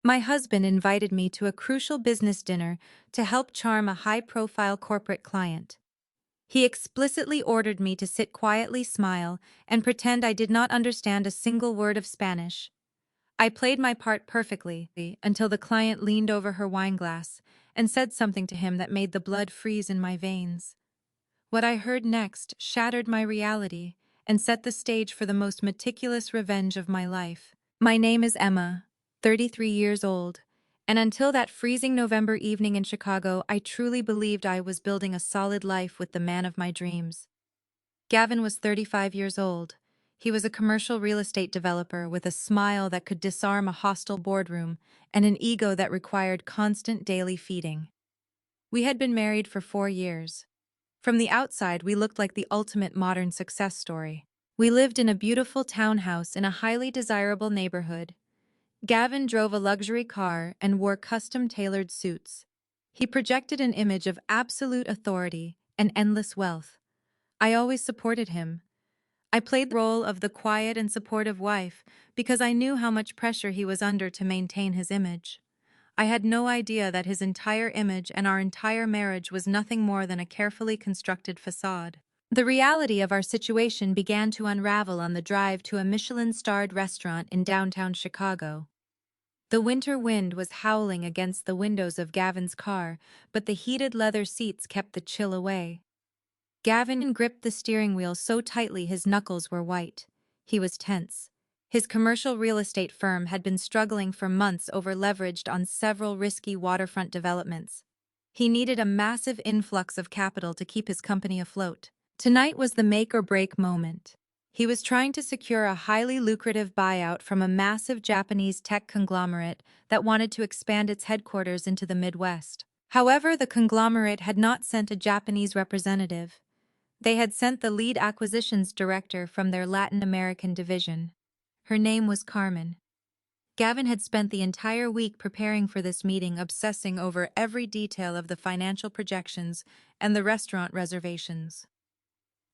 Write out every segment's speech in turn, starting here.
My husband invited me to a crucial business dinner to help charm a high-profile corporate client. He explicitly ordered me to sit quietly, smile, and pretend I did not understand a single word of Spanish. I played my part perfectly until the client leaned over her wine glass and said something to him that made the blood freeze in my veins. What I heard next shattered my reality and set the stage for the most meticulous revenge of my life. My name is Emma, 33 years old, and until that freezing November evening in Chicago, I truly believed I was building a solid life with the man of my dreams. Gavin was 35 years old. He was a commercial real estate developer with a smile that could disarm a hostile boardroom and an ego that required constant daily feeding. We had been married for 4 years. From the outside, we looked like the ultimate modern success story. We lived in a beautiful townhouse in a highly desirable neighborhood. Gavin drove a luxury car and wore custom-tailored suits. He projected an image of absolute authority and endless wealth. I always supported him. I played the role of the quiet and supportive wife because I knew how much pressure he was under to maintain his image. I had no idea that his entire image and our entire marriage was nothing more than a carefully constructed facade. The reality of our situation began to unravel on the drive to a Michelin-starred restaurant in downtown Chicago. The winter wind was howling against the windows of Gavin's car, but the heated leather seats kept the chill away. Gavin gripped the steering wheel so tightly his knuckles were white. He was tense. His commercial real estate firm had been struggling for months over-leveraged on several risky waterfront developments. He needed a massive influx of capital to keep his company afloat. Tonight was the make-or-break moment. He was trying to secure a highly lucrative buyout from a massive Japanese tech conglomerate that wanted to expand its headquarters into the Midwest. However, the conglomerate had not sent a Japanese representative. They had sent the lead acquisitions director from their Latin American division. Her name was Carmen. Gavin had spent the entire week preparing for this meeting, obsessing over every detail of the financial projections and the restaurant reservations.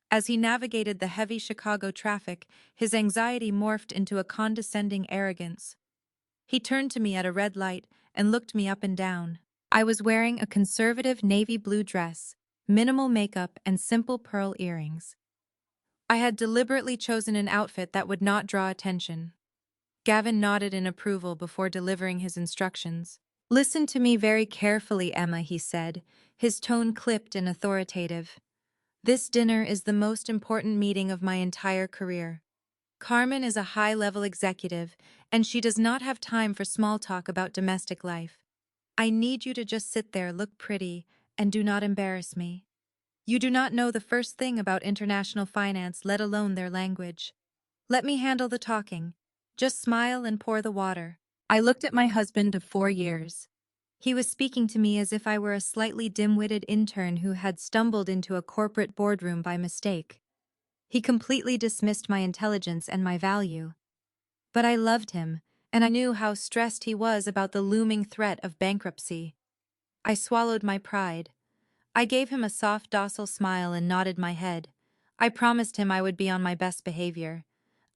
As he navigated the heavy Chicago traffic, his anxiety morphed into a condescending arrogance. He turned to me at a red light and looked me up and down. I was wearing a conservative navy blue dress, minimal makeup, and simple pearl earrings. I had deliberately chosen an outfit that would not draw attention. Gavin nodded in approval before delivering his instructions. "Listen to me very carefully, Emma," he said, his tone clipped and authoritative. "This dinner is the most important meeting of my entire career. Carmen is a high-level executive, and she does not have time for small talk about domestic life. I need you to just sit there, look pretty, and do not embarrass me. You do not know the first thing about international finance, let alone their language. Let me handle the talking. Just smile and pour the water." I looked at my husband of 4 years. He was speaking to me as if I were a slightly dim-witted intern who had stumbled into a corporate boardroom by mistake. He completely dismissed my intelligence and my value. But I loved him, and I knew how stressed he was about the looming threat of bankruptcy. I swallowed my pride. I gave him a soft, docile smile and nodded my head. I promised him I would be on my best behavior.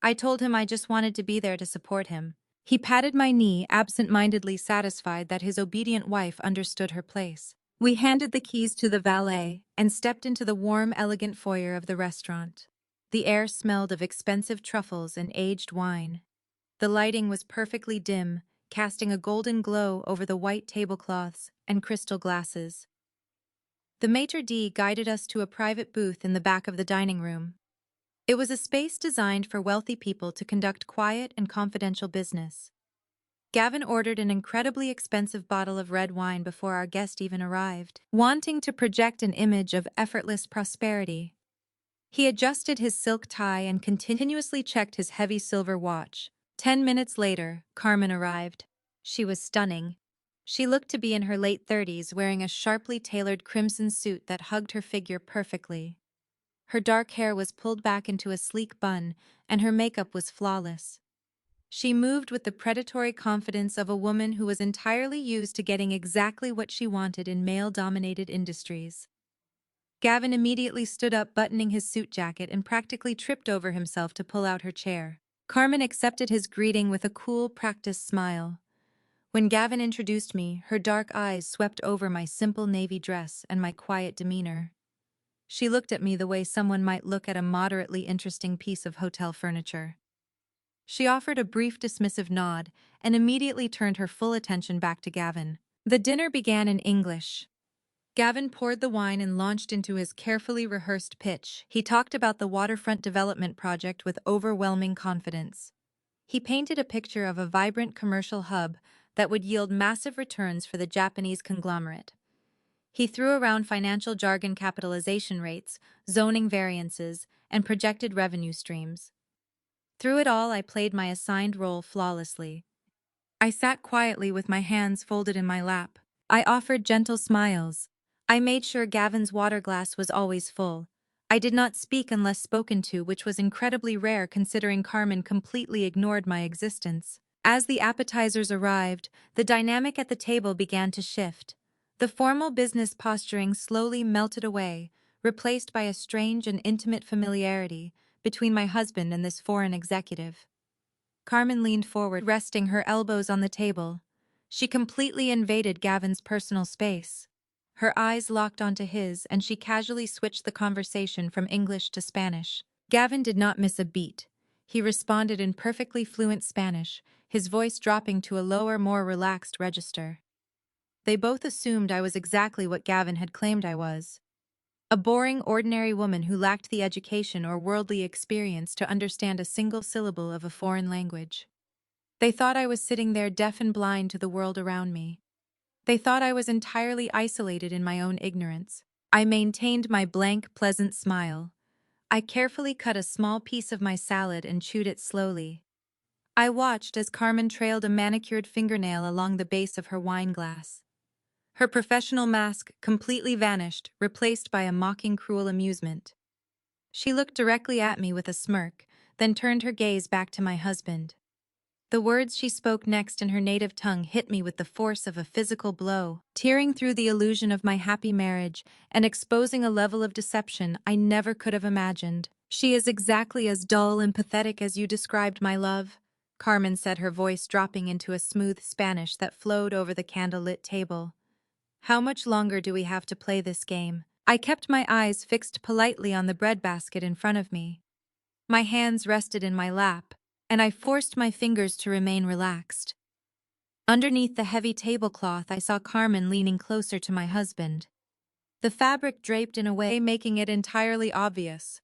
I told him I just wanted to be there to support him. He patted my knee, absent-mindedly satisfied that his obedient wife understood her place. We handed the keys to the valet and stepped into the warm, elegant foyer of the restaurant. The air smelled of expensive truffles and aged wine. The lighting was perfectly dim, casting a golden glow over the white tablecloths and crystal glasses. The maitre d' guided us to a private booth in the back of the dining room. It was a space designed for wealthy people to conduct quiet and confidential business. Gavin ordered an incredibly expensive bottle of red wine before our guest even arrived, wanting to project an image of effortless prosperity. He adjusted his silk tie and continuously checked his heavy silver watch. 10 minutes later, Carmen arrived. She was stunning. She looked to be in her late 30s, wearing a sharply tailored crimson suit that hugged her figure perfectly. Her dark hair was pulled back into a sleek bun, and her makeup was flawless. She moved with the predatory confidence of a woman who was entirely used to getting exactly what she wanted in male-dominated industries. Gavin immediately stood up, buttoning his suit jacket, and practically tripped over himself to pull out her chair. Carmen accepted his greeting with a cool, practiced smile. When Gavin introduced me, her dark eyes swept over my simple navy dress and my quiet demeanor. She looked at me the way someone might look at a moderately interesting piece of hotel furniture. She offered a brief dismissive nod and immediately turned her full attention back to Gavin. The dinner began in English. Gavin poured the wine and launched into his carefully rehearsed pitch. He talked about the waterfront development project with overwhelming confidence. He painted a picture of a vibrant commercial hub that would yield massive returns for the Japanese conglomerate. He threw around financial jargon, capitalization rates, zoning variances, and projected revenue streams. Through it all, I played my assigned role flawlessly. I sat quietly with my hands folded in my lap. I offered gentle smiles. I made sure Gavin's water glass was always full. I did not speak unless spoken to, which was incredibly rare considering Carmen completely ignored my existence. As the appetizers arrived, the dynamic at the table began to shift. The formal business posturing slowly melted away, replaced by a strange and intimate familiarity between my husband and this foreign executive. Carmen leaned forward, resting her elbows on the table. She completely invaded Gavin's personal space. Her eyes locked onto his, and she casually switched the conversation from English to Spanish. Gavin did not miss a beat. He responded in perfectly fluent Spanish, his voice dropping to a lower, more relaxed register. They both assumed I was exactly what Gavin had claimed I was. A boring, ordinary woman who lacked the education or worldly experience to understand a single syllable of a foreign language. They thought I was sitting there deaf and blind to the world around me. They thought I was entirely isolated in my own ignorance. I maintained my blank, pleasant smile. I carefully cut a small piece of my salad and chewed it slowly. I watched as Carmen trailed a manicured fingernail along the base of her wine glass. Her professional mask completely vanished, replaced by a mocking, cruel amusement. She looked directly at me with a smirk, then turned her gaze back to my husband. The words she spoke next in her native tongue hit me with the force of a physical blow, tearing through the illusion of my happy marriage and exposing a level of deception I never could have imagined. "She is exactly as dull and pathetic as you described, my love," Carmen said, her voice dropping into a smooth Spanish that flowed over the candlelit table. "How much longer do we have to play this game?" I kept my eyes fixed politely on the breadbasket in front of me. My hands rested in my lap, and I forced my fingers to remain relaxed. Underneath the heavy tablecloth, I saw Carmen leaning closer to my husband. The fabric draped in a way making it entirely obvious.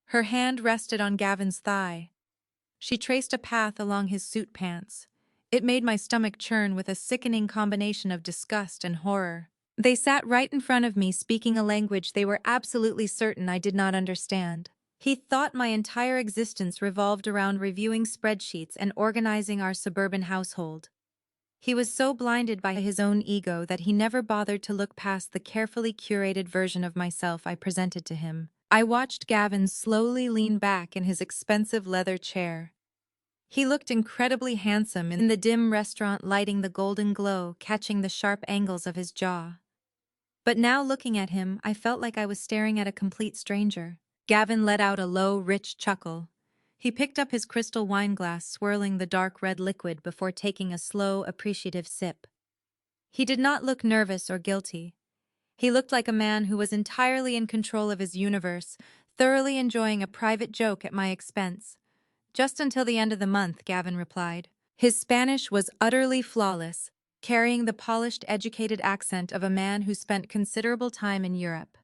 Her hand rested on Gavin's thigh. She traced a path along his suit pants. It made my stomach churn with a sickening combination of disgust and horror. They sat right in front of me, speaking a language they were absolutely certain I did not understand. He thought my entire existence revolved around reviewing spreadsheets and organizing our suburban household. He was so blinded by his own ego that he never bothered to look past the carefully curated version of myself I presented to him. I watched Gavin slowly lean back in his expensive leather chair. He looked incredibly handsome in the dim restaurant lighting, the golden glow catching the sharp angles of his jaw. But now looking at him, I felt like I was staring at a complete stranger. Gavin let out a low, rich chuckle. He picked up his crystal wine glass, swirling the dark red liquid before taking a slow, appreciative sip. He did not look nervous or guilty. He looked like a man who was entirely in control of his universe, thoroughly enjoying a private joke at my expense. "Just until the end of the month," Gavin replied. His Spanish was utterly flawless, carrying the polished, educated accent of a man who spent considerable time in Europe.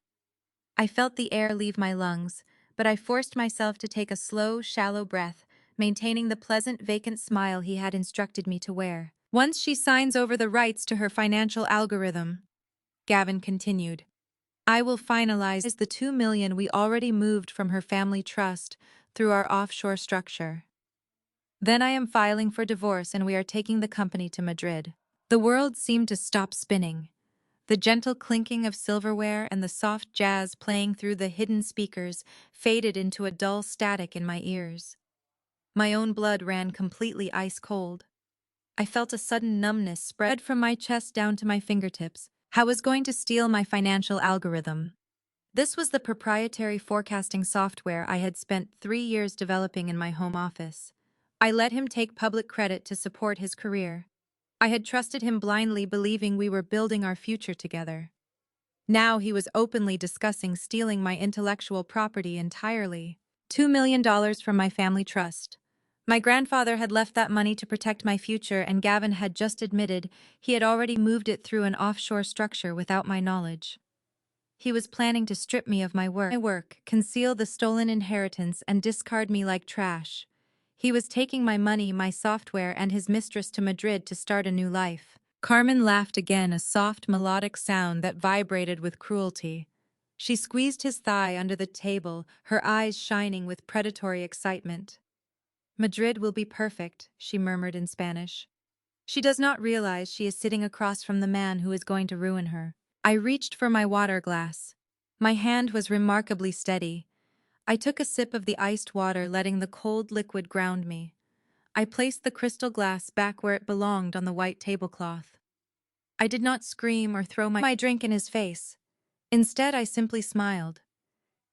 I felt the air leave my lungs, but I forced myself to take a slow, shallow breath, maintaining the pleasant, vacant smile he had instructed me to wear. "Once she signs over the rights to her financial algorithm," Gavin continued, "I will finalize the $2 million we already moved from her family trust through our offshore structure. Then I am filing for divorce and we are taking the company to Madrid." The world seemed to stop spinning. The gentle clinking of silverware and the soft jazz playing through the hidden speakers faded into a dull static in my ears. My own blood ran completely ice-cold. I felt a sudden numbness spread from my chest down to my fingertips. I was going to steal my financial algorithm. This was the proprietary forecasting software I had spent 3 years developing in my home office. I let him take public credit to support his career. I had trusted him blindly, believing we were building our future together. Now he was openly discussing stealing my intellectual property entirely. $2 million from my family trust. My grandfather had left that money to protect my future, and Gavin had just admitted he had already moved it through an offshore structure without my knowledge. He was planning to strip me of my work, conceal the stolen inheritance, and discard me like trash. He was taking my money, my software, and his mistress to Madrid to start a new life. Carmen laughed again, a soft, melodic sound that vibrated with cruelty. She squeezed his thigh under the table, her eyes shining with predatory excitement. Madrid will be perfect, she murmured in Spanish. She does not realize she is sitting across from the man who is going to ruin her. I reached for my water glass. My hand was remarkably steady. I took a sip of the iced water, letting the cold liquid ground me. I placed the crystal glass back where it belonged on the white tablecloth. I did not scream or throw my drink in his face. Instead, I simply smiled.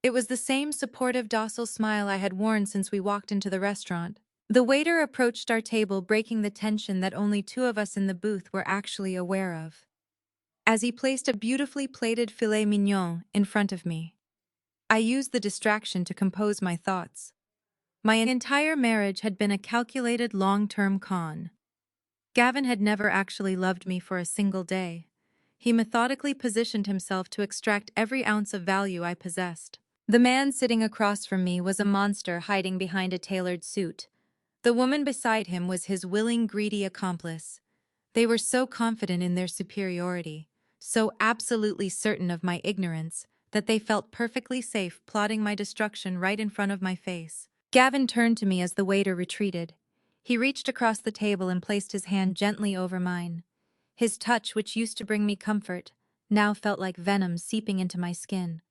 It was the same supportive, docile smile I had worn since we walked into the restaurant. The waiter approached our table, breaking the tension that only two of us in the booth were actually aware of. As he placed a beautifully plated filet mignon in front of me, I used the distraction to compose my thoughts. My entire marriage had been a calculated long-term con. Gavin had never actually loved me for a single day. He methodically positioned himself to extract every ounce of value I possessed. The man sitting across from me was a monster hiding behind a tailored suit. The woman beside him was his willing, greedy accomplice. They were so confident in their superiority, so absolutely certain of my ignorance, that they felt perfectly safe plotting my destruction right in front of my face. Gavin turned to me as the waiter retreated. He reached across the table and placed his hand gently over mine. His touch, which used to bring me comfort, now felt like venom seeping into my skin.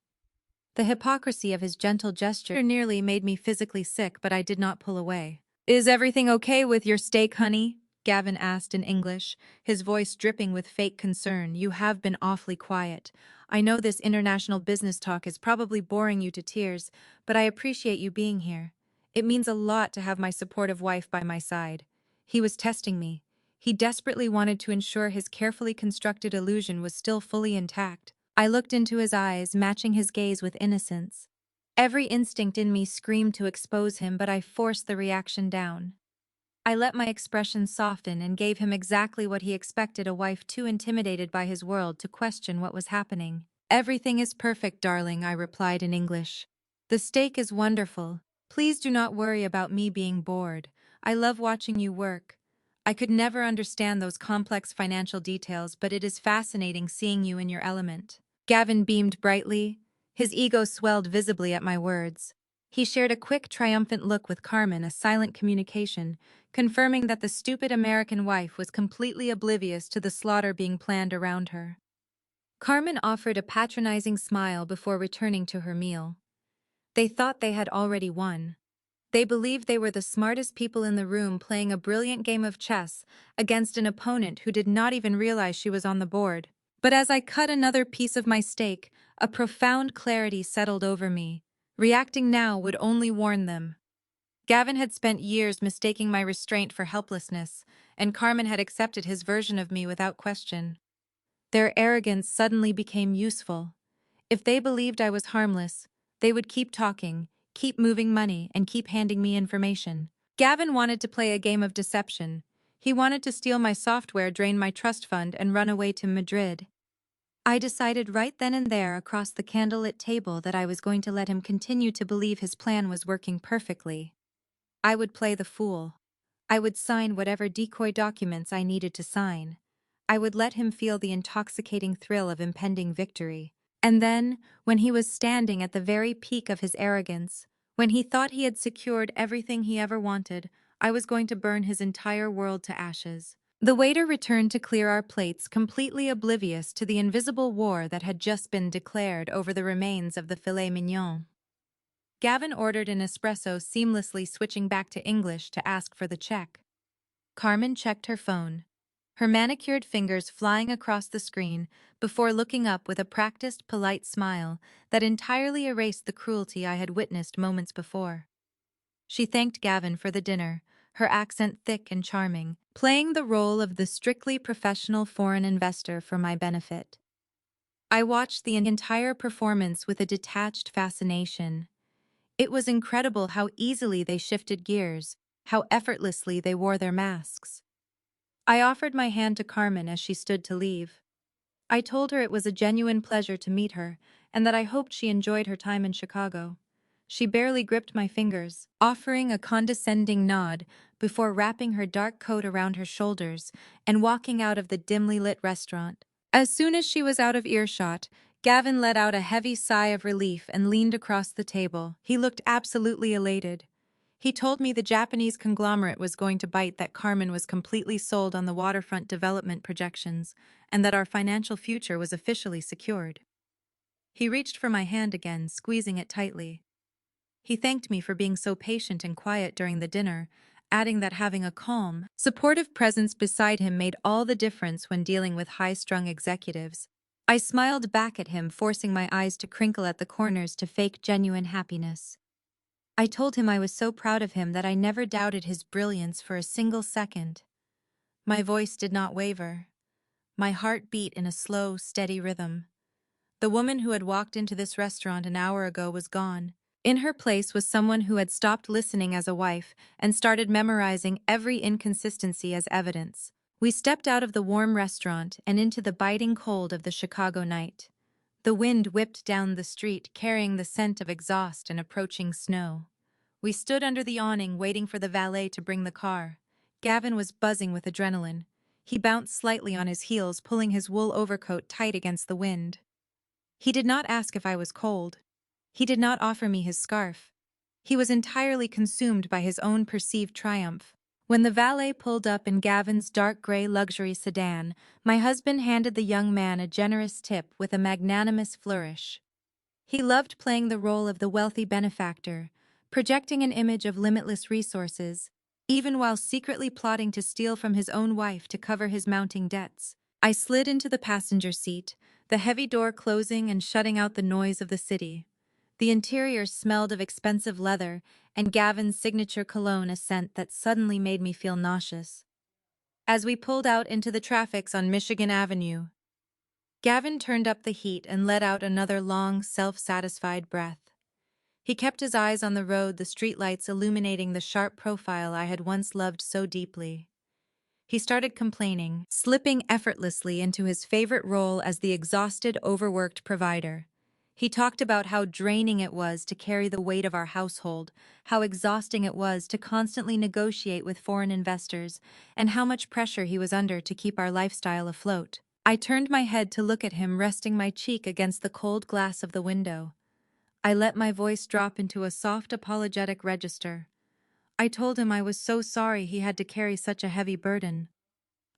The hypocrisy of his gentle gesture nearly made me physically sick, but I did not pull away. "Is everything okay with your steak, honey?" Gavin asked in English, his voice dripping with fake concern. "You have been awfully quiet. I know this international business talk is probably boring you to tears, but I appreciate you being here. It means a lot to have my supportive wife by my side." He was testing me. He desperately wanted to ensure his carefully constructed illusion was still fully intact. I looked into his eyes, matching his gaze with innocence. Every instinct in me screamed to expose him, but I forced the reaction down. I let my expression soften and gave him exactly what he expected, a wife too intimidated by his world to question what was happening. "Everything is perfect, darling," I replied in English. "The steak is wonderful. Please do not worry about me being bored. I love watching you work. I could never understand those complex financial details, but it is fascinating seeing you in your element." Gavin beamed brightly. His ego swelled visibly at my words. He shared a quick, triumphant look with Carmen, a silent communication, confirming that the stupid American wife was completely oblivious to the slaughter being planned around her. Carmen offered a patronizing smile before returning to her meal. They thought they had already won. They believed they were the smartest people in the room, playing a brilliant game of chess against an opponent who did not even realize she was on the board. But as I cut another piece of my steak, a profound clarity settled over me. Reacting now would only warn them. Gavin had spent years mistaking my restraint for helplessness, and Carmen had accepted his version of me without question. Their arrogance suddenly became useful. If they believed I was harmless, they would keep talking, keep moving money, and keep handing me information. Gavin wanted to play a game of deception. He wanted to steal my software, drain my trust fund, and run away to Madrid. I decided right then and there across the candlelit table that I was going to let him continue to believe his plan was working perfectly. I would play the fool. I would sign whatever decoy documents I needed to sign. I would let him feel the intoxicating thrill of impending victory. And then, when he was standing at the very peak of his arrogance, when he thought he had secured everything he ever wanted, I was going to burn his entire world to ashes. The waiter returned to clear our plates, completely oblivious to the invisible war that had just been declared over the remains of the filet mignon. Gavin ordered an espresso, seamlessly switching back to English to ask for the check. Carmen checked her phone, her manicured fingers flying across the screen before looking up with a practiced, polite smile that entirely erased the cruelty I had witnessed moments before. She thanked Gavin for the dinner, her accent thick and charming, playing the role of the strictly professional foreign investor for my benefit. I watched the entire performance with a detached fascination. It was incredible how easily they shifted gears, how effortlessly they wore their masks. I offered my hand to Carmen as she stood to leave. I told her it was a genuine pleasure to meet her, and that I hoped she enjoyed her time in Chicago. She barely gripped my fingers, offering a condescending nod before wrapping her dark coat around her shoulders and walking out of the dimly lit restaurant. As soon as she was out of earshot, Gavin let out a heavy sigh of relief and leaned across the table. He looked absolutely elated. He told me the Japanese conglomerate was going to bite, that Carmen was completely sold on the waterfront development projections, and that our financial future was officially secured. He reached for my hand again, squeezing it tightly. He thanked me for being so patient and quiet during the dinner, adding that having a calm, supportive presence beside him made all the difference when dealing with high-strung executives. I smiled back at him, forcing my eyes to crinkle at the corners to fake genuine happiness. I told him I was so proud of him that I never doubted his brilliance for a single second. My voice did not waver. My heart beat in a slow, steady rhythm. The woman who had walked into this restaurant an hour ago was gone. In her place was someone who had stopped listening as a wife and started memorizing every inconsistency as evidence. We stepped out of the warm restaurant and into the biting cold of the Chicago night. The wind whipped down the street, carrying the scent of exhaust and approaching snow. We stood under the awning waiting for the valet to bring the car. Gavin was buzzing with adrenaline. He bounced slightly on his heels, pulling his wool overcoat tight against the wind. He did not ask if I was cold. He did not offer me his scarf. He was entirely consumed by his own perceived triumph. When the valet pulled up in Gavin's dark gray luxury sedan, my husband handed the young man a generous tip with a magnanimous flourish. He loved playing the role of the wealthy benefactor, projecting an image of limitless resources, even while secretly plotting to steal from his own wife to cover his mounting debts. I slid into the passenger seat, the heavy door closing and shutting out the noise of the city. The interior smelled of expensive leather and Gavin's signature cologne, a scent that suddenly made me feel nauseous. As we pulled out into the traffic on Michigan Avenue, Gavin turned up the heat and let out another long, self-satisfied breath. He kept his eyes on the road, the streetlights illuminating the sharp profile I had once loved so deeply. He started complaining, slipping effortlessly into his favorite role as the exhausted, overworked provider. He talked about how draining it was to carry the weight of our household, how exhausting it was to constantly negotiate with foreign investors, and how much pressure he was under to keep our lifestyle afloat. I turned my head to look at him, resting my cheek against the cold glass of the window. I let my voice drop into a soft, apologetic register. I told him I was so sorry he had to carry such a heavy burden.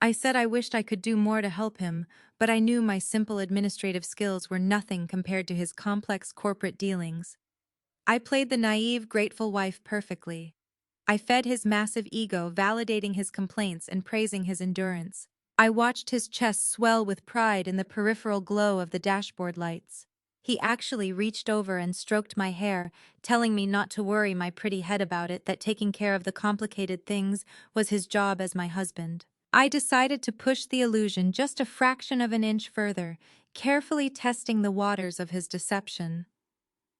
I said I wished I could do more to help him, but I knew my simple administrative skills were nothing compared to his complex corporate dealings. I played the naive, grateful wife perfectly. I fed his massive ego, validating his complaints and praising his endurance. I watched his chest swell with pride in the peripheral glow of the dashboard lights. He actually reached over and stroked my hair, telling me not to worry my pretty head about it, that taking care of the complicated things was his job as my husband. I decided to push the illusion just a fraction of an inch further, carefully testing the waters of his deception.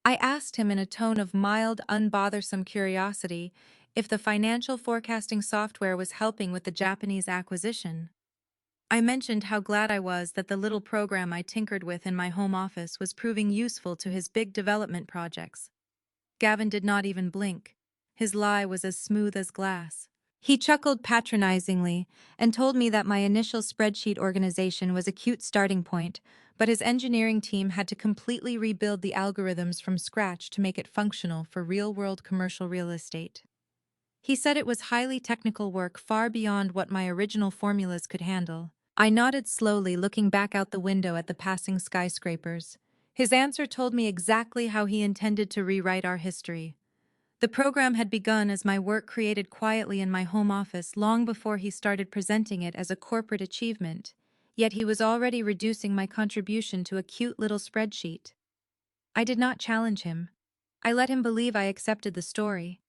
I asked him in a tone of mild, unbothersome curiosity if the financial forecasting software was helping with the Japanese acquisition. I mentioned how glad I was that the little program I tinkered with in my home office was proving useful to his big development projects. Gavin did not even blink. His lie was as smooth as glass. He chuckled patronizingly and told me that my initial spreadsheet organization was a cute starting point, but his engineering team had to completely rebuild the algorithms from scratch to make it functional for real-world commercial real estate. He said it was highly technical work, far beyond what my original formulas could handle. I nodded slowly, looking back out the window at the passing skyscrapers. His answer told me exactly how he intended to rewrite our history. The program had begun as my work created quietly in my home office long before he started presenting it as a corporate achievement, yet he was already reducing my contribution to a cute little spreadsheet. I did not challenge him. I let him believe I accepted the story.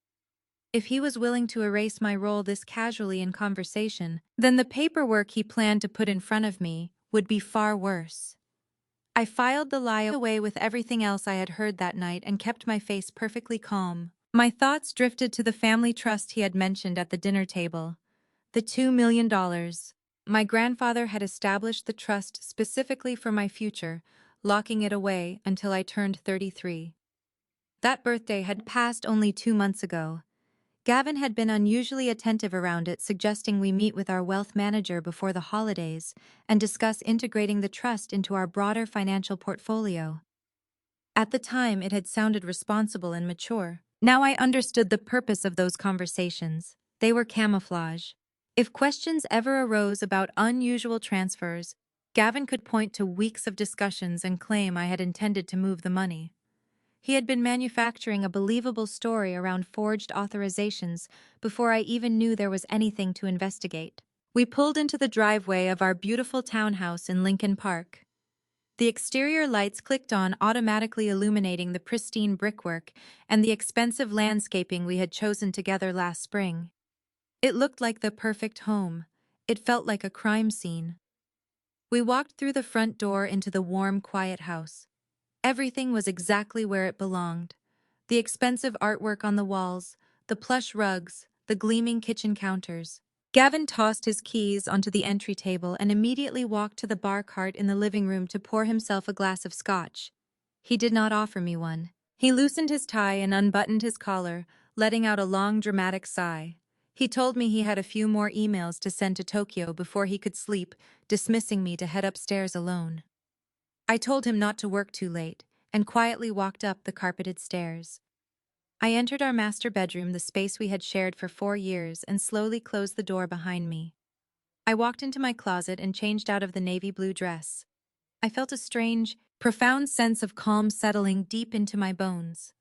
If he was willing to erase my role this casually in conversation, then the paperwork he planned to put in front of me would be far worse. I filed the lie away with everything else I had heard that night and kept my face perfectly calm. My thoughts drifted to the family trust he had mentioned at the dinner table. The $2 million. My grandfather had established the trust specifically for my future, locking it away until I turned 33. That birthday had passed only 2 months ago. Gavin had been unusually attentive around it, suggesting we meet with our wealth manager before the holidays and discuss integrating the trust into our broader financial portfolio. At the time, it had sounded responsible and mature. Now I understood the purpose of those conversations. They were camouflage. If questions ever arose about unusual transfers, Gavin could point to weeks of discussions and claim I had intended to move the money. He had been manufacturing a believable story around forged authorizations before I even knew there was anything to investigate. We pulled into the driveway of our beautiful townhouse in Lincoln Park. The exterior lights clicked on, automatically illuminating the pristine brickwork and the expensive landscaping we had chosen together last spring. It looked like the perfect home. It felt like a crime scene. We walked through the front door into the warm, quiet house. Everything was exactly where it belonged. The expensive artwork on the walls, the plush rugs, the gleaming kitchen counters. Gavin tossed his keys onto the entry table and immediately walked to the bar cart in the living room to pour himself a glass of scotch. He did not offer me one. He loosened his tie and unbuttoned his collar, letting out a long, dramatic sigh. He told me he had a few more emails to send to Tokyo before he could sleep, dismissing me to head upstairs alone. I told him not to work too late, and quietly walked up the carpeted stairs. I entered our master bedroom, the space we had shared for 4 years, and slowly closed the door behind me. I walked into my closet and changed out of the navy blue dress. I felt a strange, profound sense of calm settling deep into my bones.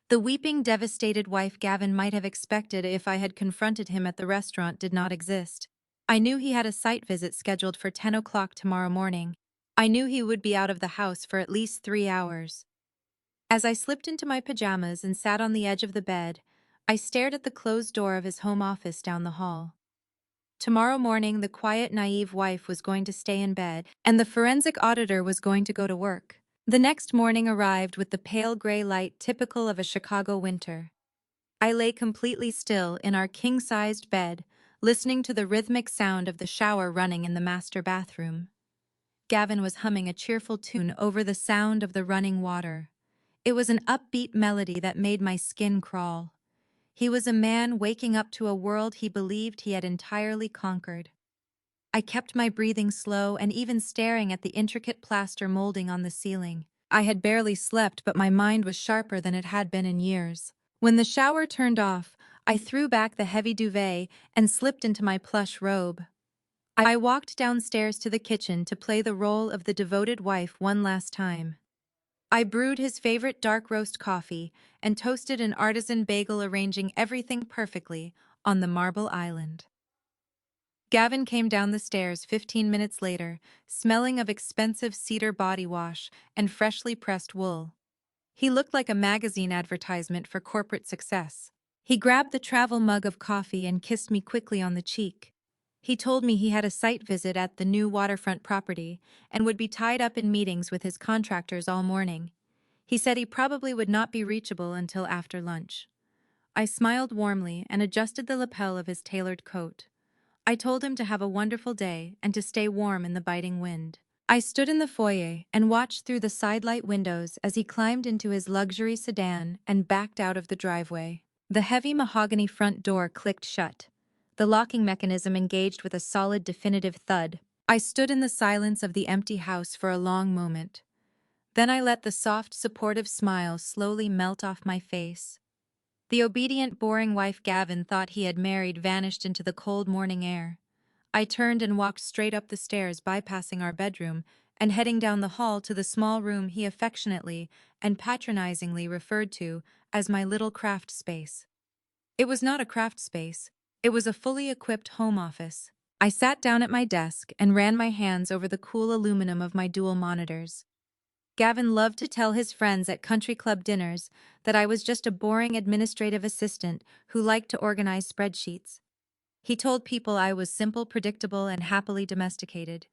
The weeping, devastated wife Gavin might have expected if I had confronted him at the restaurant did not exist. I knew he had a site visit scheduled for 10 o'clock tomorrow morning. I knew he would be out of the house for at least 3 hours. As I slipped into my pajamas and sat on the edge of the bed, I stared at the closed door of his home office down the hall. Tomorrow morning, the quiet, naive wife was going to stay in bed, and the forensic auditor was going to go to work. The next morning arrived with the pale gray light typical of a Chicago winter. I lay completely still in our king-sized bed, listening to the rhythmic sound of the shower running in the master bathroom. Gavin was humming a cheerful tune over the sound of the running water. It was an upbeat melody that made my skin crawl. He was a man waking up to a world he believed he had entirely conquered. I kept my breathing slow and even staring at the intricate plaster molding on the ceiling. I had barely slept, but my mind was sharper than it had been in years. When the shower turned off, I threw back the heavy duvet and slipped into my plush robe. I walked downstairs to the kitchen to play the role of the devoted wife one last time. I brewed his favorite dark roast coffee and toasted an artisan bagel, arranging everything perfectly on the marble island. Gavin came down the stairs 15 minutes later, smelling of expensive cedar body wash and freshly pressed wool. He looked like a magazine advertisement for corporate success. He grabbed the travel mug of coffee and kissed me quickly on the cheek. He told me he had a site visit at the new waterfront property and would be tied up in meetings with his contractors all morning. He said he probably would not be reachable until after lunch. I smiled warmly and adjusted the lapel of his tailored coat. I told him to have a wonderful day and to stay warm in the biting wind. I stood in the foyer and watched through the sidelight windows as he climbed into his luxury sedan and backed out of the driveway. The heavy mahogany front door clicked shut. The locking mechanism engaged with a solid, definitive thud. I stood in the silence of the empty house for a long moment. Then I let the soft, supportive smile slowly melt off my face. The obedient, boring wife Gavin thought he had married vanished into the cold morning air. I turned and walked straight up the stairs, bypassing our bedroom, and heading down the hall to the small room he affectionately and patronizingly referred to as my little craft space. It was not a craft space. It was a fully equipped home office. I sat down at my desk and ran my hands over the cool aluminum of my dual monitors. Gavin loved to tell his friends at country club dinners that I was just a boring administrative assistant who liked to organize spreadsheets. He told people I was simple, predictable, and happily domesticated.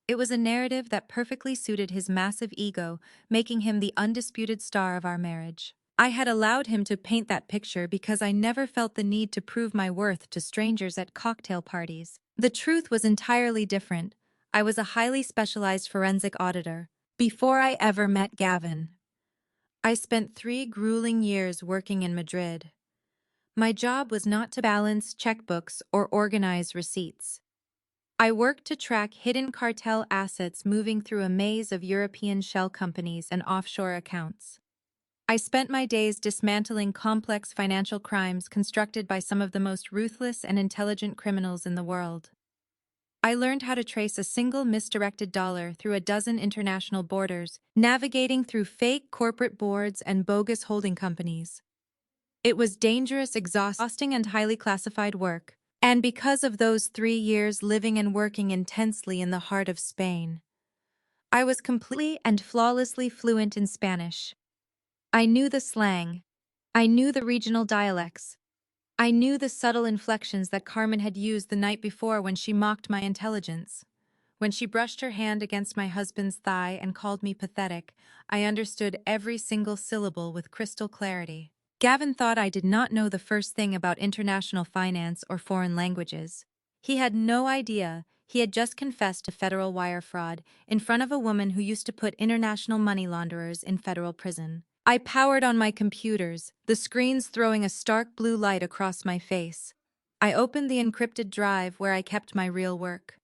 It was a narrative that perfectly suited his massive ego, making him the undisputed star of our marriage. I had allowed him to paint that picture because I never felt the need to prove my worth to strangers at cocktail parties. The truth was entirely different. I was a highly specialized forensic auditor. Before I ever met Gavin, I spent 3 grueling years working in Madrid. My job was not to balance checkbooks or organize receipts. I worked to track hidden cartel assets moving through a maze of European shell companies and offshore accounts. I spent my days dismantling complex financial crimes constructed by some of the most ruthless and intelligent criminals in the world. I learned how to trace a single misdirected dollar through a dozen international borders, navigating through fake corporate boards and bogus holding companies. It was dangerous, exhausting, and highly classified work. And because of those 3 years living and working intensely in the heart of Spain, I was completely and flawlessly fluent in Spanish. I knew the slang. I knew the regional dialects. I knew the subtle inflections that Carmen had used the night before when she mocked my intelligence. When she brushed her hand against my husband's thigh and called me pathetic, I understood every single syllable with crystal clarity. Gavin thought I did not know the first thing about international finance or foreign languages. He had no idea he had just confessed to federal wire fraud in front of a woman who used to put international money launderers in federal prison. I powered on my computers, the screens throwing a stark blue light across my face. I opened the encrypted drive where I kept my real work.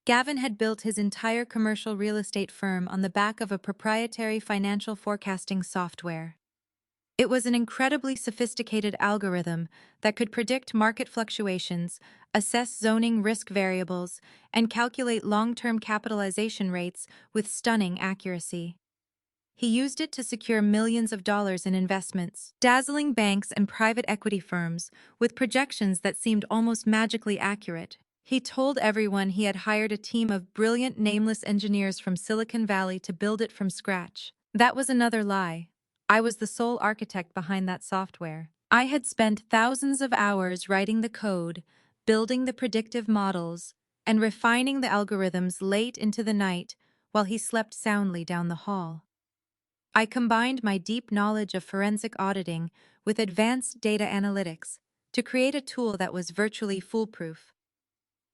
Gavin had built his entire commercial real estate firm on the back of a proprietary financial forecasting software. It was an incredibly sophisticated algorithm that could predict market fluctuations, assess zoning risk variables, and calculate long-term capitalization rates with stunning accuracy. He used it to secure millions of dollars in investments, dazzling banks and private equity firms with projections that seemed almost magically accurate. He told everyone he had hired a team of brilliant nameless engineers from Silicon Valley to build it from scratch. That was another lie. I was the sole architect behind that software. I had spent thousands of hours writing the code, building the predictive models, and refining the algorithms late into the night while he slept soundly down the hall. I combined my deep knowledge of forensic auditing with advanced data analytics to create a tool that was virtually foolproof.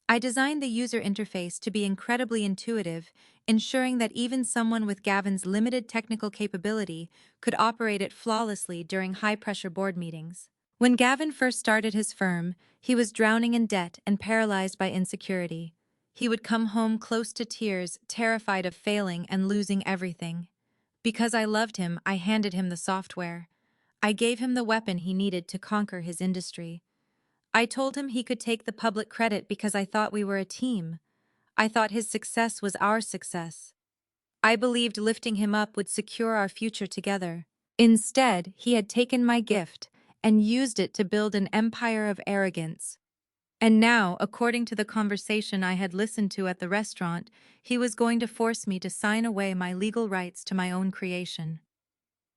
I designed the user interface to be incredibly intuitive, ensuring that even someone with Gavin's limited technical capability could operate it flawlessly during high-pressure board meetings. When Gavin first started his firm, he was drowning in debt and paralyzed by insecurity. He would come home close to tears, terrified of failing and losing everything. Because I loved him, I handed him the software. I gave him the weapon he needed to conquer his industry. I told him he could take the public credit because I thought we were a team. I thought his success was our success. I believed lifting him up would secure our future together. Instead, he had taken my gift and used it to build an empire of arrogance. And now, according to the conversation I had listened to at the restaurant, he was going to force me to sign away my legal rights to my own creation.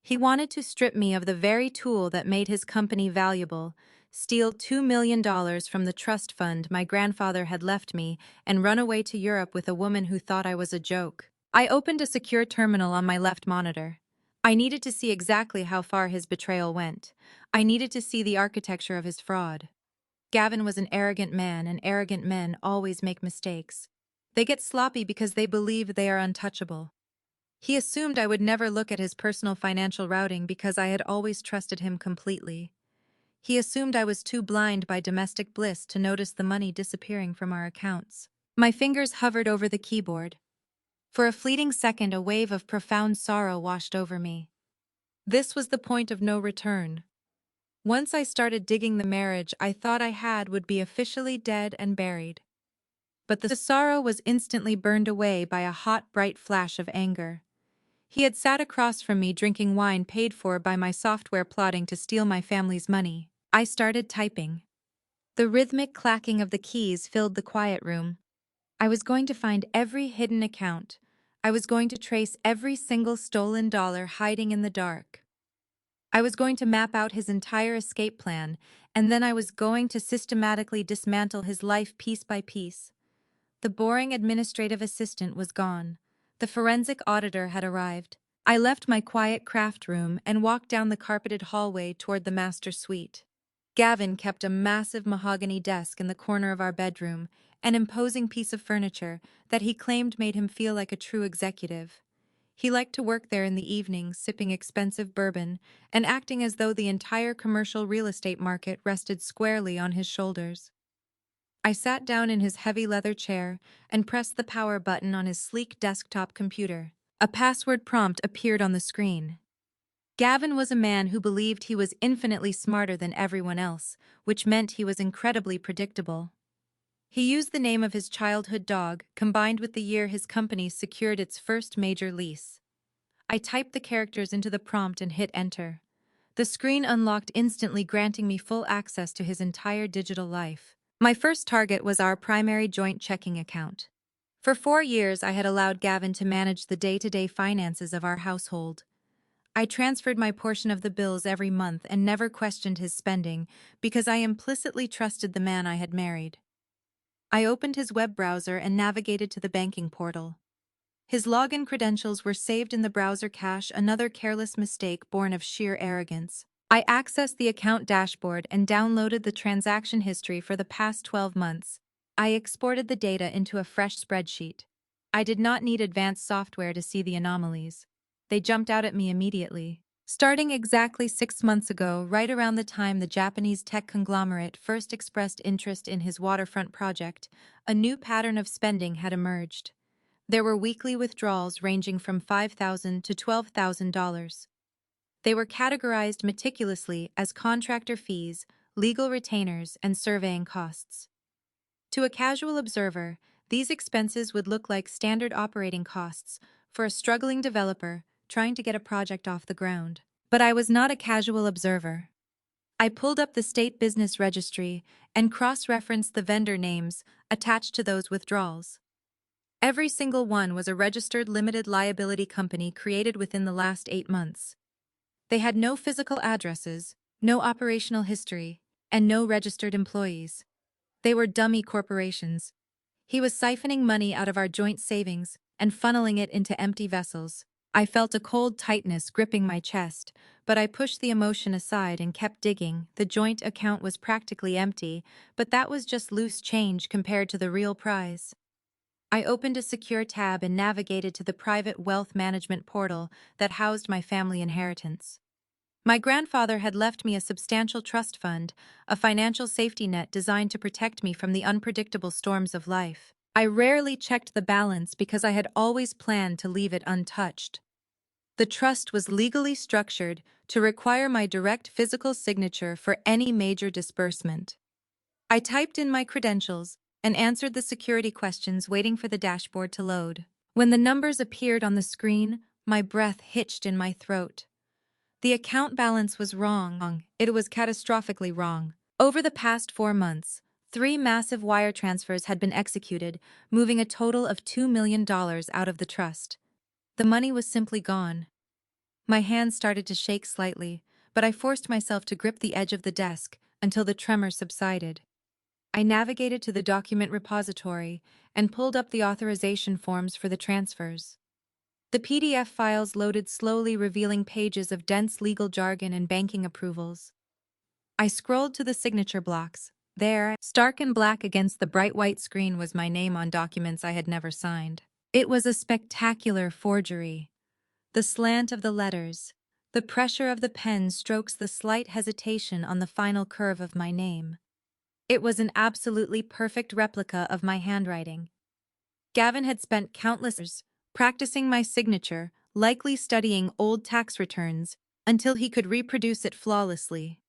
He wanted to strip me of the very tool that made his company valuable, steal $2 million from the trust fund my grandfather had left me, and run away to Europe with a woman who thought I was a joke. I opened a secure terminal on my left monitor. I needed to see exactly how far his betrayal went. I needed to see the architecture of his fraud. Gavin was an arrogant man, and arrogant men always make mistakes. They get sloppy because they believe they are untouchable. He assumed I would never look at his personal financial routing because I had always trusted him completely. He assumed I was too blind by domestic bliss to notice the money disappearing from our accounts. My fingers hovered over the keyboard. For a fleeting second, a wave of profound sorrow washed over me. This was the point of no return. Once I started digging, the marriage I thought I had would be officially dead and buried. But the sorrow was instantly burned away by a hot, bright flash of anger. He had sat across from me drinking wine paid for by my software, plotting to steal my family's money. I started typing. The rhythmic clacking of the keys filled the quiet room. I was going to find every hidden account. I was going to trace every single stolen dollar hiding in the dark. I was going to map out his entire escape plan, and then I was going to systematically dismantle his life piece by piece. The boring administrative assistant was gone. The forensic auditor had arrived. I left my quiet craft room and walked down the carpeted hallway toward the master suite. Gavin kept a massive mahogany desk in the corner of our bedroom, an imposing piece of furniture that he claimed made him feel like a true executive. He liked to work there in the evenings, sipping expensive bourbon and acting as though the entire commercial real estate market rested squarely on his shoulders. I sat down in his heavy leather chair and pressed the power button on his sleek desktop computer. A password prompt appeared on the screen. Gavin was a man who believed he was infinitely smarter than everyone else, which meant he was incredibly predictable. He used the name of his childhood dog, combined with the year his company secured its first major lease. I typed the characters into the prompt and hit enter. The screen unlocked instantly, granting me full access to his entire digital life. My first target was our primary joint checking account. For 4 years, I had allowed Gavin to manage the day-to-day finances of our household. I transferred my portion of the bills every month and never questioned his spending because I implicitly trusted the man I had married. I opened his web browser and navigated to the banking portal. His login credentials were saved in the browser cache, another careless mistake born of sheer arrogance. I accessed the account dashboard and downloaded the transaction history for the past 12 months. I exported the data into a fresh spreadsheet. I did not need advanced software to see the anomalies. They jumped out at me immediately. Starting exactly 6 months ago, right around the time the Japanese tech conglomerate first expressed interest in his waterfront project, a new pattern of spending had emerged. There were weekly withdrawals ranging from $5,000 to $12,000. They were categorized meticulously as contractor fees, legal retainers, and surveying costs. To a casual observer, these expenses would look like standard operating costs for a struggling developer trying to get a project off the ground. But I was not a casual observer. I pulled up the state business registry and cross-referenced the vendor names attached to those withdrawals. Every single one was a registered limited liability company created within the last 8 months. They had no physical addresses, no operational history, and no registered employees. They were dummy corporations. He was siphoning money out of our joint savings and funneling it into empty vessels. I felt a cold tightness gripping my chest, but I pushed the emotion aside and kept digging. The joint account was practically empty, but that was just loose change compared to the real prize. I opened a secure tab and navigated to the private wealth management portal that housed my family inheritance. My grandfather had left me a substantial trust fund, a financial safety net designed to protect me from the unpredictable storms of life. I rarely checked the balance because I had always planned to leave it untouched. The trust was legally structured to require my direct physical signature for any major disbursement. I typed in my credentials and answered the security questions, waiting for the dashboard to load. When the numbers appeared on the screen, my breath hitched in my throat. The account balance was wrong. It was catastrophically wrong. Over the past 4 months, 3 massive wire transfers had been executed, moving a total of $2 million out of the trust. The money was simply gone. My hands started to shake slightly, but I forced myself to grip the edge of the desk until the tremor subsided. I navigated to the document repository and pulled up the authorization forms for the transfers. The PDF files loaded slowly, revealing pages of dense legal jargon and banking approvals. I scrolled to the signature blocks. There, stark and black against the bright white screen, was my name on documents I had never signed. It was a spectacular forgery. The slant of the letters, the pressure of the pen strokes, the slight hesitation on the final curve of my name. It was an absolutely perfect replica of my handwriting. Gavin had spent countless hours practicing my signature, likely studying old tax returns, until he could reproduce it flawlessly.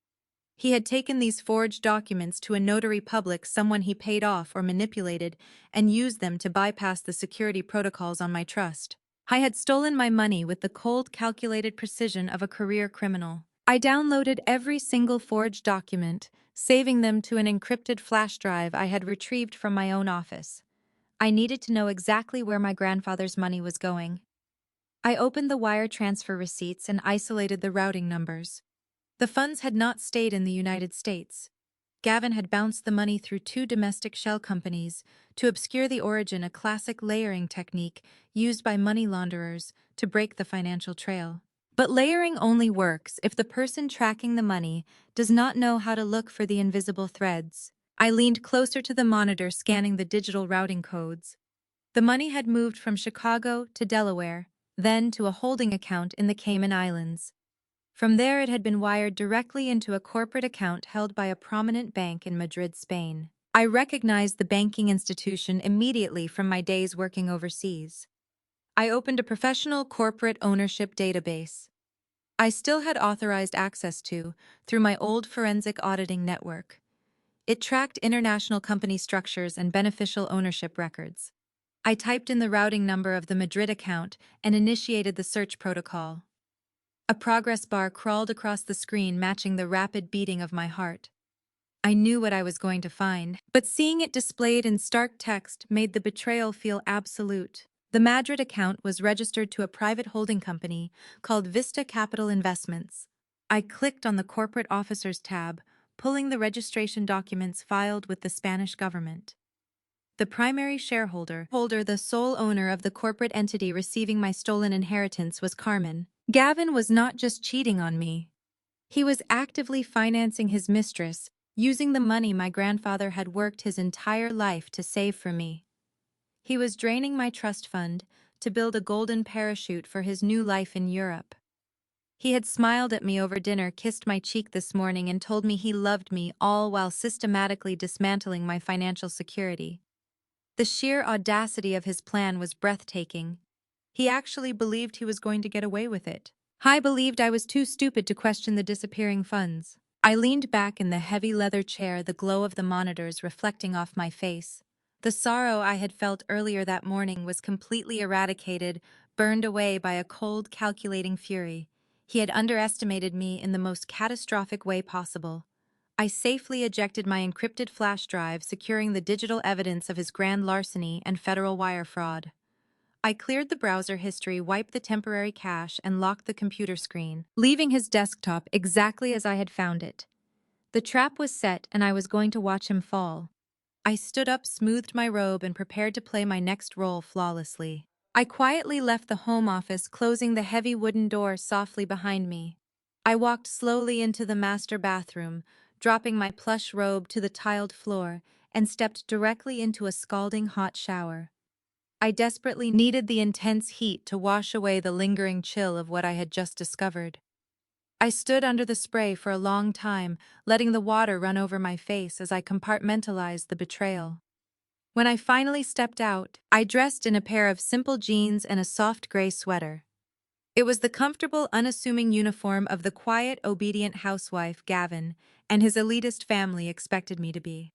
He had taken these forged documents to a notary public, someone he paid off or manipulated, and used them to bypass the security protocols on my trust. I had stolen my money with the cold, calculated precision of a career criminal. I downloaded every single forged document, saving them to an encrypted flash drive I had retrieved from my own office. I needed to know exactly where my grandfather's money was going. I opened the wire transfer receipts and isolated the routing numbers. The funds had not stayed in the United States. Gavin had bounced the money through two domestic shell companies to obscure the origin, a classic layering technique used by money launderers to break the financial trail. But layering only works if the person tracking the money does not know how to look for the invisible threads. I leaned closer to the monitor, scanning the digital routing codes. The money had moved from Chicago to Delaware, then to a holding account in the Cayman Islands. From there, it had been wired directly into a corporate account held by a prominent bank in Madrid, Spain. I recognized the banking institution immediately from my days working overseas. I opened a professional corporate ownership database I still had authorized access to through my old forensic auditing network. It tracked international company structures and beneficial ownership records. I typed in the routing number of the Madrid account and initiated the search protocol. A progress bar crawled across the screen, matching the rapid beating of my heart. I knew what I was going to find, but seeing it displayed in stark text made the betrayal feel absolute. The Madrid account was registered to a private holding company called Vista Capital Investments. I clicked on the Corporate Officers tab, pulling the registration documents filed with the Spanish government. The primary shareholder, the sole owner of the corporate entity receiving my stolen inheritance, was Carmen. Gavin was not just cheating on me. He was actively financing his mistress, using the money my grandfather had worked his entire life to save for me. He was draining my trust fund to build a golden parachute for his new life in Europe. He had smiled at me over dinner, kissed my cheek this morning, and told me he loved me, all while systematically dismantling my financial security. The sheer audacity of his plan was breathtaking. He actually believed he was going to get away with it. I believed I was too stupid to question the disappearing funds. I leaned back in the heavy leather chair, the glow of the monitors reflecting off my face. The sorrow I had felt earlier that morning was completely eradicated, burned away by a cold, calculating fury. He had underestimated me in the most catastrophic way possible. I safely ejected my encrypted flash drive, securing the digital evidence of his grand larceny and federal wire fraud. I cleared the browser history, wiped the temporary cache, and locked the computer screen, leaving his desktop exactly as I had found it. The trap was set, and I was going to watch him fall. I stood up, smoothed my robe, and prepared to play my next role flawlessly. I quietly left the home office, closing the heavy wooden door softly behind me. I walked slowly into the master bathroom, dropping my plush robe to the tiled floor, and stepped directly into a scalding hot shower. I desperately needed the intense heat to wash away the lingering chill of what I had just discovered. I stood under the spray for a long time, letting the water run over my face as I compartmentalized the betrayal. When I finally stepped out, I dressed in a pair of simple jeans and a soft gray sweater. It was the comfortable, unassuming uniform of the quiet, obedient housewife Gavin and his elitist family expected me to be.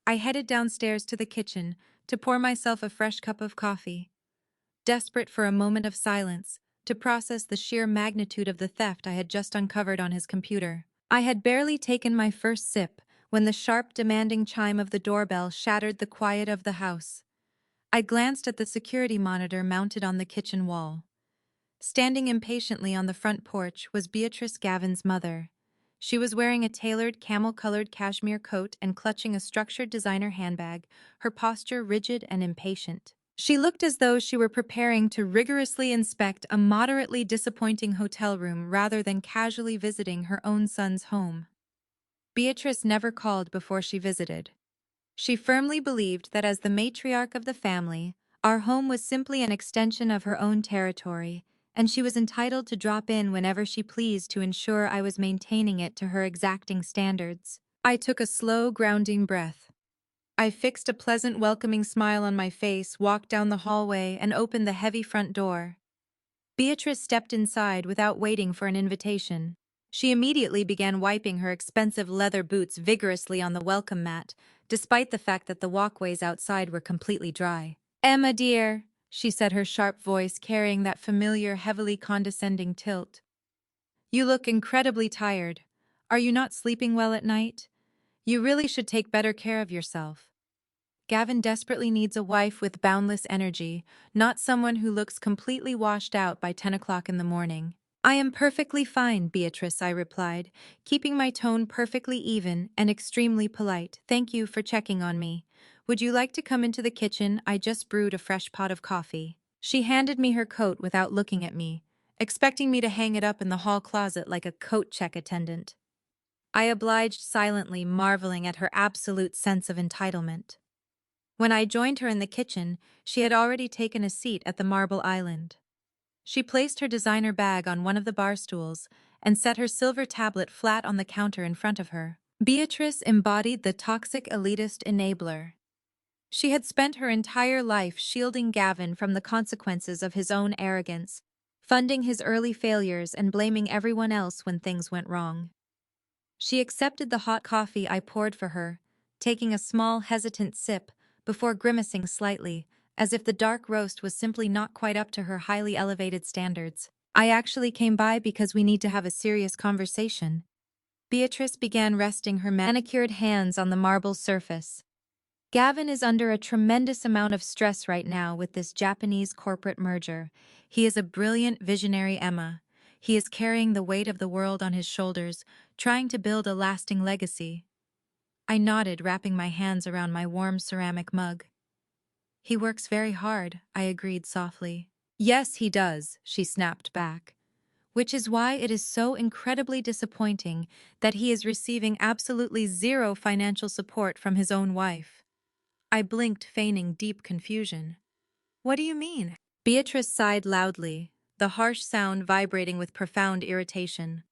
I headed downstairs to the kitchen to pour myself a fresh cup of coffee, desperate for a moment of silence to process the sheer magnitude of the theft I had just uncovered on his computer. I had barely taken my first sip when the sharp, demanding chime of the doorbell shattered the quiet of the house. I glanced at the security monitor mounted on the kitchen wall. Standing impatiently on the front porch was Beatrice, Gavin's mother. She was wearing a tailored, camel-colored cashmere coat and clutching a structured designer handbag, her posture rigid and impatient. She looked as though she were preparing to rigorously inspect a moderately disappointing hotel room rather than casually visiting her own son's home. Beatrice never called before she visited. She firmly believed that as the matriarch of the family, our home was simply an extension of her own territory, and she was entitled to drop in whenever she pleased to ensure I was maintaining it to her exacting standards. I took a slow, grounding breath. I fixed a pleasant, welcoming smile on my face, walked down the hallway, and opened the heavy front door. Beatrice stepped inside without waiting for an invitation. She immediately began wiping her expensive leather boots vigorously on the welcome mat, despite the fact that the walkways outside were completely dry. "Emma, dear," she said, her sharp voice carrying that familiar, heavily condescending tilt. "You look incredibly tired. Are you not sleeping well at night? You really should take better care of yourself." Gavin desperately needs a wife with boundless energy, not someone who looks completely washed out by 10 o'clock in the morning. I am perfectly fine, Beatrice, I replied, keeping my tone perfectly even and extremely polite. Thank you for checking on me. Would you like to come into the kitchen? I just brewed a fresh pot of coffee. She handed me her coat without looking at me, expecting me to hang it up in the hall closet like a coat check attendant. I obliged silently, marveling at her absolute sense of entitlement. When I joined her in the kitchen, she had already taken a seat at the marble island. She placed her designer bag on one of the bar stools and set her silver tablet flat on the counter in front of her. Beatrice embodied the toxic elitist enabler. She had spent her entire life shielding Gavin from the consequences of his own arrogance, funding his early failures and blaming everyone else when things went wrong. She accepted the hot coffee I poured for her, taking a small, hesitant sip before grimacing slightly, as if the dark roast was simply not quite up to her highly elevated standards. I actually came by because we need to have a serious conversation. Beatrice began resting her manicured hands on the marble surface. Gavin is under a tremendous amount of stress right now with this Japanese corporate merger. He is a brilliant visionary, Emma. He is carrying the weight of the world on his shoulders, trying to build a lasting legacy. I nodded, wrapping my hands around my warm ceramic mug. He works very hard, I agreed softly. Yes, he does, she snapped back. Which is why it is so incredibly disappointing that he is receiving absolutely zero financial support from his own wife. I blinked, feigning deep confusion. What do you mean? Beatrice sighed loudly, the harsh sound vibrating with profound irritation.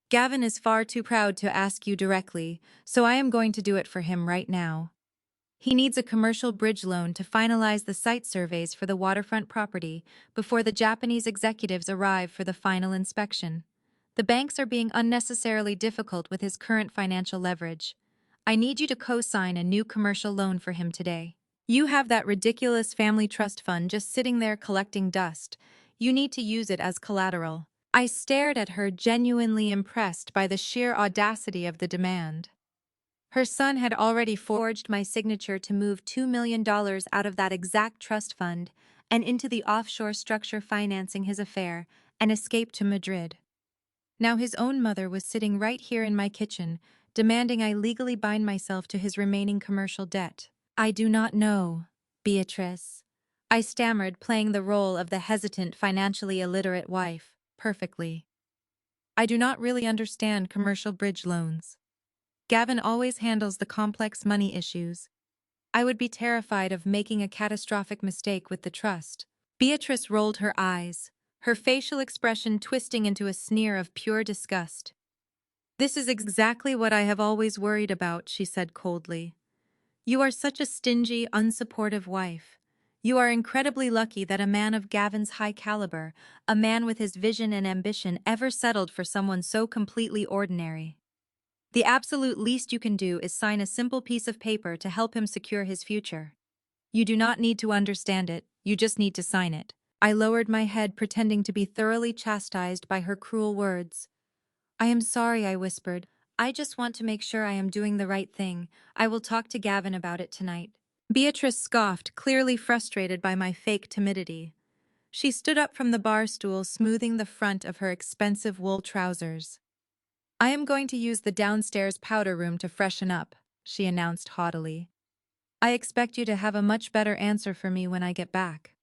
Gavin is far too proud to ask you directly, so I am going to do it for him right now. He needs a commercial bridge loan to finalize the site surveys for the waterfront property before the Japanese executives arrive for the final inspection. The banks are being unnecessarily difficult with his current financial leverage. I need you to co-sign a new commercial loan for him today. You have that ridiculous family trust fund just sitting there collecting dust. You need to use it as collateral. I stared at her, genuinely impressed by the sheer audacity of the demand. Her son had already forged my signature to move $2 million out of that exact trust fund and into the offshore structure financing his affair and escape to Madrid. Now his own mother was sitting right here in my kitchen, demanding I legally bind myself to his remaining commercial debt. I do not know, Beatrice. I stammered, playing the role of the hesitant, financially illiterate wife, perfectly. I do not really understand commercial bridge loans. Gavin always handles the complex money issues. I would be terrified of making a catastrophic mistake with the trust. Beatrice rolled her eyes, her facial expression twisting into a sneer of pure disgust. This is exactly what I have always worried about, she said coldly. You are such a stingy, unsupportive wife. You are incredibly lucky that a man of Gavin's high caliber, a man with his vision and ambition, ever settled for someone so completely ordinary. The absolute least you can do is sign a simple piece of paper to help him secure his future. You do not need to understand it, you just need to sign it. I lowered my head, pretending to be thoroughly chastised by her cruel words. I am sorry, I whispered. I just want to make sure I am doing the right thing. I will talk to Gavin about it tonight. Beatrice scoffed, clearly frustrated by my fake timidity. She stood up from the bar stool, smoothing the front of her expensive wool trousers. I am going to use the downstairs powder room to freshen up, she announced haughtily. I expect you to have a much better answer for me when I get back.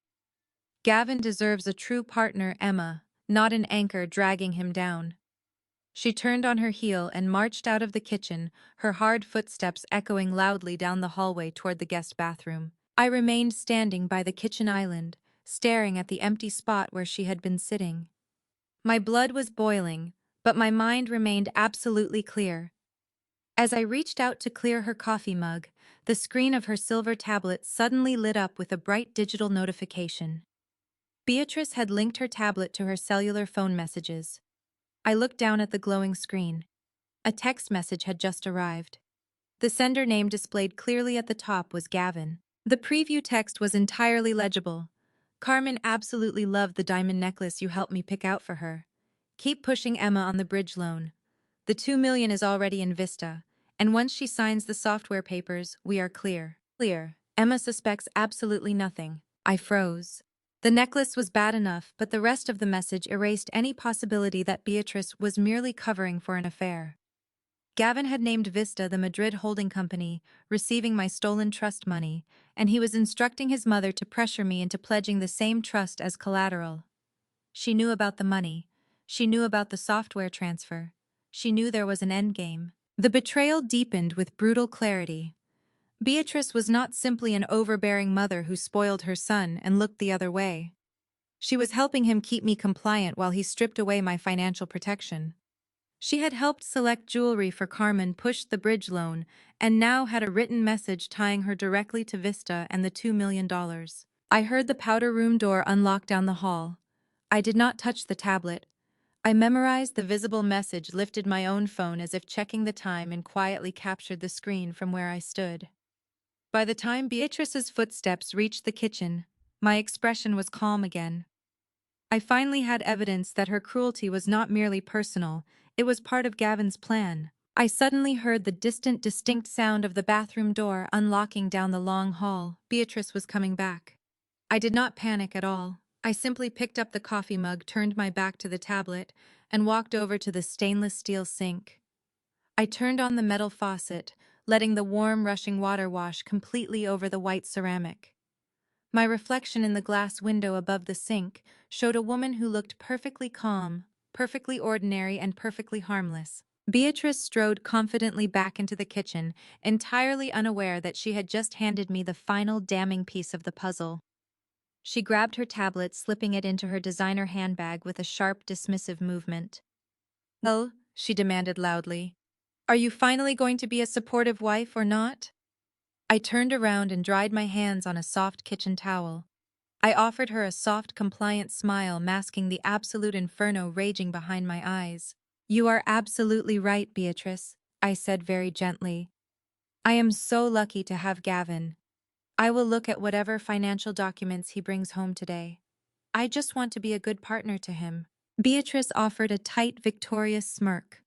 Gavin deserves a true partner, Emma, not an anchor dragging him down. She turned on her heel and marched out of the kitchen, her hard footsteps echoing loudly down the hallway toward the guest bathroom. I remained standing by the kitchen island, staring at the empty spot where she had been sitting. My blood was boiling, but my mind remained absolutely clear. As I reached out to clear her coffee mug, the screen of her silver tablet suddenly lit up with a bright digital notification. Beatrice had linked her tablet to her cellular phone messages. I looked down at the glowing screen. A text message had just arrived. The sender name displayed clearly at the top was Gavin. The preview text was entirely legible. Carmen absolutely loved the diamond necklace you helped me pick out for her. Keep pushing Emma on the bridge loan. The $2 million is already in Vista, and once she signs the software papers, we are clear. Clear. Emma suspects absolutely nothing. I froze. The necklace was bad enough, but the rest of the message erased any possibility that Beatrice was merely covering for an affair. Gavin had named Vista the Madrid holding company, receiving my stolen trust money, and he was instructing his mother to pressure me into pledging the same trust as collateral. She knew about the money. She knew about the software transfer. She knew there was an endgame. The betrayal deepened with brutal clarity. Beatrice was not simply an overbearing mother who spoiled her son and looked the other way. She was helping him keep me compliant while he stripped away my financial protection. She had helped select jewelry for Carmen, pushed the bridge loan, and now had a written message tying her directly to Vista and the $2 million. I heard the powder room door unlock down the hall. I did not touch the tablet. I memorized the visible message, lifted my own phone as if checking the time, and quietly captured the screen from where I stood. By the time Beatrice's footsteps reached the kitchen, my expression was calm again. I finally had evidence that her cruelty was not merely personal, it was part of Gavin's plan. I suddenly heard the distinct sound of the bathroom door unlocking down the long hall. Beatrice was coming back. I did not panic at all. I simply picked up the coffee mug, turned my back to the tablet, and walked over to the stainless steel sink. I turned on the metal faucet, letting the warm, rushing water wash completely over the white ceramic. My reflection in the glass window above the sink showed a woman who looked perfectly calm, perfectly ordinary, and perfectly harmless. Beatrice strode confidently back into the kitchen, entirely unaware that she had just handed me the final damning piece of the puzzle. She grabbed her tablet, slipping it into her designer handbag with a sharp, dismissive movement. "Oh," she demanded loudly. "Are you finally going to be a supportive wife or not?" I turned around and dried my hands on a soft kitchen towel. I offered her a soft, compliant smile, masking the absolute inferno raging behind my eyes. "You are absolutely right, Beatrice," I said very gently. "I am so lucky to have Gavin. I will look at whatever financial documents he brings home today. I just want to be a good partner to him." Beatrice offered a tight, victorious smirk.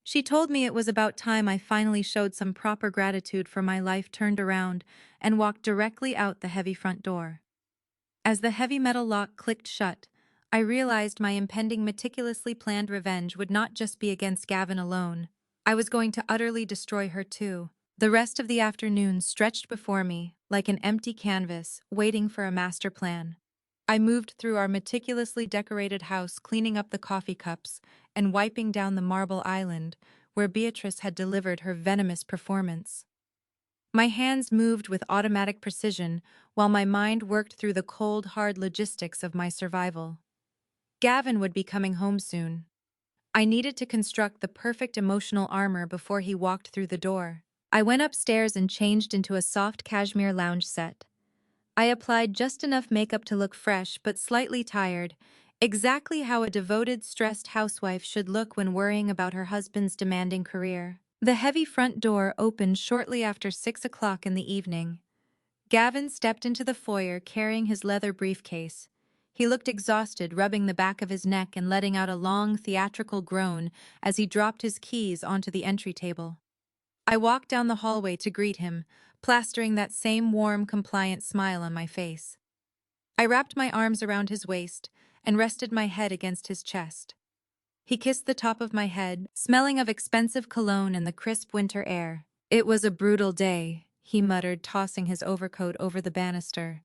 She told me it was about time I finally showed some proper gratitude for my life, turned around, and walked directly out the heavy front door. As the heavy metal lock clicked shut, I realized my impending, meticulously planned revenge would not just be against Gavin alone. I was going to utterly destroy her too. The rest of the afternoon stretched before me, like an empty canvas, waiting for a master plan. I moved through our meticulously decorated house, cleaning up the coffee cups and wiping down the marble island where Beatrice had delivered her venomous performance. My hands moved with automatic precision while my mind worked through the cold, hard logistics of my survival. Gavin would be coming home soon. I needed to construct the perfect emotional armor before he walked through the door. I went upstairs and changed into a soft cashmere lounge set. I applied just enough makeup to look fresh but slightly tired, exactly how a devoted, stressed housewife should look when worrying about her husband's demanding career. The heavy front door opened shortly after 6 o'clock in the evening. Gavin stepped into the foyer carrying his leather briefcase. He looked exhausted, rubbing the back of his neck and letting out a long, theatrical groan as he dropped his keys onto the entry table. I walked down the hallway to greet him, plastering that same warm, compliant smile on my face. I wrapped my arms around his waist and rested my head against his chest. He kissed the top of my head, smelling of expensive cologne and the crisp winter air. "It was a brutal day," he muttered, tossing his overcoat over the banister.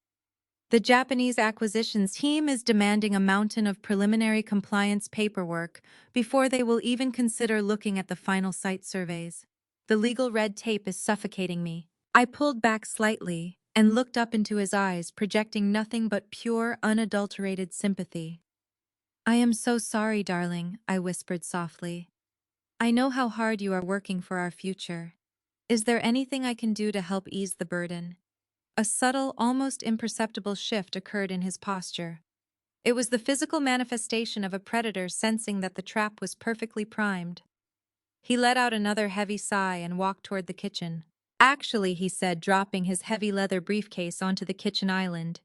"The Japanese acquisitions team is demanding a mountain of preliminary compliance paperwork before they will even consider looking at the final site surveys. The legal red tape is suffocating me." I pulled back slightly and looked up into his eyes, projecting nothing but pure, unadulterated sympathy. "I am so sorry, darling," I whispered softly. "I know how hard you are working for our future. Is there anything I can do to help ease the burden?" A subtle, almost imperceptible shift occurred in his posture. It was the physical manifestation of a predator sensing that the trap was perfectly primed. He let out another heavy sigh and walked toward the kitchen. "Actually," he said, dropping his heavy leather briefcase onto the kitchen island,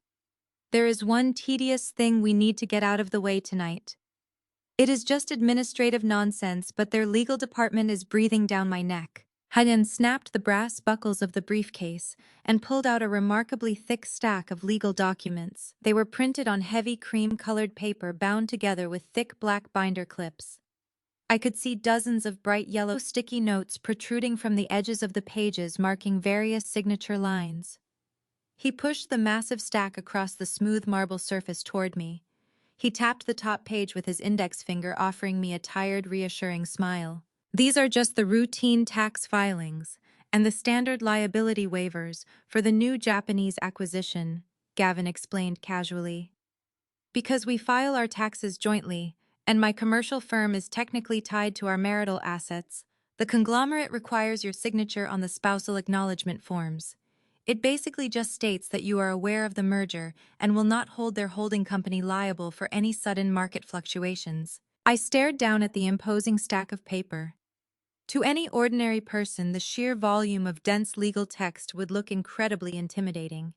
"there is one tedious thing we need to get out of the way tonight. It is just administrative nonsense, but their legal department is breathing down my neck." Hayan snapped the brass buckles of the briefcase and pulled out a remarkably thick stack of legal documents. They were printed on heavy cream-colored paper bound together with thick black binder clips. I could see dozens of bright yellow sticky notes protruding from the edges of the pages marking various signature lines. He pushed the massive stack across the smooth marble surface toward me. He tapped the top page with his index finger, offering me a tired, reassuring smile. These are just the routine tax filings and the standard liability waivers for the new Japanese acquisition, Gavin explained casually. Because we file our taxes jointly, and my commercial firm is technically tied to our marital assets, the conglomerate requires your signature on the spousal acknowledgement forms. It basically just states that you are aware of the merger and will not hold their holding company liable for any sudden market fluctuations. I stared down at the imposing stack of paper. To any ordinary person, the sheer volume of dense legal text would look incredibly intimidating.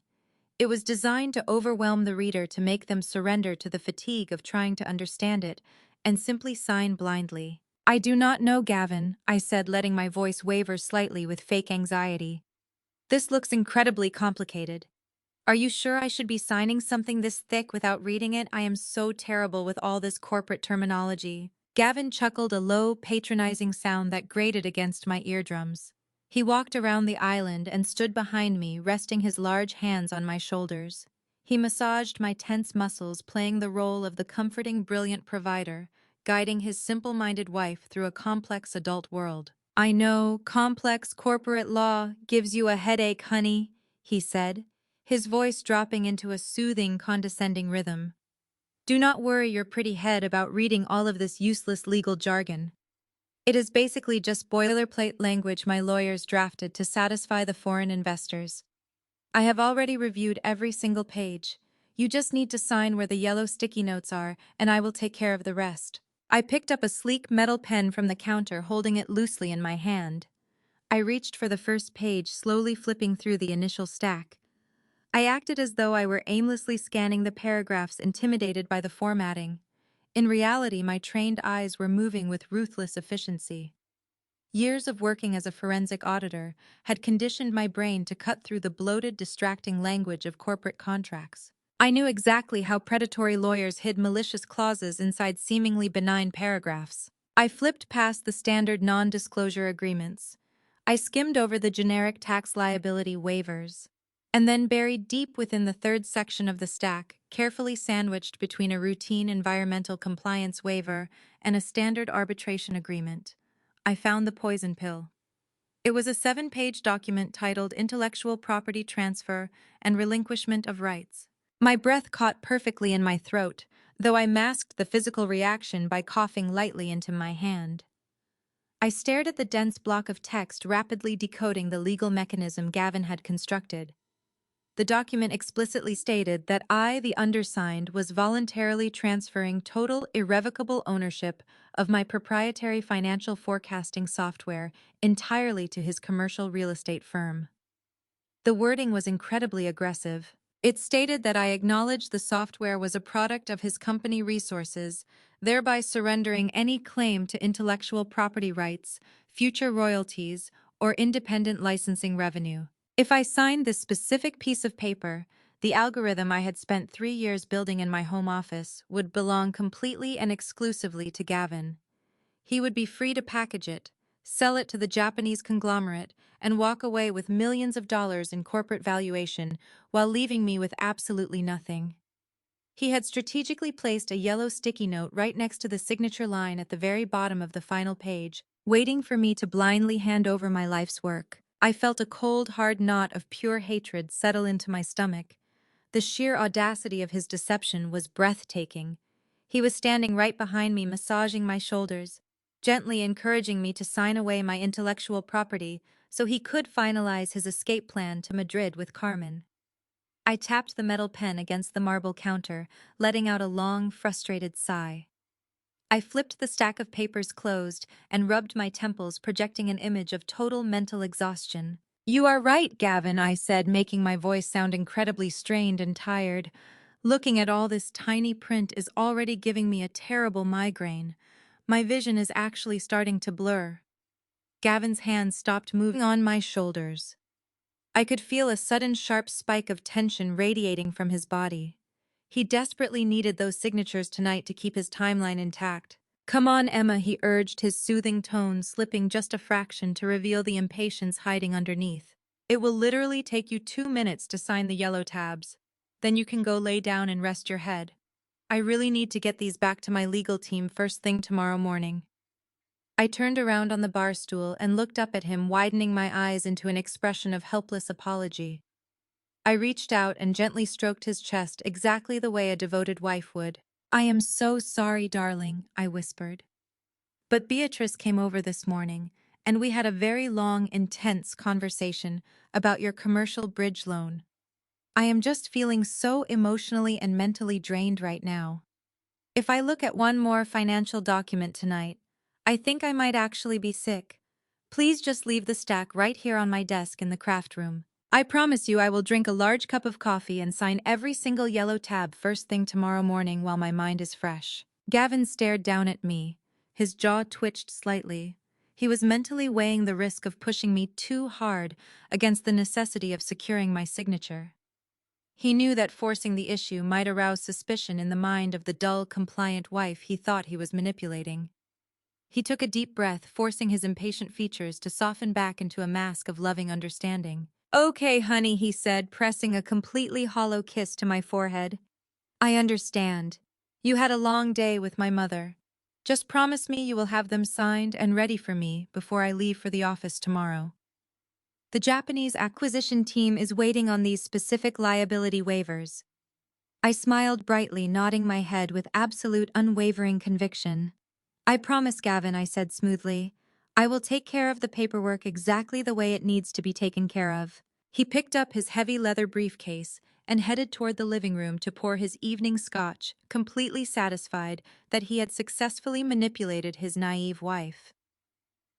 It was designed to overwhelm the reader, to make them surrender to the fatigue of trying to understand it and simply sign blindly. I do not know, Gavin, I said, letting my voice waver slightly with fake anxiety. This looks incredibly complicated. Are you sure I should be signing something this thick without reading it? I am so terrible with all this corporate terminology. Gavin chuckled, a low, patronizing sound that grated against my eardrums. He walked around the island and stood behind me, resting his large hands on my shoulders. He massaged my tense muscles, playing the role of the comforting, brilliant provider, guiding his simple-minded wife through a complex adult world. I know, complex corporate law gives you a headache, honey, he said, his voice dropping into a soothing, condescending rhythm. Do not worry your pretty head about reading all of this useless legal jargon. It is basically just boilerplate language my lawyers drafted to satisfy the foreign investors. I have already reviewed every single page. You just need to sign where the yellow sticky notes are, and I will take care of the rest. I picked up a sleek metal pen from the counter, holding it loosely in my hand. I reached for the first page, slowly flipping through the initial stack. I acted as though I were aimlessly scanning the paragraphs, intimidated by the formatting. In reality, my trained eyes were moving with ruthless efficiency. Years of working as a forensic auditor had conditioned my brain to cut through the bloated, distracting language of corporate contracts. I knew exactly how predatory lawyers hid malicious clauses inside seemingly benign paragraphs. I flipped past the standard non-disclosure agreements. I skimmed over the generic tax liability waivers, and then buried deep within the third section of the stack, carefully sandwiched between a routine environmental compliance waiver and a standard arbitration agreement, I found the poison pill. It was a 7-page document titled Intellectual Property Transfer and Relinquishment of Rights. My breath caught perfectly in my throat, though I masked the physical reaction by coughing lightly into my hand. I stared at the dense block of text, rapidly decoding the legal mechanism Gavin had constructed. The document explicitly stated that I, the undersigned, was voluntarily transferring total, irrevocable ownership of my proprietary financial forecasting software entirely to his commercial real estate firm. The wording was incredibly aggressive. It stated that I acknowledged the software was a product of his company resources, thereby surrendering any claim to intellectual property rights, future royalties, or independent licensing revenue. If I signed this specific piece of paper, the algorithm I had spent 3 years building in my home office would belong completely and exclusively to Gavin. He would be free to package it, sell it to the Japanese conglomerate, and walk away with millions of dollars in corporate valuation while leaving me with absolutely nothing. He had strategically placed a yellow sticky note right next to the signature line at the very bottom of the final page, waiting for me to blindly hand over my life's work. I felt a cold, hard knot of pure hatred settle into my stomach. The sheer audacity of his deception was breathtaking. He was standing right behind me, massaging my shoulders, gently encouraging me to sign away my intellectual property so he could finalize his escape plan to Madrid with Carmen. I tapped the metal pen against the marble counter, letting out a long, frustrated sigh. I flipped the stack of papers closed and rubbed my temples, projecting an image of total mental exhaustion. You are right, Gavin, I said, making my voice sound incredibly strained and tired. Looking at all this tiny print is already giving me a terrible migraine. My vision is actually starting to blur. Gavin's hand stopped moving on my shoulders. I could feel a sudden sharp spike of tension radiating from his body. He desperately needed those signatures tonight to keep his timeline intact. "Come on, Emma," he urged, his soothing tone slipping just a fraction to reveal the impatience hiding underneath. "It will literally take you 2 minutes to sign the yellow tabs. Then you can go lay down and rest your head. I really need to get these back to my legal team first thing tomorrow morning." I turned around on the bar stool and looked up at him, widening my eyes into an expression of helpless apology. I reached out and gently stroked his chest exactly the way a devoted wife would. "I am so sorry, darling," I whispered. "But Beatrice came over this morning, and we had a very long, intense conversation about your commercial bridge loan. I am just feeling so emotionally and mentally drained right now. If I look at one more financial document tonight, I think I might actually be sick. Please just leave the stack right here on my desk in the craft room. I promise you I will drink a large cup of coffee and sign every single yellow tab first thing tomorrow morning while my mind is fresh." Gavin stared down at me. His jaw twitched slightly. He was mentally weighing the risk of pushing me too hard against the necessity of securing my signature. He knew that forcing the issue might arouse suspicion in the mind of the dull, compliant wife he thought he was manipulating. He took a deep breath, forcing his impatient features to soften back into a mask of loving understanding. "Okay, honey," he said, pressing a completely hollow kiss to my forehead. "I understand. You had a long day with my mother. Just promise me you will have them signed and ready for me before I leave for the office tomorrow. The Japanese acquisition team is waiting on these specific liability waivers." I smiled brightly, nodding my head with absolute unwavering conviction. "I promise, Gavin," I said smoothly. "I will take care of the paperwork exactly the way it needs to be taken care of." He picked up his heavy leather briefcase and headed toward the living room to pour his evening scotch, completely satisfied that he had successfully manipulated his naive wife.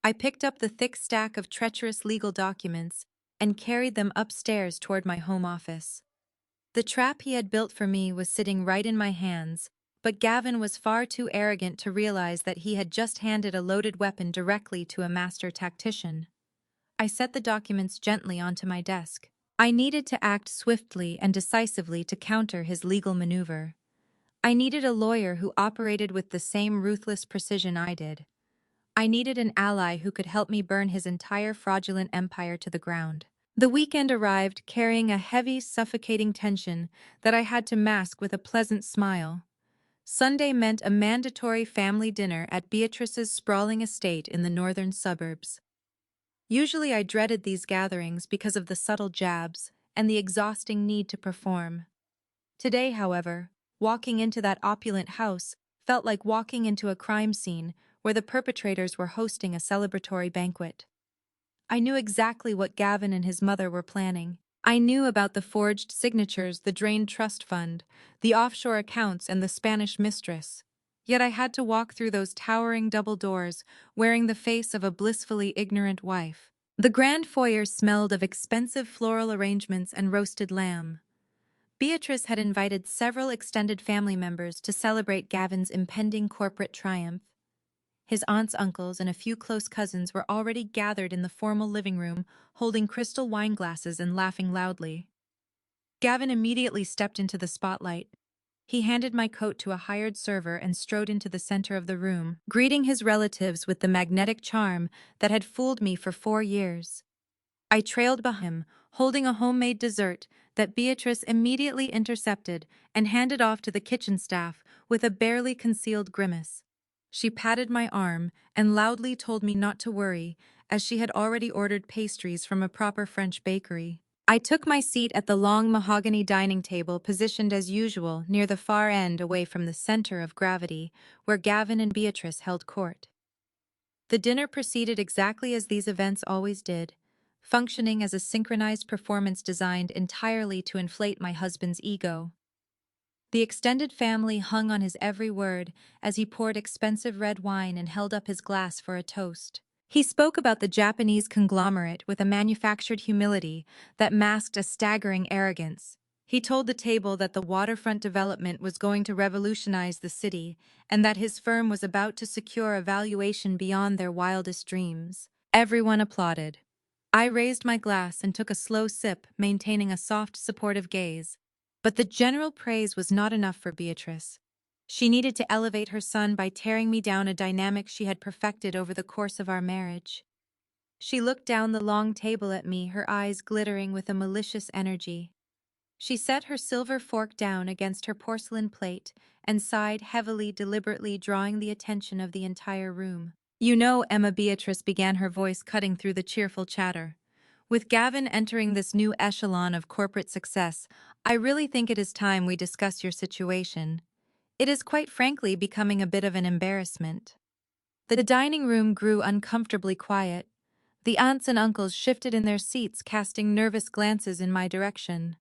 I picked up the thick stack of treacherous legal documents and carried them upstairs toward my home office. The trap he had built for me was sitting right in my hands, but Gavin was far too arrogant to realize that he had just handed a loaded weapon directly to a master tactician. I set the documents gently onto my desk. I needed to act swiftly and decisively to counter his legal maneuver. I needed a lawyer who operated with the same ruthless precision I did. I needed an ally who could help me burn his entire fraudulent empire to the ground. The weekend arrived carrying a heavy, suffocating tension that I had to mask with a pleasant smile. Sunday meant a mandatory family dinner at Beatrice's sprawling estate in the northern suburbs. Usually I dreaded these gatherings because of the subtle jabs and the exhausting need to perform. Today, however, walking into that opulent house felt like walking into a crime scene where the perpetrators were hosting a celebratory banquet. I knew exactly what Gavin and his mother were planning. I knew about the forged signatures, the drained trust fund, the offshore accounts, and the Spanish mistress. Yet I had to walk through those towering double doors, wearing the face of a blissfully ignorant wife. The grand foyer smelled of expensive floral arrangements and roasted lamb. Beatrice had invited several extended family members to celebrate Gavin's impending corporate triumph. His aunts, uncles, and a few close cousins were already gathered in the formal living room, holding crystal wine glasses and laughing loudly. Gavin immediately stepped into the spotlight. He handed my coat to a hired server and strode into the center of the room, greeting his relatives with the magnetic charm that had fooled me for 4 years. I trailed behind him, holding a homemade dessert that Beatrice immediately intercepted and handed off to the kitchen staff with a barely concealed grimace. She patted my arm and loudly told me not to worry, as she had already ordered pastries from a proper French bakery. I took my seat at the long mahogany dining table, positioned as usual near the far end away from the center of gravity, where Gavin and Beatrice held court. The dinner proceeded exactly as these events always did, functioning as a synchronized performance designed entirely to inflate my husband's ego. The extended family hung on his every word as he poured expensive red wine and held up his glass for a toast. He spoke about the Japanese conglomerate with a manufactured humility that masked a staggering arrogance. He told the table that the waterfront development was going to revolutionize the city and that his firm was about to secure a valuation beyond their wildest dreams. Everyone applauded. I raised my glass and took a slow sip, maintaining a soft, supportive gaze. But the general praise was not enough for Beatrice. She needed to elevate her son by tearing me down a dynamic she had perfected over the course of our marriage. She looked down the long table at me, her eyes glittering with a malicious energy. She set her silver fork down against her porcelain plate and sighed heavily, deliberately drawing the attention of the entire room. "You know," Emma Beatrice began, her voice cutting through the cheerful chatter. "With Gavin entering this new echelon of corporate success, I really think it is time we discuss your situation. It is quite frankly becoming a bit of an embarrassment." The dining room grew uncomfortably quiet. The aunts and uncles shifted in their seats, casting nervous glances in my direction.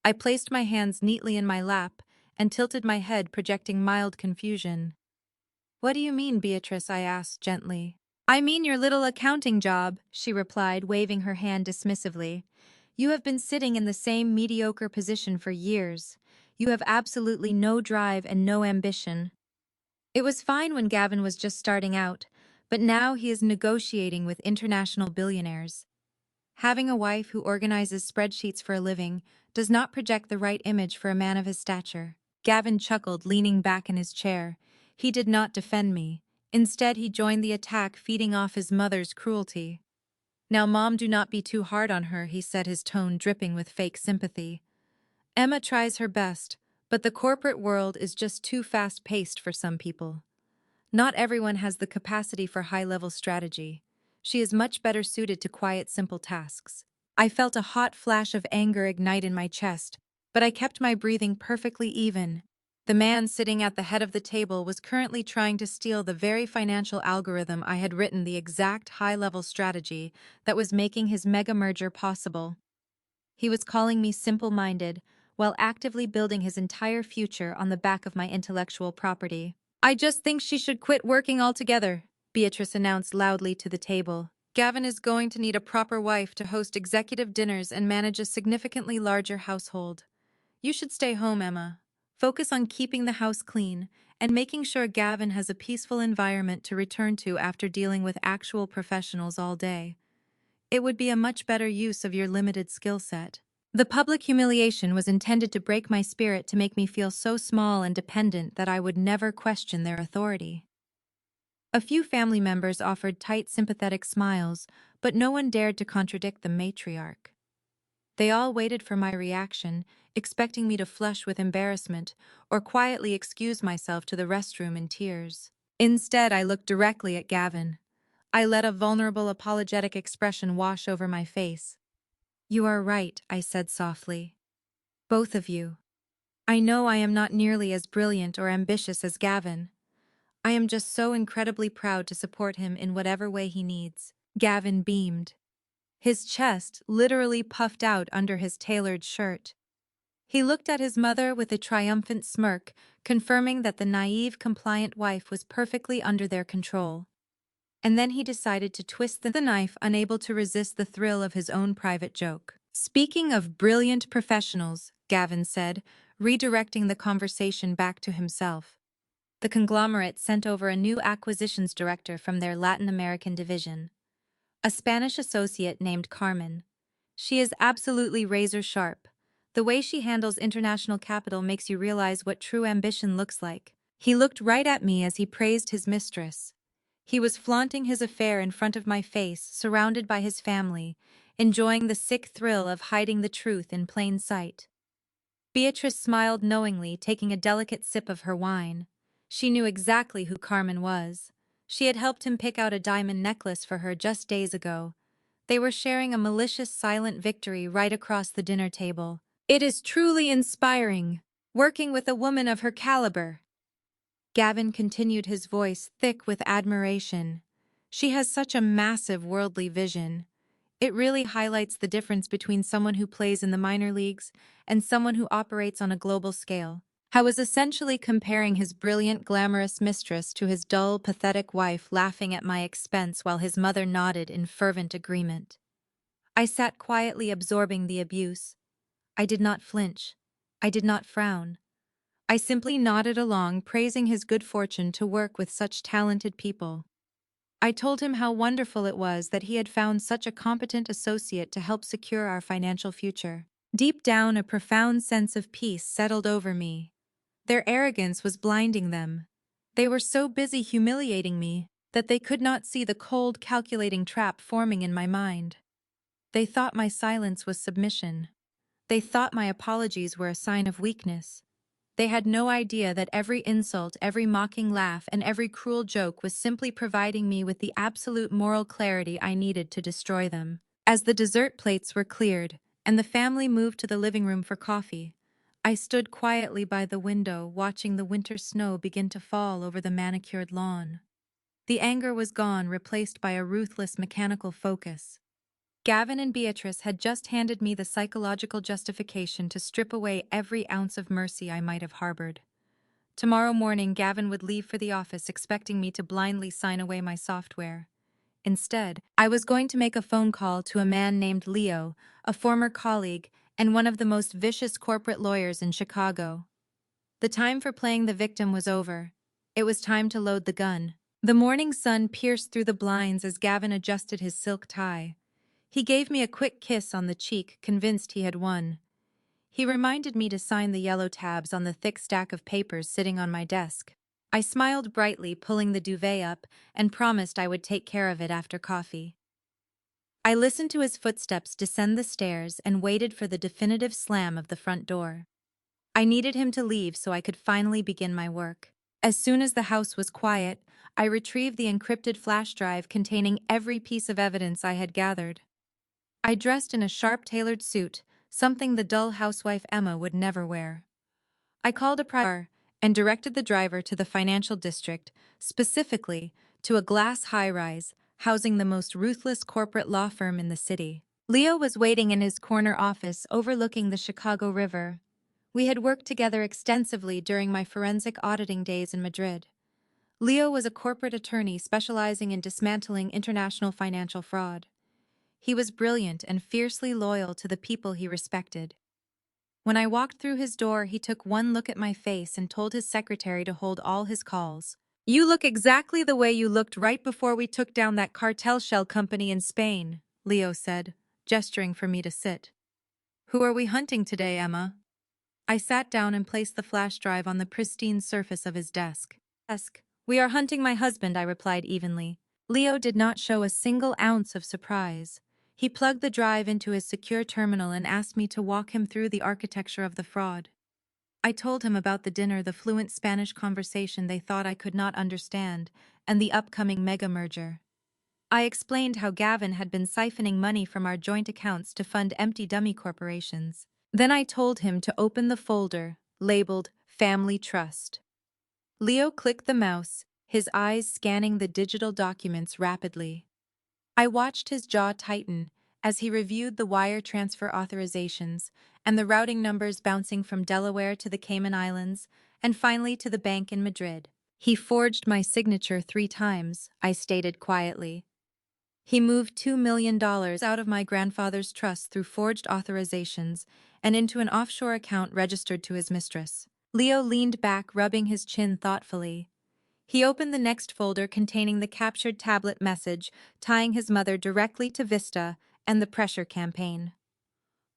I placed my hands neatly in my lap and tilted my head, projecting mild confusion. "What do you mean, Beatrice?" I asked gently. "I mean your little accounting job," she replied, waving her hand dismissively. "You have been sitting in the same mediocre position for years. You have absolutely no drive and no ambition. It was fine when Gavin was just starting out, but now he is negotiating with international billionaires. Having a wife who organizes spreadsheets for a living does not project the right image for a man of his stature." Gavin chuckled, leaning back in his chair. He did not defend me. Instead, he joined the attack, feeding off his mother's cruelty. "Now, Mom, do not be too hard on her," he said, his tone dripping with fake sympathy. "Emma tries her best, but the corporate world is just too fast-paced for some people. Not everyone has the capacity for high-level strategy. She is much better suited to quiet, simple tasks." I felt a hot flash of anger ignite in my chest, but I kept my breathing perfectly even. The man sitting at the head of the table was currently trying to steal the very financial algorithm I had written, the exact high-level strategy that was making his mega merger possible. He was calling me simple-minded, while actively building his entire future on the back of my intellectual property. "I just think she should quit working altogether," Beatrice announced loudly to the table. "Gavin is going to need a proper wife to host executive dinners and manage a significantly larger household. You should stay home, Emma. Focus on keeping the house clean and making sure Gavin has a peaceful environment to return to after dealing with actual professionals all day. It would be a much better use of your limited skill set." The public humiliation was intended to break my spirit, to make me feel so small and dependent that I would never question their authority. A few family members offered tight, sympathetic smiles, but no one dared to contradict the matriarch. They all waited for my reaction, expecting me to flush with embarrassment or quietly excuse myself to the restroom in tears. Instead, I looked directly at Gavin. I let a vulnerable, apologetic expression wash over my face. "You are right," I said softly. "Both of you. I know I am not nearly as brilliant or ambitious as Gavin. I am just so incredibly proud to support him in whatever way he needs." Gavin beamed. His chest literally puffed out under his tailored shirt. He looked at his mother with a triumphant smirk, confirming that the naive, compliant wife was perfectly under their control. And then he decided to twist the knife, unable to resist the thrill of his own private joke. "Speaking of brilliant professionals," Gavin said, redirecting the conversation back to himself. "The conglomerate sent over a new acquisitions director from their Latin American division, a Spanish associate named Carmen. She is absolutely razor sharp. The way she handles international capital makes you realize what true ambition looks like." He looked right at me as he praised his mistress. He was flaunting his affair in front of my face, surrounded by his family, enjoying the sick thrill of hiding the truth in plain sight. Beatrice smiled knowingly, taking a delicate sip of her wine. She knew exactly who Carmen was. She had helped him pick out a diamond necklace for her just days ago. They were sharing a malicious, silent victory right across the dinner table. "It is truly inspiring, working with a woman of her caliber." Gavin continued, his voice thick with admiration. "She has such a massive worldly vision. It really highlights the difference between someone who plays in the minor leagues and someone who operates on a global scale." I was essentially comparing his brilliant, glamorous mistress to his dull, pathetic wife, laughing at my expense while his mother nodded in fervent agreement. I sat quietly, absorbing the abuse. I did not flinch. I did not frown. I simply nodded along, praising his good fortune to work with such talented people. I told him how wonderful it was that he had found such a competent associate to help secure our financial future. Deep down, a profound sense of peace settled over me. Their arrogance was blinding them. They were so busy humiliating me that they could not see the cold, calculating trap forming in my mind. They thought my silence was submission. They thought my apologies were a sign of weakness. They had no idea that every insult, every mocking laugh, and every cruel joke was simply providing me with the absolute moral clarity I needed to destroy them. As the dessert plates were cleared, and the family moved to the living room for coffee, I stood quietly by the window watching the winter snow begin to fall over the manicured lawn. The anger was gone, replaced by a ruthless mechanical focus. Gavin and Beatrice had just handed me the psychological justification to strip away every ounce of mercy I might have harbored. Tomorrow morning, Gavin would leave for the office expecting me to blindly sign away my software. Instead, I was going to make a phone call to a man named Leo, a former colleague and one of the most vicious corporate lawyers in Chicago. The time for playing the victim was over. It was time to load the gun. The morning sun pierced through the blinds as Gavin adjusted his silk tie. He gave me a quick kiss on the cheek, convinced he had won. He reminded me to sign the yellow tabs on the thick stack of papers sitting on my desk. I smiled brightly, pulling the duvet up, and promised I would take care of it after coffee. I listened to his footsteps descend the stairs and waited for the definitive slam of the front door. I needed him to leave so I could finally begin my work. As soon as the house was quiet, I retrieved the encrypted flash drive containing every piece of evidence I had gathered. I dressed in a sharp-tailored suit, something the dull housewife Emma would never wear. I called a private car and directed the driver to the financial district, specifically to a glass high-rise housing the most ruthless corporate law firm in the city. Leo was waiting in his corner office overlooking the Chicago River. We had worked together extensively during my forensic auditing days in Madrid. Leo was a corporate attorney specializing in dismantling international financial fraud. He was brilliant and fiercely loyal to the people he respected. When I walked through his door, he took one look at my face and told his secretary to hold all his calls. "You look exactly the way you looked right before we took down that cartel shell company in Spain," Leo said, gesturing for me to sit. "Who are we hunting today, Emma?" I sat down and placed the flash drive on the pristine surface of his desk. "We are hunting my husband," I replied evenly. Leo did not show a single ounce of surprise. He plugged the drive into his secure terminal and asked me to walk him through the architecture of the fraud. I told him about the dinner, the fluent Spanish conversation they thought I could not understand, and the upcoming mega merger. I explained how Gavin had been siphoning money from our joint accounts to fund empty dummy corporations. Then I told him to open the folder, labeled Family Trust. Leo clicked the mouse, his eyes scanning the digital documents rapidly. I watched his jaw tighten as he reviewed the wire transfer authorizations and the routing numbers bouncing from Delaware to the Cayman Islands and finally to the bank in Madrid. "He forged my signature 3 times," I stated quietly. "He moved $2 million out of my grandfather's trust through forged authorizations and into an offshore account registered to his mistress." Leo leaned back, rubbing his chin thoughtfully. He opened the next folder containing the captured tablet message, tying his mother directly to Vista and the pressure campaign.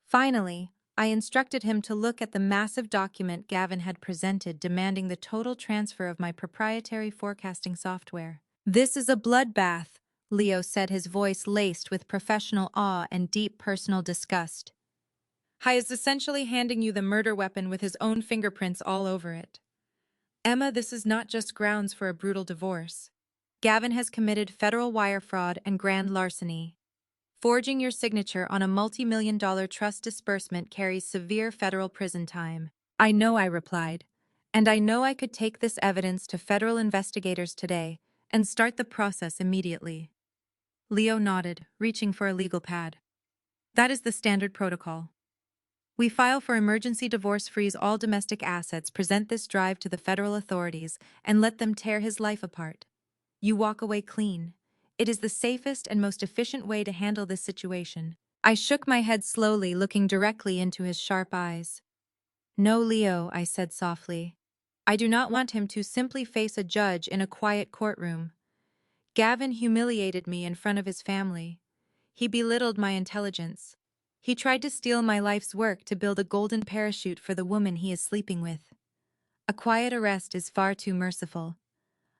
Finally, I instructed him to look at the massive document Gavin had presented demanding the total transfer of my proprietary forecasting software. "This is a bloodbath," Leo said, his voice laced with professional awe and deep personal disgust. "He is essentially handing you the murder weapon with his own fingerprints all over it. Emma, this is not just grounds for a brutal divorce. Gavin has committed federal wire fraud and grand larceny. Forging your signature on a multi-million-dollar trust disbursement carries severe federal prison time." "I know," I replied. "And I know I could take this evidence to federal investigators today and start the process immediately." Leo nodded, reaching for a legal pad. "That is the standard protocol. We file for emergency divorce, freeze all domestic assets, present this drive to the federal authorities, and let them tear his life apart. You walk away clean. It is the safest and most efficient way to handle this situation." I shook my head slowly, looking directly into his sharp eyes. "No, Leo," I said softly. "I do not want him to simply face a judge in a quiet courtroom. Gavin humiliated me in front of his family. He belittled my intelligence. He tried to steal my life's work to build a golden parachute for the woman he is sleeping with. A quiet arrest is far too merciful.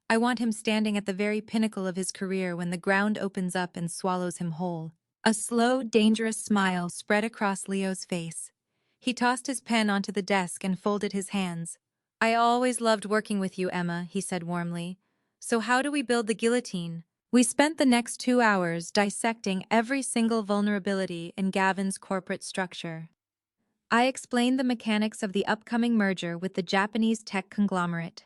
I want him standing at the very pinnacle of his career when the ground opens up and swallows him whole. A slow, dangerous smile spread across Leo's face. He tossed his pen onto the desk and folded his hands. "I always loved working with you, Emma," he said warmly. "So how do we build the guillotine?" We spent the next 2 hours dissecting every single vulnerability in Gavin's corporate structure. I explained the mechanics of the upcoming merger with the Japanese tech conglomerate.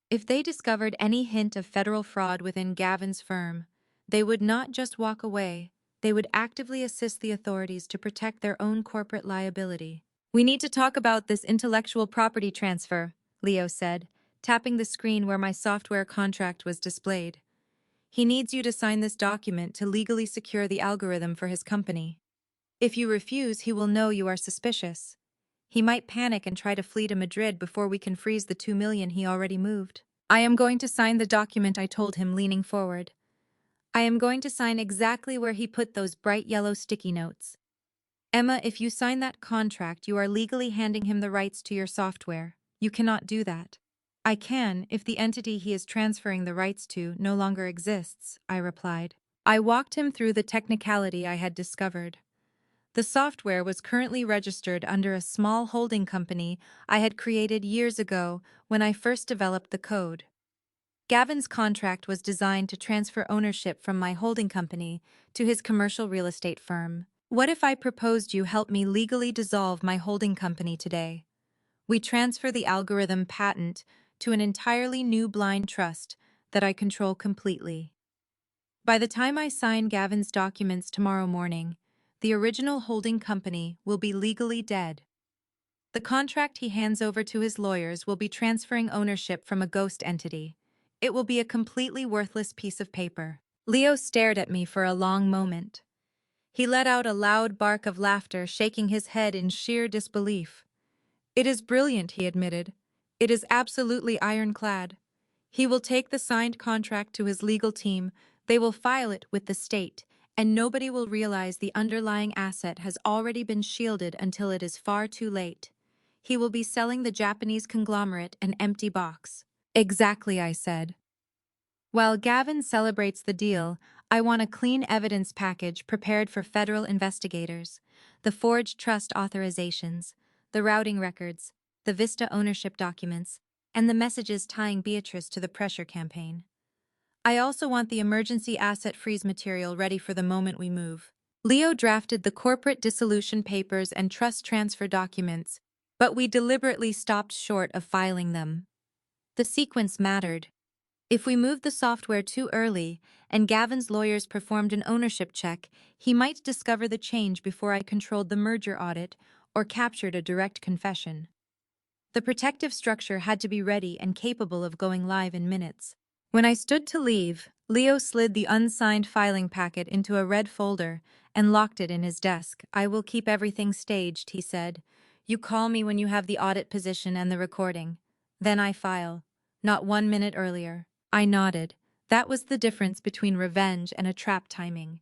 If they discovered any hint of federal fraud within Gavin's firm, they would not just walk away, they would actively assist the authorities to protect their own corporate liability. "We need to talk about this intellectual property transfer," Leo said, tapping the screen where my software contract was displayed. "He needs you to sign this document to legally secure the algorithm for his company. If you refuse, he will know you are suspicious. He might panic and try to flee to Madrid before we can freeze the 2 million he already moved." "I am going to sign the document," I told him, leaning forward. "I am going to sign exactly where he put those bright yellow sticky notes. Emma, if you sign that contract, you are legally handing him the rights to your software. You cannot do that." "I can, if the entity he is transferring the rights to no longer exists," I replied. I walked him through the technicality I had discovered. The software was currently registered under a small holding company I had created years ago when I first developed the code. Gavin's contract was designed to transfer ownership from my holding company to his commercial real estate firm. What if I proposed you help me legally dissolve my holding company today? We transfer the algorithm patent to an entirely new blind trust that I control completely. By the time I sign Gavin's documents tomorrow morning, the original holding company will be legally dead. The contract he hands over to his lawyers will be transferring ownership from a ghost entity. It will be a completely worthless piece of paper. Leo stared at me for a long moment. He let out a loud bark of laughter, shaking his head in sheer disbelief. "It is brilliant," he admitted. "It is absolutely ironclad." He will take the signed contract to his legal team, they will file it with the state, and nobody will realize the underlying asset has already been shielded until it is far too late. He will be selling the Japanese conglomerate an empty box. "Exactly," I said. "While Gavin celebrates the deal, I want a clean evidence package prepared for federal investigators. The forged trust authorizations, the routing records, the Vista ownership documents, and the messages tying Beatrice to the pressure campaign. I also want the emergency asset freeze material ready for the moment we move." Leo drafted the corporate dissolution papers and trust transfer documents, but we deliberately stopped short of filing them. The sequence mattered. If we moved the software too early and Gavin's lawyers performed an ownership check, he might discover the change before I controlled the merger audit or captured a direct confession. The protective structure had to be ready and capable of going live in minutes. When I stood to leave, Leo slid the unsigned filing packet into a red folder and locked it in his desk. "I will keep everything staged," he said. "You call me when you have the audit position and the recording. Then I file. Not 1 minute earlier." I nodded. That was the difference between revenge and a trap timing.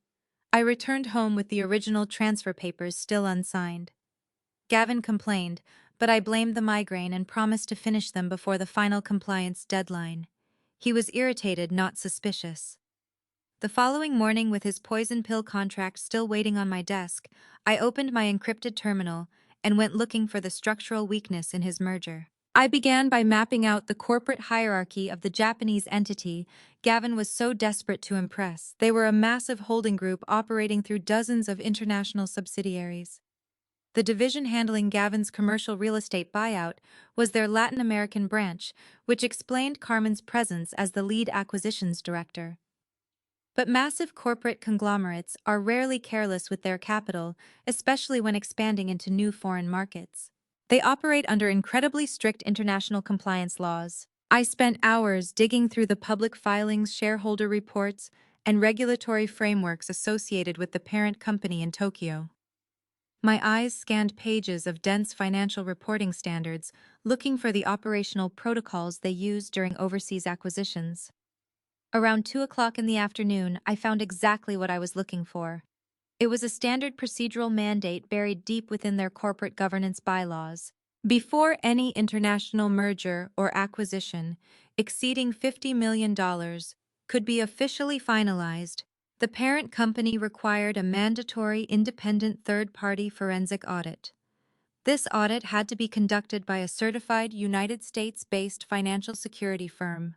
I returned home with the original transfer papers still unsigned. Gavin complained, but I blamed the migraine and promised to finish them before the final compliance deadline. He was irritated, not suspicious. The following morning, with his poison pill contract still waiting on my desk, I opened my encrypted terminal and went looking for the structural weakness in his merger. I began by mapping out the corporate hierarchy of the Japanese entity Gavin was so desperate to impress. They were a massive holding group operating through dozens of international subsidiaries. The division handling Gavin's commercial real estate buyout was their Latin American branch, which explained Carmen's presence as the lead acquisitions director. But massive corporate conglomerates are rarely careless with their capital, especially when expanding into new foreign markets. They operate under incredibly strict international compliance laws. I spent hours digging through the public filings, shareholder reports, and regulatory frameworks associated with the parent company in Tokyo. My eyes scanned pages of dense financial reporting standards, looking for the operational protocols they use during overseas acquisitions. Around 2 o'clock in the afternoon, I found exactly what I was looking for. It was a standard procedural mandate buried deep within their corporate governance bylaws. Before any international merger or acquisition exceeding $50 million could be officially finalized, the parent company required a mandatory independent third-party forensic audit. This audit had to be conducted by a certified United States-based financial security firm.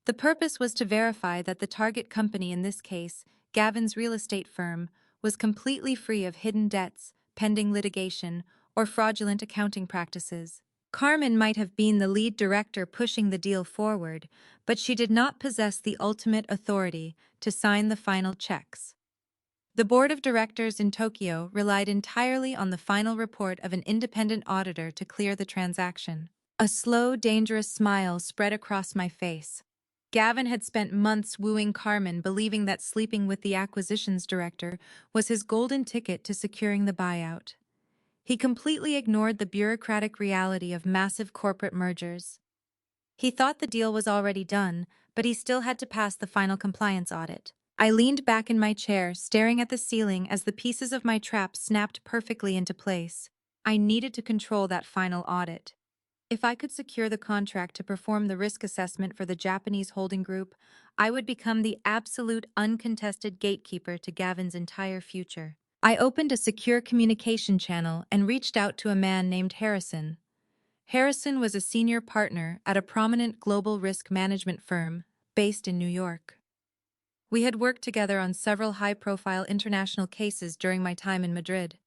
The purpose was to verify that the target company, in this case, Gavin's real estate firm, was completely free of hidden debts, pending litigation, or fraudulent accounting practices. Carmen might have been the lead director pushing the deal forward, but she did not possess the ultimate authority to sign the final checks. The board of directors in Tokyo relied entirely on the final report of an independent auditor to clear the transaction. A slow, dangerous smile spread across my face. Gavin had spent months wooing Carmen, believing that sleeping with the acquisitions director was his golden ticket to securing the buyout. He completely ignored the bureaucratic reality of massive corporate mergers. He thought the deal was already done, but he still had to pass the final compliance audit. I leaned back in my chair, staring at the ceiling as the pieces of my trap snapped perfectly into place. I needed to control that final audit. If I could secure the contract to perform the risk assessment for the Japanese holding group, I would become the absolute uncontested gatekeeper to Gavin's entire future. I opened a secure communication channel and reached out to a man named Harrison. Harrison was a senior partner at a prominent global risk management firm based in New York. We had worked together on several high-profile international cases during my time in Madrid.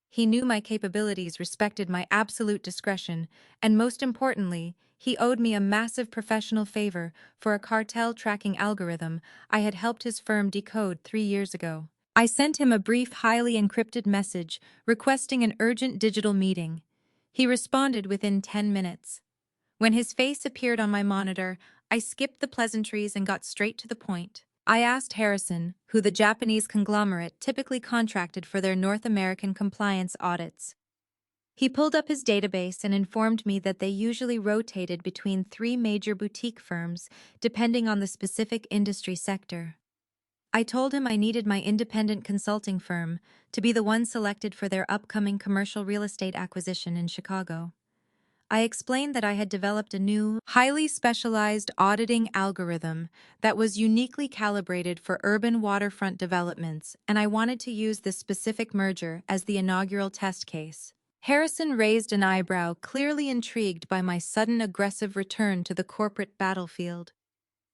He knew my capabilities, respected my absolute discretion, and most importantly, he owed me a massive professional favor for a cartel tracking algorithm I had helped his firm decode 3 years ago. I sent him a brief, highly encrypted message requesting an urgent digital meeting. He responded within 10 minutes. When his face appeared on my monitor, I skipped the pleasantries and got straight to the point. I asked Harrison, who the Japanese conglomerate typically contracted for their North American compliance audits. He pulled up his database and informed me that they usually rotated between 3 major boutique firms, depending on the specific industry sector. I told him I needed my independent consulting firm to be the one selected for their upcoming commercial real estate acquisition in Chicago. I explained that I had developed a new, highly specialized auditing algorithm that was uniquely calibrated for urban waterfront developments, and I wanted to use this specific merger as the inaugural test case. Harrison raised an eyebrow, clearly intrigued by my sudden aggressive return to the corporate battlefield.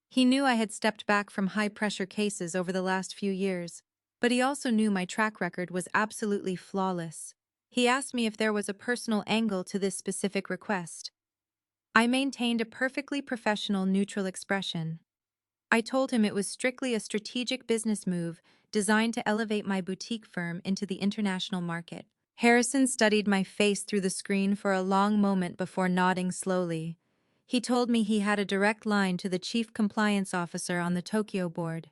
He knew I had stepped back from high-pressure cases over the last few years, but he also knew my track record was absolutely flawless. He asked me if there was a personal angle to this specific request. I maintained a perfectly professional, neutral expression. I told him it was strictly a strategic business move designed to elevate my boutique firm into the international market. Harrison studied my face through the screen for a long moment before nodding slowly. He told me he had a direct line to the chief compliance officer on the Tokyo board.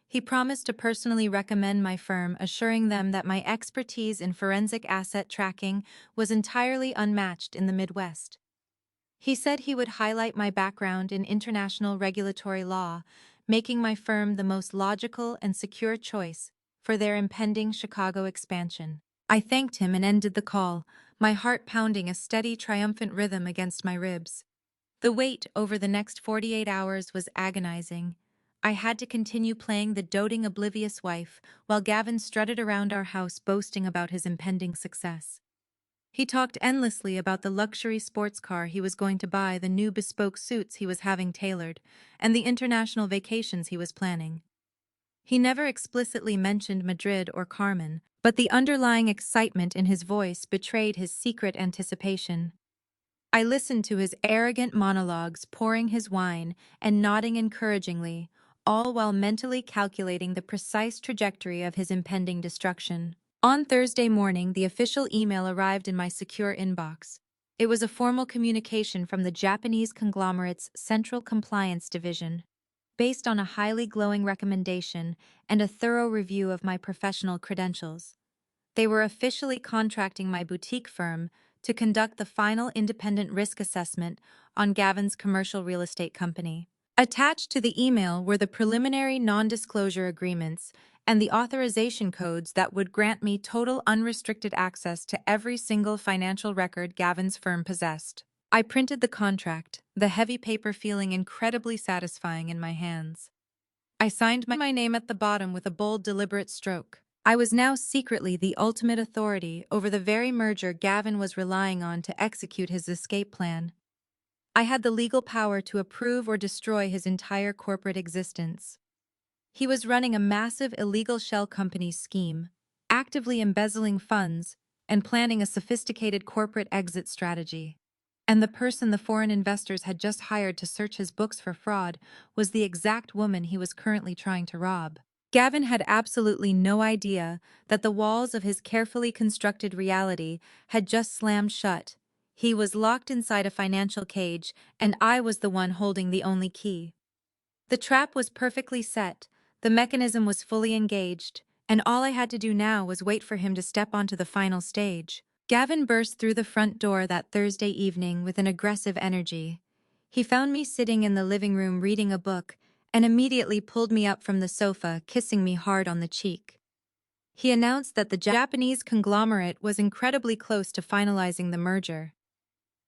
He promised to personally recommend my firm, assuring them that my expertise in forensic asset tracking was entirely unmatched in the Midwest. He said he would highlight my background in international regulatory law, making my firm the most logical and secure choice for their impending Chicago expansion. I thanked him and ended the call, my heart pounding a steady, triumphant rhythm against my ribs. The wait over the next 48 hours was agonizing. I had to continue playing the doting, oblivious wife while Gavin strutted around our house boasting about his impending success. He talked endlessly about the luxury sports car he was going to buy, the new bespoke suits he was having tailored, and the international vacations he was planning. He never explicitly mentioned Madrid or Carmen, but the underlying excitement in his voice betrayed his secret anticipation. I listened to his arrogant monologues, pouring his wine and nodding encouragingly, all while mentally calculating the precise trajectory of his impending destruction. On Thursday morning, the official email arrived in my secure inbox. It was a formal communication from the Japanese conglomerate's Central Compliance Division, based on a highly glowing recommendation and a thorough review of my professional credentials. They were officially contracting my boutique firm to conduct the final independent risk assessment on Gavin's commercial real estate company. Attached to the email were the preliminary non-disclosure agreements and the authorization codes that would grant me total unrestricted access to every single financial record Gavin's firm possessed. I printed the contract, the heavy paper feeling incredibly satisfying in my hands. I signed my name at the bottom with a bold, deliberate stroke. I was now secretly the ultimate authority over the very merger Gavin was relying on to execute his escape plan. I had the legal power to approve or destroy his entire corporate existence. He was running a massive illegal shell company scheme, actively embezzling funds, and planning a sophisticated corporate exit strategy. And the person the foreign investors had just hired to search his books for fraud was the exact woman he was currently trying to rob. Gavin had absolutely no idea that the walls of his carefully constructed reality had just slammed shut. He was locked inside a financial cage, and I was the one holding the only key. The trap was perfectly set, the mechanism was fully engaged, and all I had to do now was wait for him to step onto the final stage. Gavin burst through the front door that Thursday evening with an aggressive energy. He found me sitting in the living room reading a book and immediately pulled me up from the sofa, kissing me hard on the cheek. He announced that the Japanese conglomerate was incredibly close to finalizing the merger.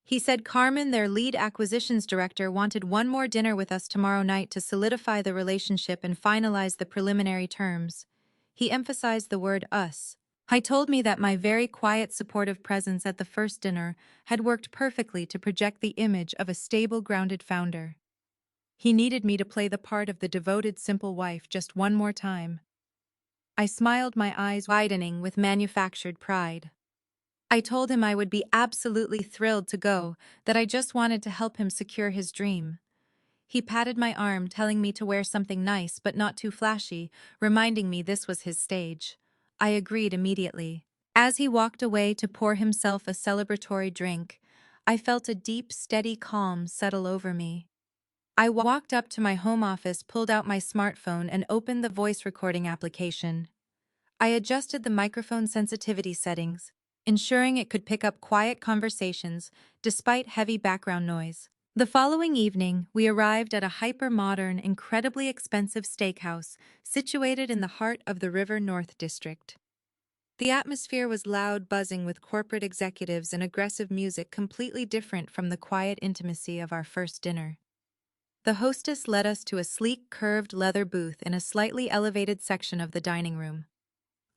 He said Carmen, their lead acquisitions director, wanted one more dinner with us tomorrow night to solidify the relationship and finalize the preliminary terms. He emphasized the word us. He told me that my very quiet, supportive presence at the first dinner had worked perfectly to project the image of a stable, grounded founder. He needed me to play the part of the devoted, simple wife just one more time. I smiled, my eyes widening with manufactured pride. I told him I would be absolutely thrilled to go, that I just wanted to help him secure his dream. He patted my arm, telling me to wear something nice but not too flashy, reminding me this was his stage. I agreed immediately. As he walked away to pour himself a celebratory drink, I felt a deep, steady calm settle over me. I walked up to my home office, pulled out my smartphone, and opened the voice recording application. I adjusted the microphone sensitivity settings, ensuring it could pick up quiet conversations despite heavy background noise. The following evening, we arrived at a hyper-modern, incredibly expensive steakhouse situated in the heart of the River North District. The atmosphere was loud, buzzing with corporate executives and aggressive music, completely different from the quiet intimacy of our first dinner. The hostess led us to a sleek, curved leather booth in a slightly elevated section of the dining room.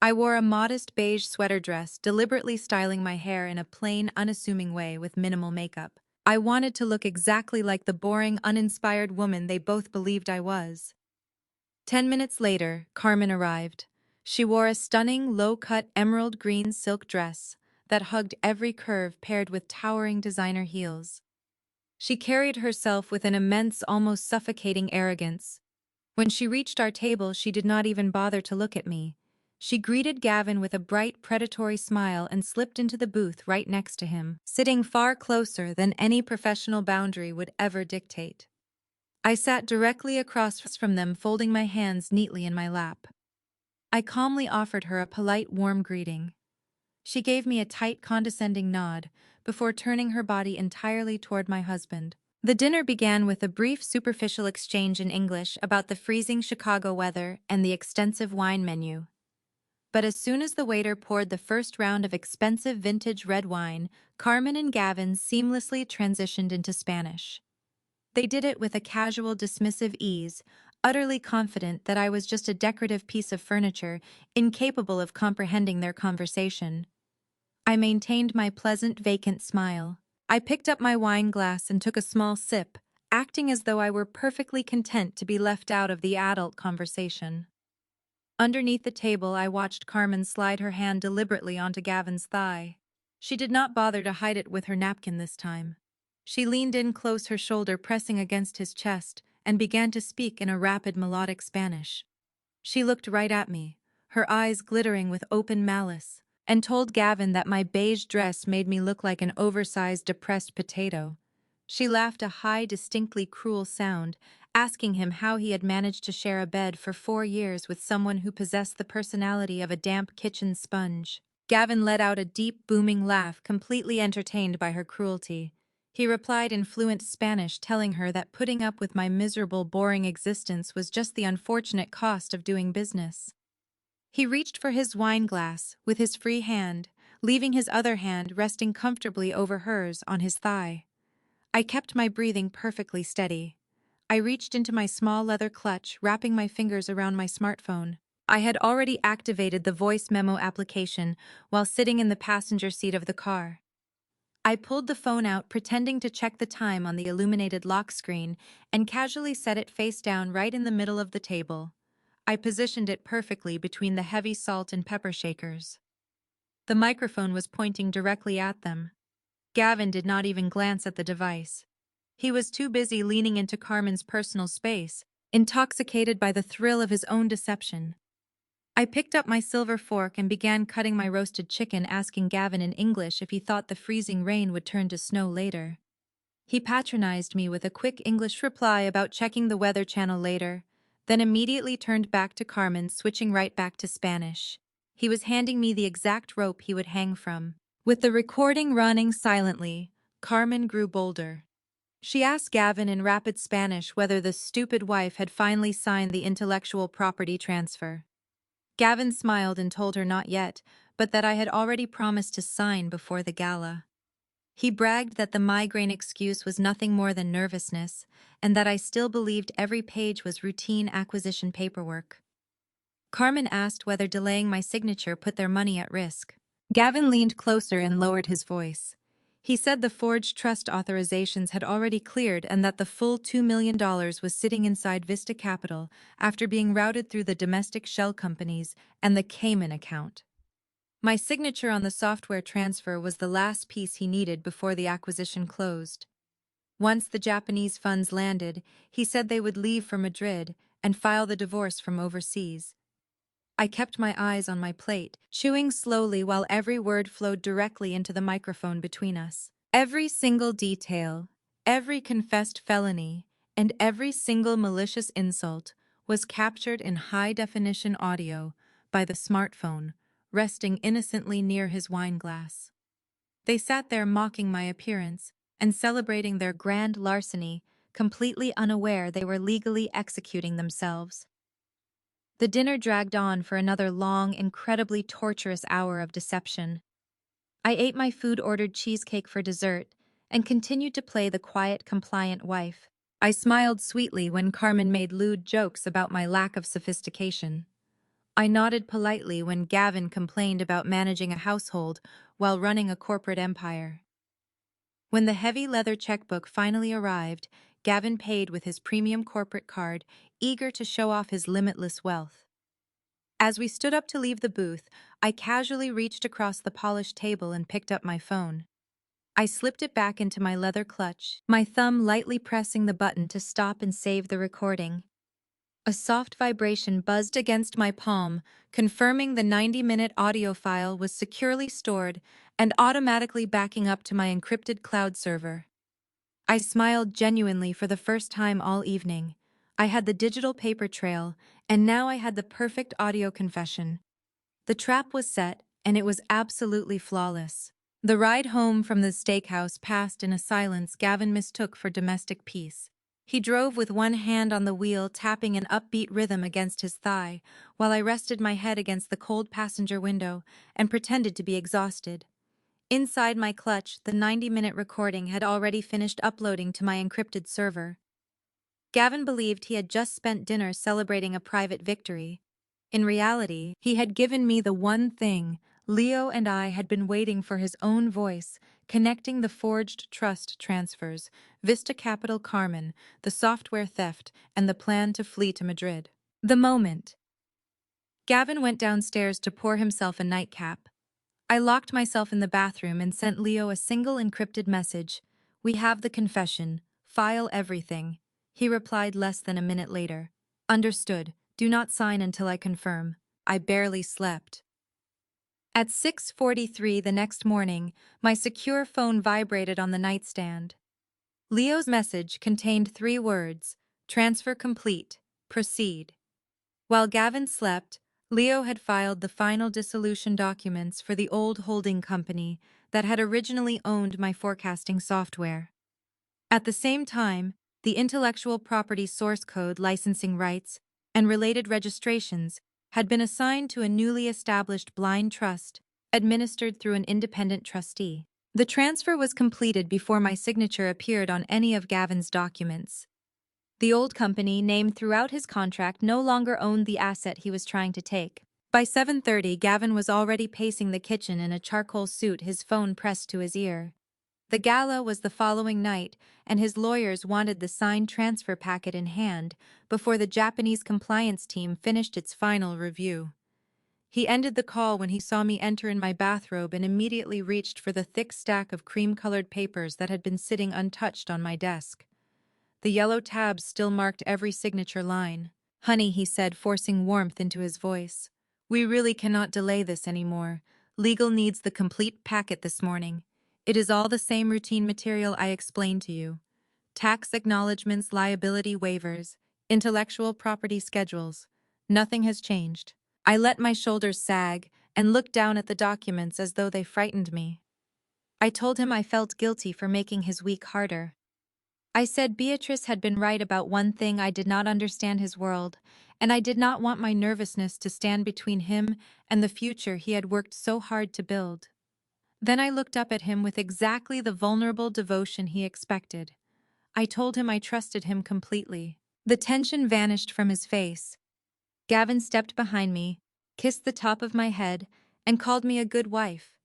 I wore a modest beige sweater dress, deliberately styling my hair in a plain, unassuming way with minimal makeup. I wanted to look exactly like the boring, uninspired woman they both believed I was. 10 minutes later, Carmen arrived. She wore a stunning, low-cut emerald green silk dress that hugged every curve, paired with towering designer heels. She carried herself with an immense, almost suffocating arrogance. When she reached our table, she did not even bother to look at me. She greeted Gavin with a bright, predatory smile and slipped into the booth right next to him, sitting far closer than any professional boundary would ever dictate. I sat directly across from them, folding my hands neatly in my lap. I calmly offered her a polite, warm greeting. She gave me a tight, condescending nod before turning her body entirely toward my husband. The dinner began with a brief, superficial exchange in English about the freezing Chicago weather and the extensive wine menu. But as soon as the waiter poured the first round of expensive vintage red wine, Carmen and Gavin seamlessly transitioned into Spanish. They did it with a casual, dismissive ease, utterly confident that I was just a decorative piece of furniture, incapable of comprehending their conversation. I maintained my pleasant, vacant smile. I picked up my wine glass and took a small sip, acting as though I were perfectly content to be left out of the adult conversation. Underneath the table, I watched Carmen slide her hand deliberately onto Gavin's thigh. She did not bother to hide it with her napkin this time. She leaned in close, her shoulder pressing against his chest, and began to speak in a rapid, melodic Spanish. She looked right at me, her eyes glittering with open malice, and told Gavin that my beige dress made me look like an oversized, depressed potato. She laughed, a high, distinctly cruel sound, asking him how he had managed to share a bed for 4 years with someone who possessed the personality of a damp kitchen sponge. Gavin let out a deep, booming laugh, completely entertained by her cruelty. He replied in fluent Spanish, telling her that putting up with my miserable, boring existence was just the unfortunate cost of doing business. He reached for his wine glass with his free hand, leaving his other hand resting comfortably over hers on his thigh. I kept my breathing perfectly steady. I reached into my small leather clutch, wrapping my fingers around my smartphone. I had already activated the voice memo application while sitting in the passenger seat of the car. I pulled the phone out, pretending to check the time on the illuminated lock screen, and casually set it face down right in the middle of the table. I positioned it perfectly between the heavy salt and pepper shakers. The microphone was pointing directly at them. Gavin did not even glance at the device. He was too busy leaning into Carmen's personal space, intoxicated by the thrill of his own deception. I picked up my silver fork and began cutting my roasted chicken, asking Gavin in English if he thought the freezing rain would turn to snow later. He patronized me with a quick English reply about checking the Weather Channel later, then immediately turned back to Carmen, switching right back to Spanish. He was handing me the exact rope he would hang from. With the recording running silently, Carmen grew bolder. She asked Gavin in rapid Spanish whether the stupid wife had finally signed the intellectual property transfer. Gavin smiled and told her not yet, but that I had already promised to sign before the gala. He bragged that the migraine excuse was nothing more than nervousness, and that I still believed every page was routine acquisition paperwork. Carmen asked whether delaying my signature put their money at risk. Gavin leaned closer and lowered his voice. He said the forged trust authorizations had already cleared and that the full $2 million was sitting inside Vista Capital after being routed through the domestic shell companies and the Cayman account. My signature on the software transfer was the last piece he needed before the acquisition closed. Once the Japanese funds landed, he said they would leave for Madrid and file the divorce from overseas. I kept my eyes on my plate, chewing slowly while every word flowed directly into the microphone between us. Every single detail, every confessed felony, and every single malicious insult was captured in high-definition audio by the smartphone, resting innocently near his wine glass. They sat there mocking my appearance and celebrating their grand larceny, completely unaware they were legally executing themselves. The dinner dragged on for another long, incredibly torturous hour of deception. I ate my food-ordered cheesecake for dessert and continued to play the quiet, compliant wife. I smiled sweetly when Carmen made lewd jokes about my lack of sophistication. I nodded politely when Gavin complained about managing a household while running a corporate empire. When the heavy leather checkbook finally arrived, Gavin paid with his premium corporate card, eager to show off his limitless wealth. As we stood up to leave the booth, I casually reached across the polished table and picked up my phone. I slipped it back into my leather clutch, my thumb lightly pressing the button to stop and save the recording. A soft vibration buzzed against my palm, confirming the 90-minute audio file was securely stored and automatically backing up to my encrypted cloud server. I smiled genuinely for the first time all evening. I had the digital paper trail, and now I had the perfect audio confession. The trap was set, and it was absolutely flawless. The ride home from the steakhouse passed in a silence Gavin mistook for domestic peace. He drove with one hand on the wheel, tapping an upbeat rhythm against his thigh, while I rested my head against the cold passenger window and pretended to be exhausted. Inside my clutch, the 90-minute recording had already finished uploading to my encrypted server. Gavin believed he had just spent dinner celebrating a private victory. In reality, he had given me the one thing Leo and I had been waiting for: his own voice, connecting the forged trust transfers, Vista Capital Carmen, the software theft, and the plan to flee to Madrid. The moment. Gavin went downstairs to pour himself a nightcap. I locked myself in the bathroom and sent Leo a single encrypted message. "We have the confession. File everything." He replied less than a minute later. "Understood. Do not sign until I confirm." I barely slept. At 6:43 the next morning, my secure phone vibrated on the nightstand. Leo's message contained 3 words: "Transfer complete. Proceed." While Gavin slept, Leo had filed the final dissolution documents for the old holding company that had originally owned my forecasting software. At the same time, the intellectual property source code, licensing rights, and related registrations had been assigned to a newly established blind trust administered through an independent trustee. The transfer was completed before my signature appeared on any of Gavin's documents. The old company, named throughout his contract, no longer owned the asset he was trying to take. By 7:30, Gavin was already pacing the kitchen in a charcoal suit, his phone pressed to his ear. The gala was the following night, and his lawyers wanted the signed transfer packet in hand before the Japanese compliance team finished its final review. He ended the call when he saw me enter in my bathrobe and immediately reached for the thick stack of cream-colored papers that had been sitting untouched on my desk. The yellow tabs still marked every signature line. "Honey," he said, forcing warmth into his voice. "We really cannot delay this anymore. Legal needs the complete packet this morning. It is all the same routine material I explained to you. Tax acknowledgments, liability waivers, intellectual property schedules. Nothing has changed." I let my shoulders sag and looked down at the documents as though they frightened me. I told him I felt guilty for making his week harder. I said Beatrice had been right about one thing: I did not understand his world, and I did not want my nervousness to stand between him and the future he had worked so hard to build. Then I looked up at him with exactly the vulnerable devotion he expected. I told him I trusted him completely. The tension vanished from his face. Gavin stepped behind me, kissed the top of my head, and called me a good wife.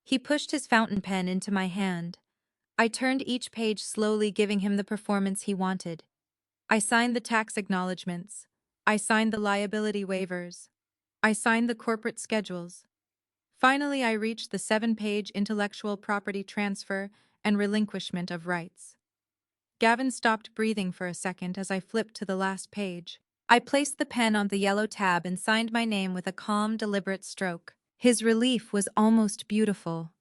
He pushed his fountain pen into my hand. I turned each page slowly, giving him the performance he wanted. I signed the tax acknowledgments. I signed the liability waivers. I signed the corporate schedules. Finally, I reached the 7-page intellectual property transfer and relinquishment of rights. Gavin stopped breathing for a second as I flipped to the last page. I placed the pen on the yellow tab and signed my name with a calm, deliberate stroke. His relief was almost beautiful.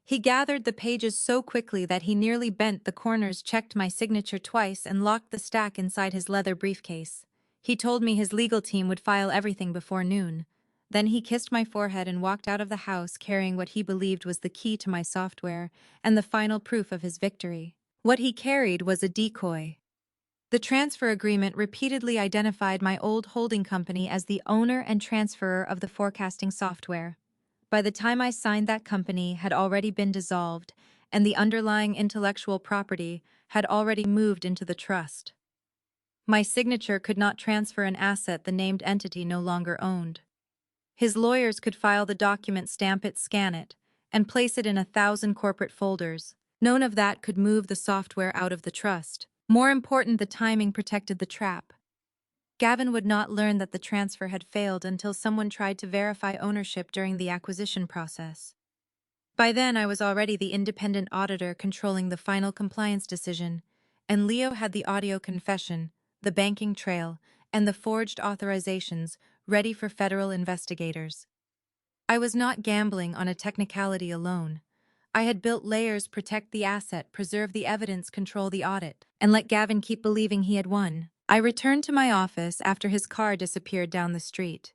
He gathered the pages so quickly that he nearly bent the corners, checked my signature twice, and locked the stack inside his leather briefcase. He told me his legal team would file everything before noon. Then he kissed my forehead and walked out of the house carrying what he believed was the key to my software and the final proof of his victory. What he carried was a decoy. The transfer agreement repeatedly identified my old holding company as the owner and transferor of the forecasting software. By the time I signed, that company had already been dissolved, and the underlying intellectual property had already moved into the trust. My signature could not transfer an asset the named entity no longer owned. His lawyers could file the document, stamp it, scan it, and place it in 1,000 corporate folders. None of that could move the software out of the trust. More important, the timing protected the trap. Gavin would not learn that the transfer had failed until someone tried to verify ownership during the acquisition process. By then, I was already the independent auditor controlling the final compliance decision, and Leo had the audio confession, the banking trail, and the forged authorizations ready for federal investigators. I was not gambling on a technicality alone. I had built layers: protect the asset, preserve the evidence, control the audit, and let Gavin keep believing he had won. I returned to my office after his car disappeared down the street.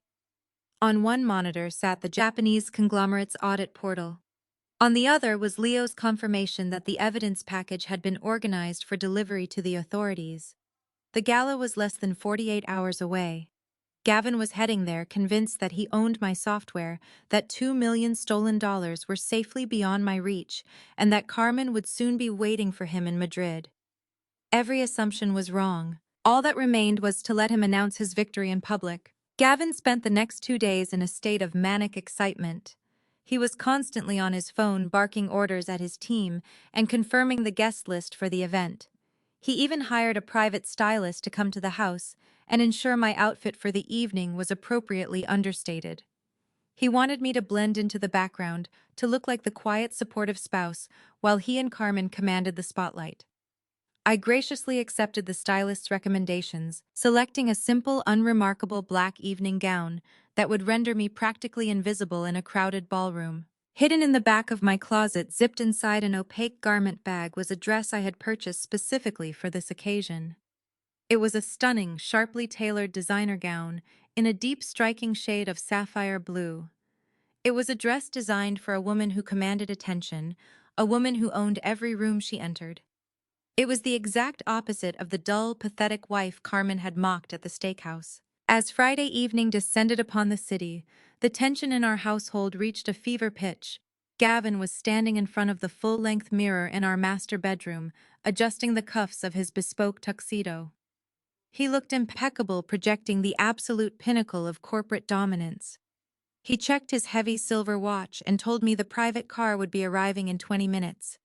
On one monitor sat the Japanese conglomerate's audit portal. On the other was Leo's confirmation that the evidence package had been organized for delivery to the authorities. The gala was less than 48 hours away. Gavin was heading there, convinced that he owned my software, that 2 million stolen dollars were safely beyond my reach, and that Carmen would soon be waiting for him in Madrid. Every assumption was wrong. All that remained was to let him announce his victory in public. Gavin spent the next 2 days in a state of manic excitement. He was constantly on his phone, barking orders at his team and confirming the guest list for the event. He even hired a private stylist to come to the house and ensure my outfit for the evening was appropriately understated. He wanted me to blend into the background, to look like the quiet, supportive spouse, while he and Carmen commanded the spotlight. I graciously accepted the stylist's recommendations, selecting a simple, unremarkable black evening gown that would render me practically invisible in a crowded ballroom. Hidden in the back of my closet, zipped inside an opaque garment bag, was a dress I had purchased specifically for this occasion. It was a stunning, sharply tailored designer gown in a deep, striking shade of sapphire blue. It was a dress designed for a woman who commanded attention, a woman who owned every room she entered. It was the exact opposite of the dull, pathetic wife Carmen had mocked at the steakhouse. As Friday evening descended upon the city, the tension in our household reached a fever pitch. Gavin was standing in front of the full-length mirror in our master bedroom, adjusting the cuffs of his bespoke tuxedo. He looked impeccable, projecting the absolute pinnacle of corporate dominance. He checked his heavy silver watch and told me the private car would be arriving in 20 minutes.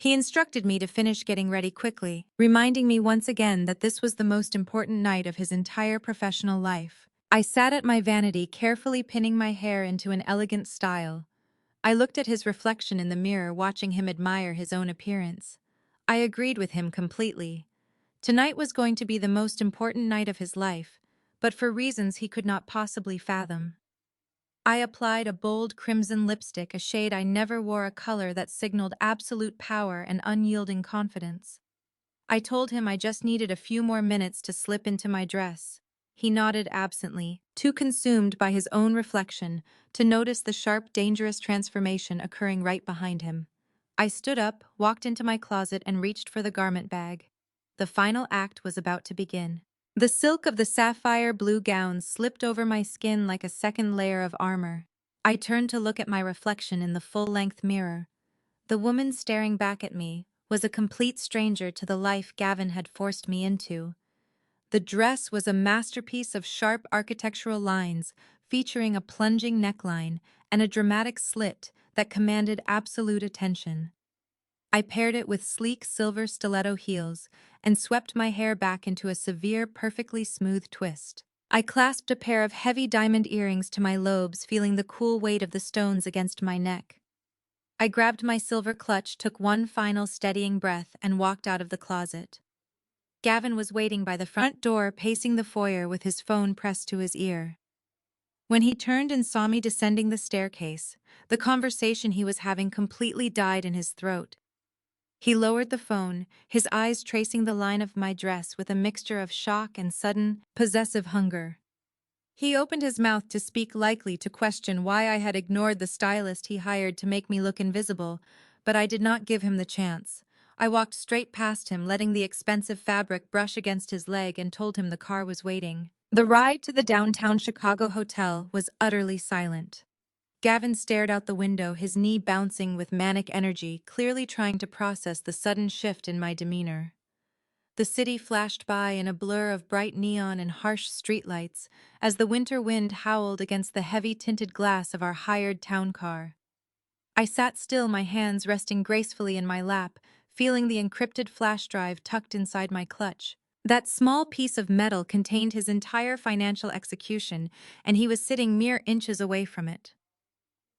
He instructed me to finish getting ready quickly, reminding me once again that this was the most important night of his entire professional life. I sat at my vanity, carefully pinning my hair into an elegant style. I looked at his reflection in the mirror, watching him admire his own appearance. I agreed with him completely. Tonight was going to be the most important night of his life, but for reasons he could not possibly fathom. I applied a bold crimson lipstick, a shade I never wore, a color that signaled absolute power and unyielding confidence. I told him I just needed a few more minutes to slip into my dress. He nodded absently, too consumed by his own reflection to notice the sharp, dangerous transformation occurring right behind him. I stood up, walked into my closet, and reached for the garment bag. The final act was about to begin. The silk of the sapphire blue gown slipped over my skin like a second layer of armor. I turned to look at my reflection in the full-length mirror. The woman staring back at me was a complete stranger to the life Gavin had forced me into. The dress was a masterpiece of sharp architectural lines, featuring a plunging neckline and a dramatic slit that commanded absolute attention. I paired it with sleek silver stiletto heels and swept my hair back into a severe, perfectly smooth twist. I clasped a pair of heavy diamond earrings to my lobes, feeling the cool weight of the stones against my neck. I grabbed my silver clutch, took one final steadying breath, and walked out of the closet. Gavin was waiting by the front door, pacing the foyer with his phone pressed to his ear. When he turned and saw me descending the staircase, the conversation he was having completely died in his throat. He lowered the phone, his eyes tracing the line of my dress with a mixture of shock and sudden, possessive hunger. He opened his mouth to speak, likely to question why I had ignored the stylist he hired to make me look invisible, but I did not give him the chance. I walked straight past him, letting the expensive fabric brush against his leg, and told him the car was waiting. The ride to the downtown Chicago hotel was utterly silent. Gavin stared out the window, his knee bouncing with manic energy, clearly trying to process the sudden shift in my demeanor. The city flashed by in a blur of bright neon and harsh streetlights as the winter wind howled against the heavy tinted glass of our hired town car. I sat still, my hands resting gracefully in my lap, feeling the encrypted flash drive tucked inside my clutch. That small piece of metal contained his entire financial execution, and he was sitting mere inches away from it.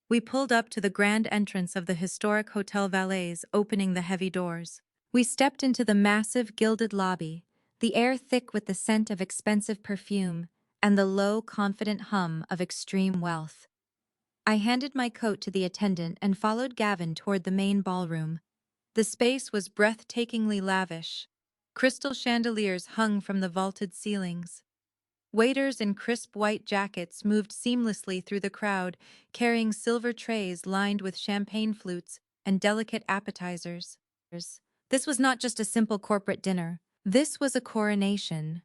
We pulled up to the grand entrance of the historic Hotel Valets, opening the heavy doors. We stepped into the massive gilded lobby, the air thick with the scent of expensive perfume and the low, confident hum of extreme wealth. I handed my coat to the attendant and followed Gavin toward the main ballroom. The space was breathtakingly lavish. Crystal chandeliers hung from the vaulted ceilings. Waiters in crisp white jackets moved seamlessly through the crowd, carrying silver trays lined with champagne flutes and delicate appetizers. This was not just a simple corporate dinner. This was a coronation.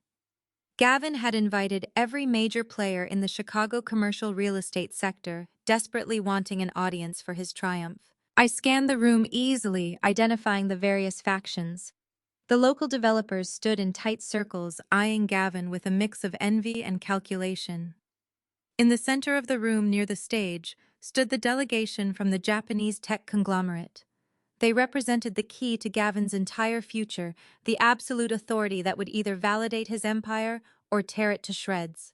Gavin had invited every major player in the Chicago commercial real estate sector, desperately wanting an audience for his triumph. I scanned the room easily, identifying the various factions. The local developers stood in tight circles, eyeing Gavin with a mix of envy and calculation. In the center of the room, near the stage, stood the delegation from the Japanese tech conglomerate. They represented the key to Gavin's entire future, the absolute authority that would either validate his empire or tear it to shreds.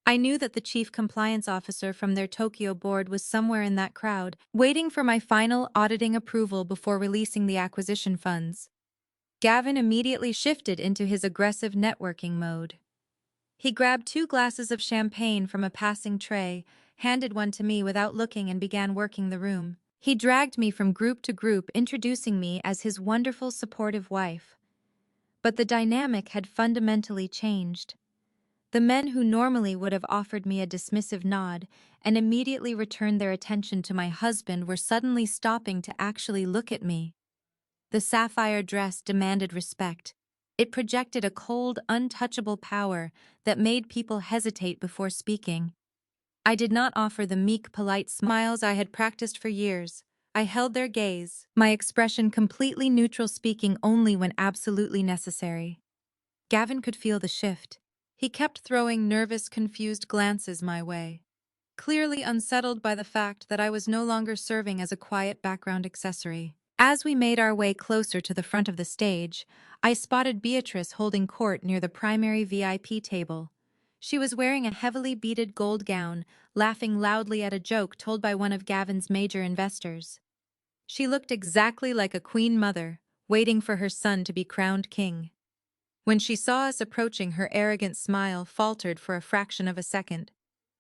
I knew that the chief compliance officer from their Tokyo board was somewhere in that crowd, waiting for my final auditing approval before releasing the acquisition funds. Gavin immediately shifted into his aggressive networking mode. He grabbed 2 glasses of champagne from a passing tray, handed one to me without looking, and began working the room. He dragged me from group to group, introducing me as his wonderful, supportive wife. But the dynamic had fundamentally changed. The men who normally would have offered me a dismissive nod and immediately returned their attention to my husband were suddenly stopping to actually look at me. The sapphire dress demanded respect. It projected a cold, untouchable power that made people hesitate before speaking. I did not offer the meek, polite smiles I had practiced for years. I held their gaze, my expression completely neutral, speaking only when absolutely necessary. Gavin could feel the shift. He kept throwing nervous, confused glances my way, clearly unsettled by the fact that I was no longer serving as a quiet background accessory. As we made our way closer to the front of the stage, I spotted Beatrice holding court near the primary VIP table. She was wearing a heavily beaded gold gown, laughing loudly at a joke told by one of Gavin's major investors. She looked exactly like a queen mother, waiting for her son to be crowned king. When she saw us approaching, her arrogant smile faltered for a fraction of a second.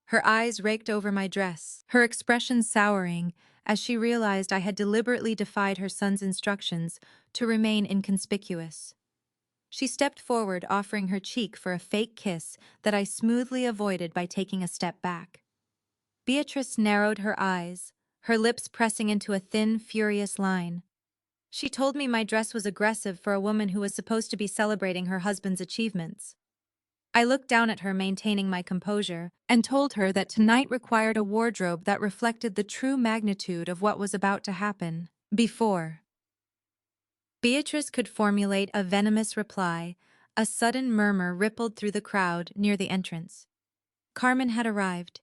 Her eyes raked over my dress, her expression souring as she realized I had deliberately defied her son's instructions to remain inconspicuous. She stepped forward, offering her cheek for a fake kiss that I smoothly avoided by taking a step back. Beatrice narrowed her eyes, her lips pressing into a thin, furious line. She told me my dress was aggressive for a woman who was supposed to be celebrating her husband's achievements. I looked down at her, maintaining my composure, and told her that tonight required a wardrobe that reflected the true magnitude of what was about to happen. Before Beatrice could formulate a venomous reply, a sudden murmur rippled through the crowd near the entrance. Carmen had arrived.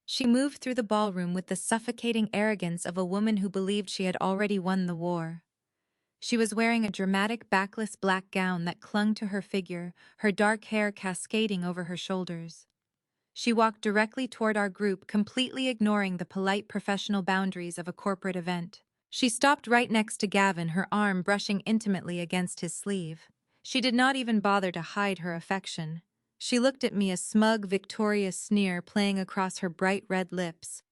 She moved through the ballroom with the suffocating arrogance of a woman who believed she had already won the war. She was wearing a dramatic backless black gown that clung to her figure, her dark hair cascading over her shoulders. She walked directly toward our group, completely ignoring the polite professional boundaries of a corporate event. She stopped right next to Gavin, her arm brushing intimately against his sleeve. She did not even bother to hide her affection. She looked at me, a smug, victorious sneer playing across her bright red lips.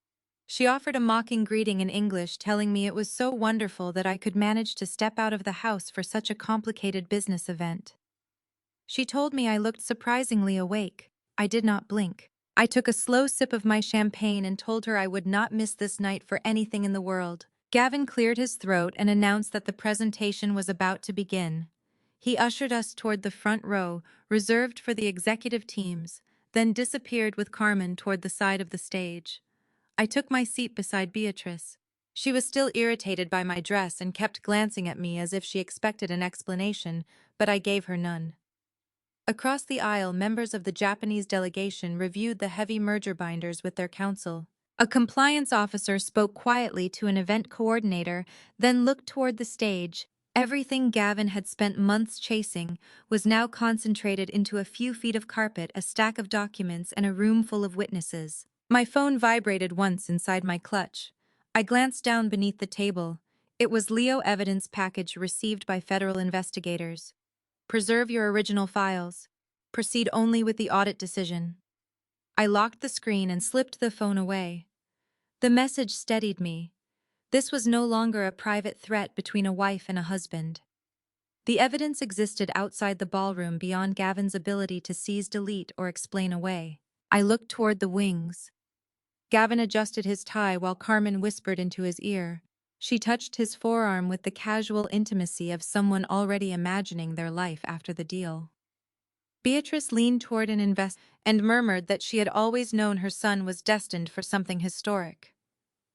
She offered a mocking greeting in English, telling me it was so wonderful that I could manage to step out of the house for such a complicated business event. She told me I looked surprisingly awake. I did not blink. I took a slow sip of my champagne and told her I would not miss this night for anything in the world. Gavin cleared his throat and announced that the presentation was about to begin. He ushered us toward the front row, reserved for the executive teams, then disappeared with Carmen toward the side of the stage. I took my seat beside Beatrice. She was still irritated by my dress and kept glancing at me as if she expected an explanation, but I gave her none. Across the aisle, members of the Japanese delegation reviewed the heavy merger binders with their counsel. A compliance officer spoke quietly to an event coordinator, then looked toward the stage. Everything Gavin had spent months chasing was now concentrated into a few feet of carpet, a stack of documents, and a room full of witnesses. My phone vibrated once inside my clutch. I glanced down beneath the table. It was Leo evidence package received by federal investigators. Preserve your original files. Proceed only with the audit decision. I locked the screen and slipped the phone away. The message steadied me. This was no longer a private threat between a wife and a husband. The evidence existed outside the ballroom beyond Gavin's ability to seize, delete, or explain away. I looked toward the wings. Gavin adjusted his tie while Carmen whispered into his ear. She touched his forearm with the casual intimacy of someone already imagining their life after the deal. Beatrice leaned toward an investor and murmured that she had always known her son was destined for something historic.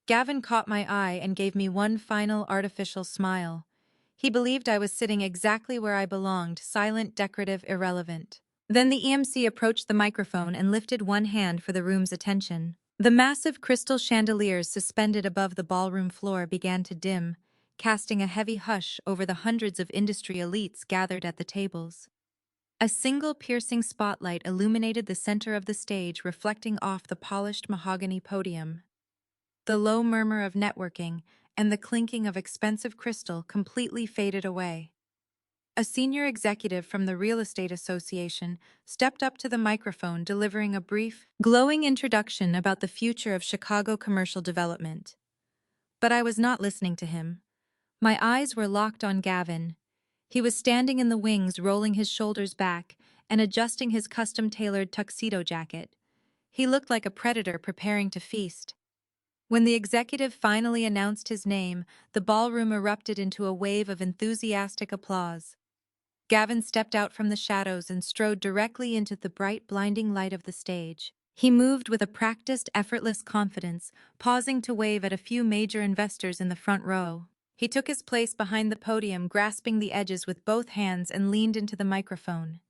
Gavin caught my eye and gave me one final artificial smile. He believed I was sitting exactly where I belonged, silent, decorative, irrelevant. Then the EMC approached the microphone and lifted one hand for the room's attention. The massive crystal chandeliers suspended above the ballroom floor began to dim, casting a heavy hush over the hundreds of industry elites gathered at the tables. A single piercing spotlight illuminated the center of the stage, reflecting off the polished mahogany podium. The low murmur of networking and the clinking of expensive crystal completely faded away. A senior executive from the Real Estate Association stepped up to the microphone, delivering a brief, glowing introduction about the future of Chicago commercial development. But I was not listening to him. My eyes were locked on Gavin. He was standing in the wings, rolling his shoulders back and adjusting his custom-tailored tuxedo jacket. He looked like a predator preparing to feast. When the executive finally announced his name, the ballroom erupted into a wave of enthusiastic applause. Gavin stepped out from the shadows and strode directly into the bright, blinding light of the stage. He moved with a practiced, effortless confidence, pausing to wave at a few major investors in the front row. He took his place behind the podium, grasping the edges with both hands, and leaned into the microphone.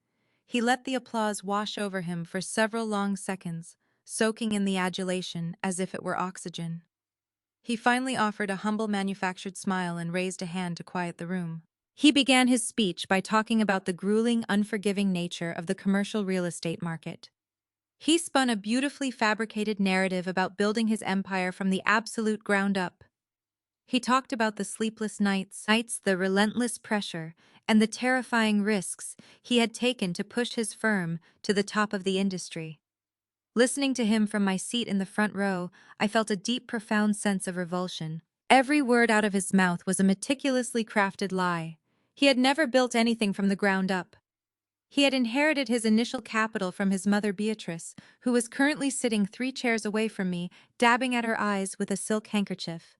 He let the applause wash over him for several long seconds, soaking in the adulation as if it were oxygen. He finally offered a humble manufactured smile and raised a hand to quiet the room. He began his speech by talking about the grueling, unforgiving nature of the commercial real estate market. He spun a beautifully fabricated narrative about building his empire from the absolute ground up. He talked about the sleepless nights, the relentless pressure, and the terrifying risks he had taken to push his firm to the top of the industry. Listening to him from my seat in the front row, I felt a deep, profound sense of revulsion. Every word out of his mouth was a meticulously crafted lie. He had never built anything from the ground up. He had inherited his initial capital from his mother Beatrice, who was currently sitting 3 chairs away from me, dabbing at her eyes with a silk handkerchief.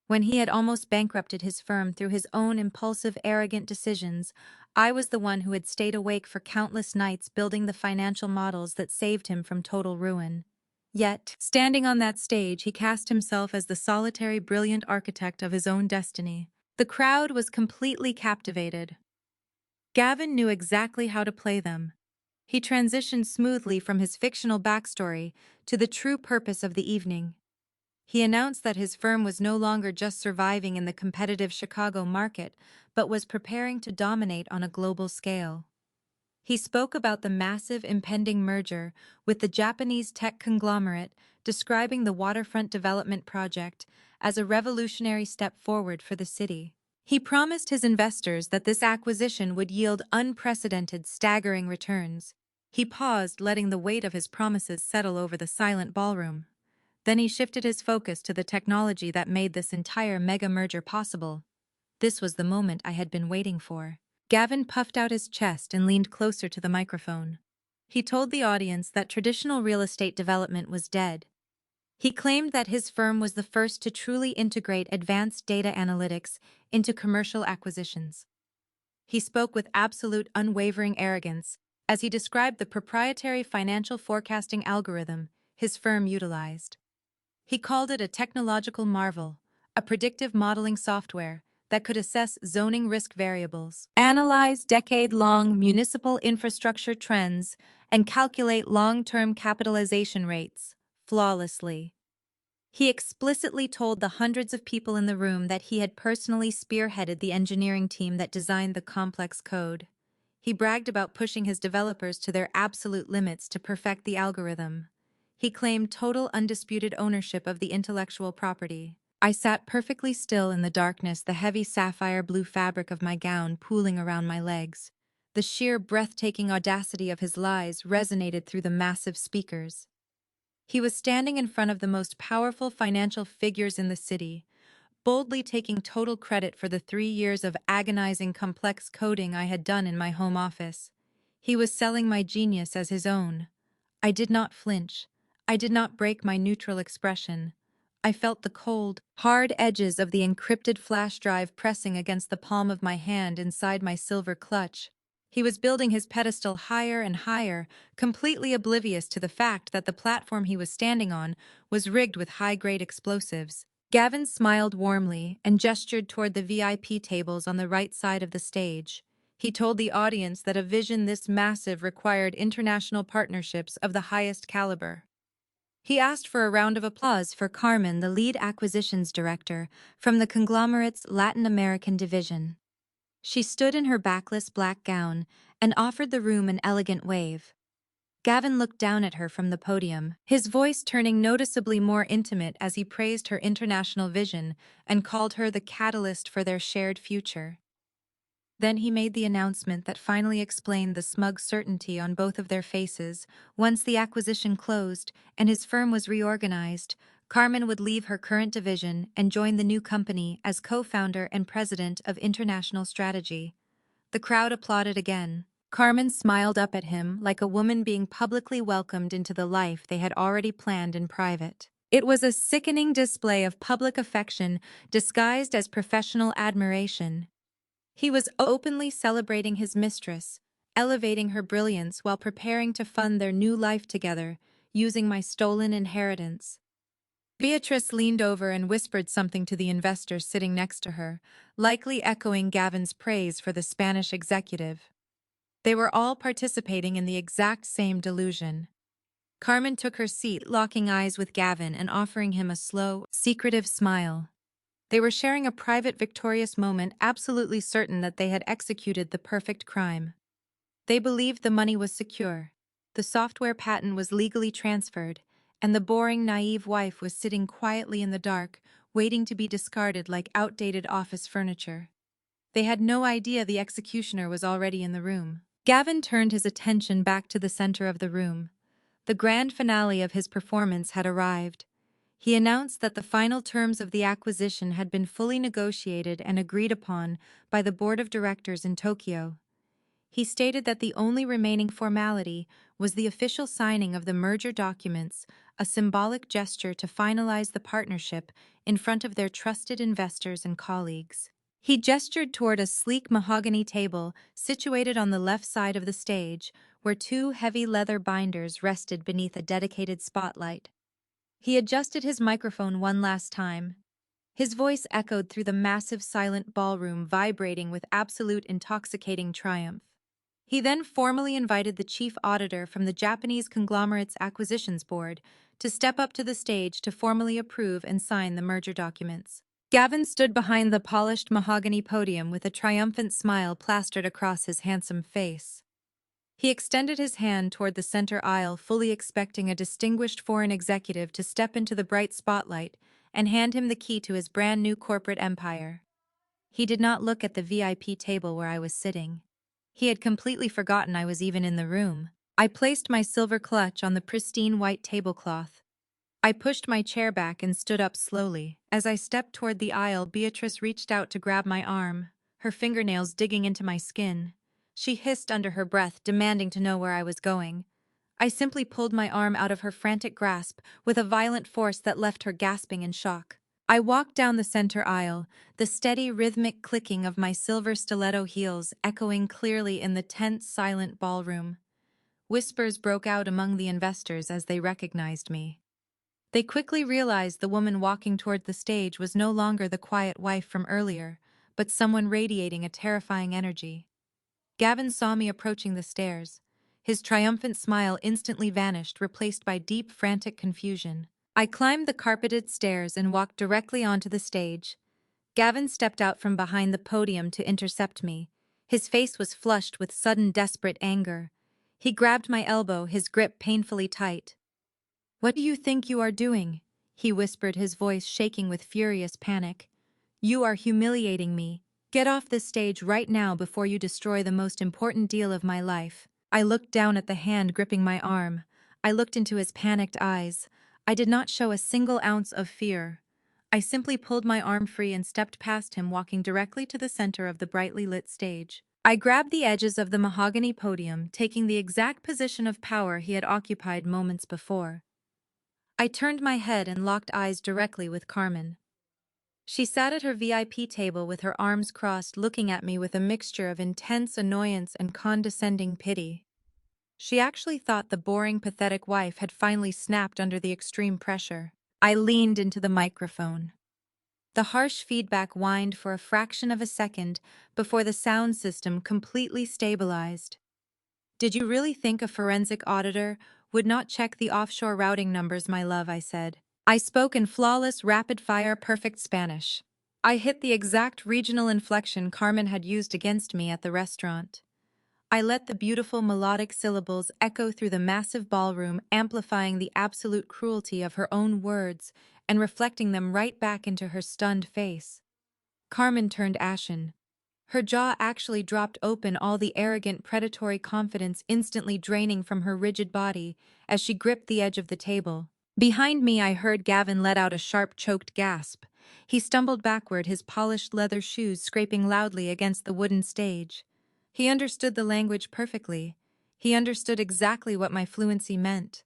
When he had almost bankrupted his firm through his own impulsive, arrogant decisions, I was the one who had stayed awake for countless nights building the financial models that saved him from total ruin. Yet, standing on that stage, he cast himself as the solitary, brilliant architect of his own destiny. The crowd was completely captivated. Gavin knew exactly how to play them. He transitioned smoothly from his fictional backstory to the true purpose of the evening. He announced that his firm was no longer just surviving in the competitive Chicago market, but was preparing to dominate on a global scale. He spoke about the massive impending merger with the Japanese tech conglomerate, describing the waterfront development project as a revolutionary step forward for the city. He promised his investors that this acquisition would yield unprecedented, staggering returns. He paused, letting the weight of his promises settle over the silent ballroom. Then he shifted his focus to the technology that made this entire mega merger possible. This was the moment I had been waiting for. Gavin puffed out his chest and leaned closer to the microphone. He told the audience that traditional real estate development was dead. He claimed that his firm was the first to truly integrate advanced data analytics into commercial acquisitions. He spoke with absolute unwavering arrogance as he described the proprietary financial forecasting algorithm his firm utilized. He called it a technological marvel, a predictive modeling software that could assess zoning risk variables, analyze decade-long municipal infrastructure trends, and calculate long-term capitalization rates flawlessly. He explicitly told the hundreds of people in the room that he had personally spearheaded the engineering team that designed the complex code. He bragged about pushing his developers to their absolute limits to perfect the algorithm. He claimed total undisputed ownership of the intellectual property. I sat perfectly still in the darkness, the heavy sapphire blue fabric of my gown pooling around my legs. The sheer breathtaking audacity of his lies resonated through the massive speakers. He was standing in front of the most powerful financial figures in the city, boldly taking total credit for the 3 years of agonizing complex coding I had done in my home office. He was selling my genius as his own. I did not flinch. I did not break my neutral expression. I felt the cold, hard edges of the encrypted flash drive pressing against the palm of my hand inside my silver clutch. He was building his pedestal higher and higher, completely oblivious to the fact that the platform he was standing on was rigged with high-grade explosives. Gavin smiled warmly and gestured toward the VIP tables on the right side of the stage. He told the audience that a vision this massive required international partnerships of the highest caliber. He asked for a round of applause for Carmen, the lead acquisitions director from the conglomerate's Latin American division. She stood in her backless black gown and offered the room an elegant wave. Gavin looked down at her from the podium, his voice turning noticeably more intimate as he praised her international vision and called her the catalyst for their shared future. Then he made the announcement that finally explained the smug certainty on both of their faces. Once the acquisition closed and his firm was reorganized, Carmen would leave her current division and join the new company as co-founder and president of international strategy. The crowd applauded again. Carmen smiled up at him like a woman being publicly welcomed into the life they had already planned in private. It was a sickening display of public affection disguised as professional admiration. He was openly celebrating his mistress, elevating her brilliance while preparing to fund their new life together, using my stolen inheritance. Beatrice leaned over and whispered something to the investor sitting next to her, likely echoing Gavin's praise for the Spanish executive. They were all participating in the exact same delusion. Carmen took her seat, locking eyes with Gavin and offering him a slow, secretive smile. They were sharing a private, victorious moment, absolutely certain that they had executed the perfect crime. They believed the money was secure. The software patent was legally transferred, and the boring, naive wife was sitting quietly in the dark, waiting to be discarded like outdated office furniture. They had no idea the executioner was already in the room. Gavin turned his attention back to the center of the room. The grand finale of his performance had arrived. He announced that the final terms of the acquisition had been fully negotiated and agreed upon by the board of directors in Tokyo. He stated that the only remaining formality was the official signing of the merger documents, a symbolic gesture to finalize the partnership in front of their trusted investors and colleagues. He gestured toward a sleek mahogany table situated on the left side of the stage, where two heavy leather binders rested beneath a dedicated spotlight. He adjusted his microphone one last time. His voice echoed through the massive silent ballroom, vibrating with absolute intoxicating triumph. He then formally invited the chief auditor from the Japanese conglomerate's acquisitions board to step up to the stage to formally approve and sign the merger documents. Gavin stood behind the polished mahogany podium with a triumphant smile plastered across his handsome face. He extended his hand toward the center aisle, fully expecting a distinguished foreign executive to step into the bright spotlight and hand him the key to his brand new corporate empire. He did not look at the VIP table where I was sitting. He had completely forgotten I was even in the room. I placed my silver clutch on the pristine white tablecloth. I pushed my chair back and stood up slowly. As I stepped toward the aisle, Beatrice reached out to grab my arm, her fingernails digging into my skin. She hissed under her breath, demanding to know where I was going. I simply pulled my arm out of her frantic grasp with a violent force that left her gasping in shock. I walked down the center aisle, the steady, rhythmic clicking of my silver stiletto heels echoing clearly in the tense, silent ballroom. Whispers broke out among the investors as they recognized me. They quickly realized the woman walking toward the stage was no longer the quiet wife from earlier, but someone radiating a terrifying energy. Gavin saw me approaching the stairs. His triumphant smile instantly vanished, replaced by deep, frantic confusion. I climbed the carpeted stairs and walked directly onto the stage. Gavin stepped out from behind the podium to intercept me. His face was flushed with sudden, desperate anger. He grabbed my elbow, his grip painfully tight. "What do you think you are doing?" he whispered, his voice shaking with furious panic. "You are humiliating me. Get off this stage right now before you destroy the most important deal of my life." I looked down at the hand gripping my arm. I looked into his panicked eyes. I did not show a single ounce of fear. I simply pulled my arm free and stepped past him, walking directly to the center of the brightly lit stage. I grabbed the edges of the mahogany podium, taking the exact position of power he had occupied moments before. I turned my head and locked eyes directly with Carmen. She sat at her VIP table with her arms crossed, looking at me with a mixture of intense annoyance and condescending pity. She actually thought the boring, pathetic wife had finally snapped under the extreme pressure. I leaned into the microphone. The harsh feedback whined for a fraction of a second before the sound system completely stabilized. "Did you really think a forensic auditor would not check the offshore routing numbers, my love?" I said. I spoke in flawless, rapid-fire, perfect Spanish. I hit the exact regional inflection Carmen had used against me at the restaurant. I let the beautiful melodic syllables echo through the massive ballroom, amplifying the absolute cruelty of her own words and reflecting them right back into her stunned face. Carmen turned ashen. Her jaw actually dropped open, all the arrogant, predatory confidence instantly draining from her rigid body as she gripped the edge of the table. Behind me, I heard Gavin let out a sharp, choked gasp. He stumbled backward, his polished leather shoes scraping loudly against the wooden stage. He understood the language perfectly. He understood exactly what my fluency meant.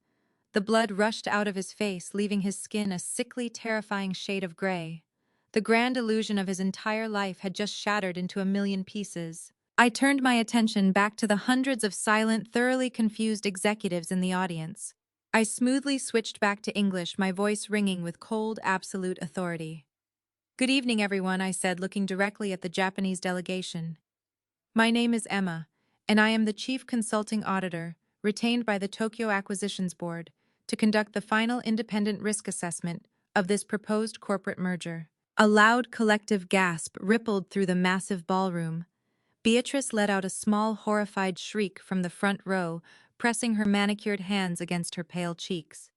The blood rushed out of his face, leaving his skin a sickly, terrifying shade of gray. The grand illusion of his entire life had just shattered into a million pieces. I turned my attention back to the hundreds of silent, thoroughly confused executives in the audience. I smoothly switched back to English, my voice ringing with cold, absolute authority. "Good evening, everyone," I said, looking directly at the Japanese delegation. "My name is Emma, and I am the Chief Consulting Auditor, retained by the Tokyo Acquisitions Board, to conduct the final independent risk assessment of this proposed corporate merger." A loud collective gasp rippled through the massive ballroom. Beatrice let out a small, horrified shriek from the front row, pressing her manicured hands against her pale cheeks.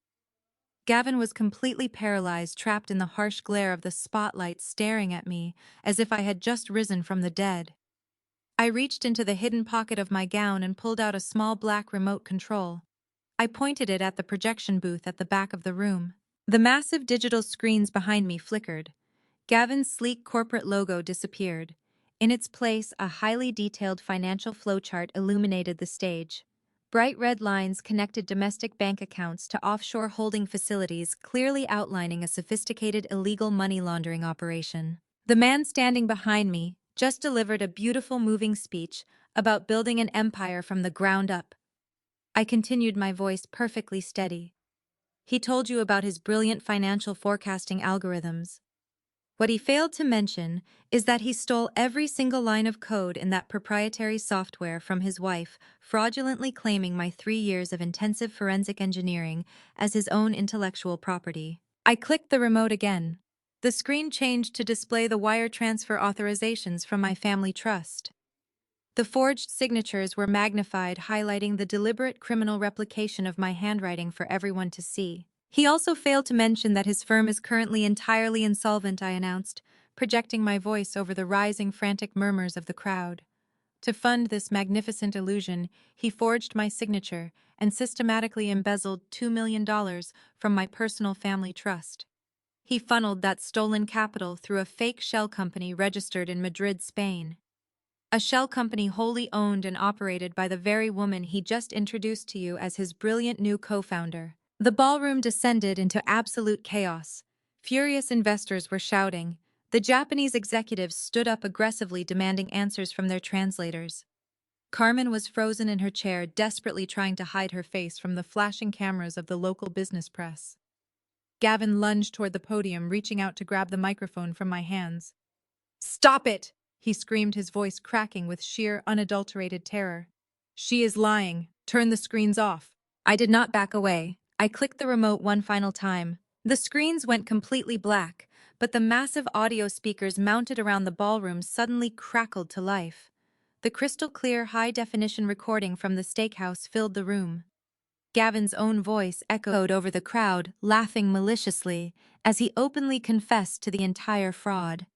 Gavin was completely paralyzed, trapped in the harsh glare of the spotlight, staring at me as if I had just risen from the dead. I reached into the hidden pocket of my gown and pulled out a small black remote control. I pointed it at the projection booth at the back of the room. The massive digital screens behind me flickered. Gavin's sleek corporate logo disappeared. In its place, a highly detailed financial flowchart illuminated the stage. Bright red lines connected domestic bank accounts to offshore holding facilities, clearly outlining a sophisticated illegal money laundering operation. The man standing behind me just delivered a beautiful, moving speech about building an empire from the ground up. I continued, my voice perfectly steady. "He told you about his brilliant financial forecasting algorithms. What he failed to mention is that he stole every single line of code in that proprietary software from his wife, fraudulently claiming my 3 years of intensive forensic engineering as his own intellectual property." I clicked the remote again. The screen changed to display the wire transfer authorizations from my family trust. The forged signatures were magnified, highlighting the deliberate criminal replication of my handwriting for everyone to see. He also failed to mention that his firm is currently entirely insolvent, I announced, projecting my voice over the rising, frantic murmurs of the crowd. To fund this magnificent illusion, he forged my signature and systematically embezzled $2 million from my personal family trust. He funneled that stolen capital through a fake shell company registered in Madrid, Spain. A shell company wholly owned and operated by the very woman he just introduced to you as his brilliant new co-founder. The ballroom descended into absolute chaos. Furious investors were shouting. The Japanese executives stood up aggressively, demanding answers from their translators. Carmen was frozen in her chair, desperately trying to hide her face from the flashing cameras of the local business press. Gavin lunged toward the podium, reaching out to grab the microphone from my hands. "Stop it!" he screamed, his voice cracking with sheer, unadulterated terror. "She is lying. Turn the screens off." I did not back away. I clicked the remote one final time. The screens went completely black, but the massive audio speakers mounted around the ballroom suddenly crackled to life. The crystal-clear, high-definition recording from the steakhouse filled the room. Gavin's own voice echoed over the crowd, laughing maliciously, as he openly confessed to the entire fraud.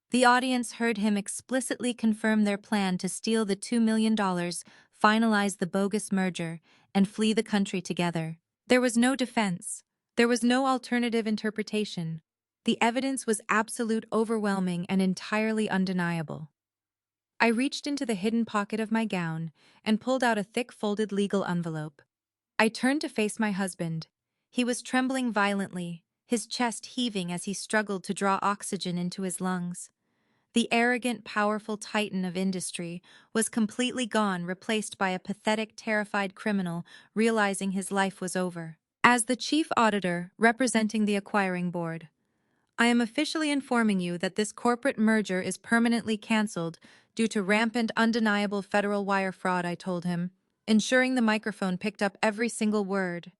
The audience heard him explicitly confirm their plan to steal the $2 million, finalize the bogus merger, and flee the country together. There was no defense. There was no alternative interpretation. The evidence was absolute, overwhelming, and entirely undeniable. I reached into the hidden pocket of my gown and pulled out a thick folded legal envelope. I turned to face my husband. He was trembling violently, his chest heaving as he struggled to draw oxygen into his lungs. The arrogant, powerful titan of industry was completely gone, replaced by a pathetic, terrified criminal realizing his life was over. As the chief auditor representing the acquiring board, I am officially informing you that this corporate merger is permanently canceled due to rampant, undeniable federal wire fraud, I told him, ensuring the microphone picked up every single word.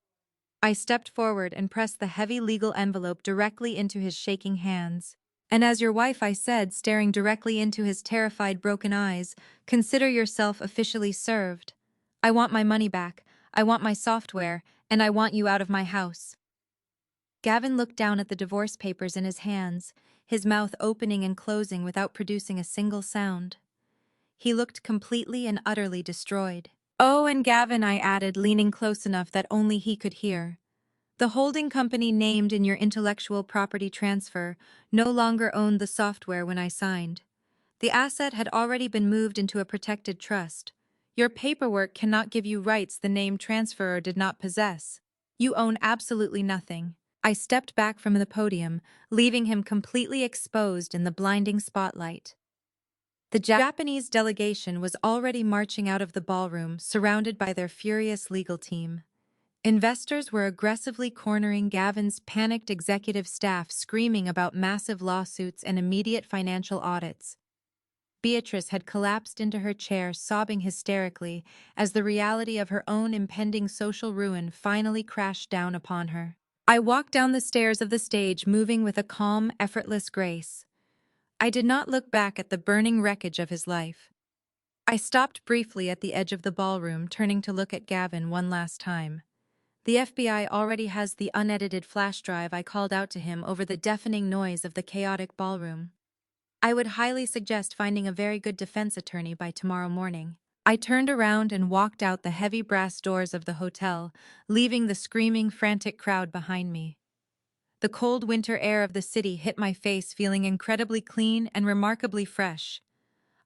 I stepped forward and pressed the heavy legal envelope directly into his shaking hands. "And as your wife," I said, staring directly into his terrified, broken eyes, "consider yourself officially served. I want my money back, I want my software, and I want you out of my house." Gavin looked down at the divorce papers in his hands, his mouth opening and closing without producing a single sound. He looked completely and utterly destroyed. "Oh, and Gavin," I added, leaning close enough that only he could hear, "the holding company named in your intellectual property transfer no longer owned the software when I signed. The asset had already been moved into a protected trust. Your paperwork cannot give you rights the named transferor did not possess. You own absolutely nothing. I stepped back from the podium, leaving him completely exposed in the blinding spotlight. The Japanese delegation was already marching out of the ballroom, surrounded by their furious legal team. Investors were aggressively cornering Gavin's panicked executive staff, screaming about massive lawsuits and immediate financial audits. Beatrice had collapsed into her chair, sobbing hysterically, as the reality of her own impending social ruin finally crashed down upon her. I walked down the stairs of the stage, moving with a calm, effortless grace. I did not look back at the burning wreckage of his life. I stopped briefly at the edge of the ballroom, turning to look at Gavin one last time. The FBI already has the unedited flash drive I called out to him over the deafening noise of the chaotic ballroom. I would highly suggest finding a very good defense attorney by tomorrow morning. I turned around and walked out the heavy brass doors of the hotel, leaving the screaming, frantic crowd behind me. The cold winter air of the city hit my face, feeling incredibly clean and remarkably fresh.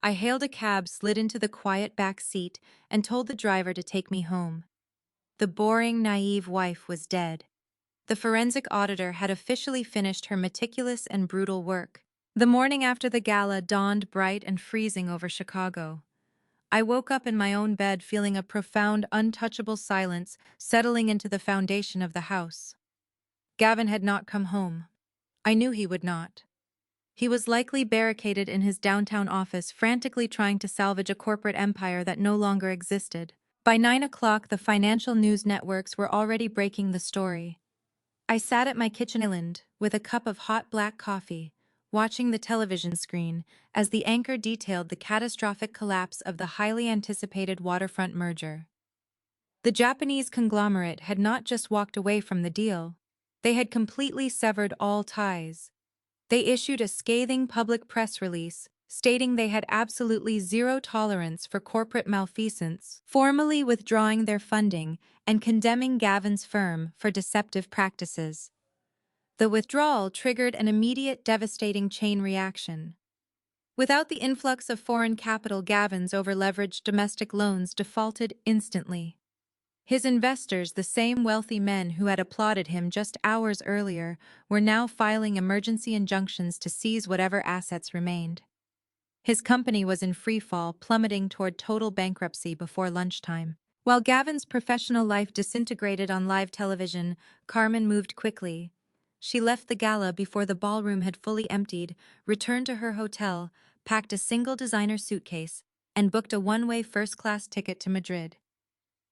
I hailed a cab, slid into the quiet back seat, and told the driver to take me home. The boring, naive wife was dead. The forensic auditor had officially finished her meticulous and brutal work. The morning after the gala dawned bright and freezing over Chicago. I woke up in my own bed, feeling a profound, untouchable silence settling into the foundation of the house. Gavin had not come home. I knew he would not. He was likely barricaded in his downtown office, frantically trying to salvage a corporate empire that no longer existed. By 9 o'clock, the financial news networks were already breaking the story. I sat at my kitchen island with a cup of hot black coffee, watching the television screen as the anchor detailed the catastrophic collapse of the highly anticipated waterfront merger. The Japanese conglomerate had not just walked away from the deal, they had completely severed all ties. They issued a scathing public press release stating they had absolutely zero tolerance for corporate malfeasance, formally withdrawing their funding and condemning Gavin's firm for deceptive practices. The withdrawal triggered an immediate, devastating chain reaction. Without the influx of foreign capital, Gavin's over-leveraged domestic loans defaulted instantly. His investors, the same wealthy men who had applauded him just hours earlier, were now filing emergency injunctions to seize whatever assets remained. His company was in freefall, plummeting toward total bankruptcy before lunchtime. While Gavin's professional life disintegrated on live television, Carmen moved quickly. She left the gala before the ballroom had fully emptied, returned to her hotel, packed a single designer suitcase, and booked a one-way first-class ticket to Madrid.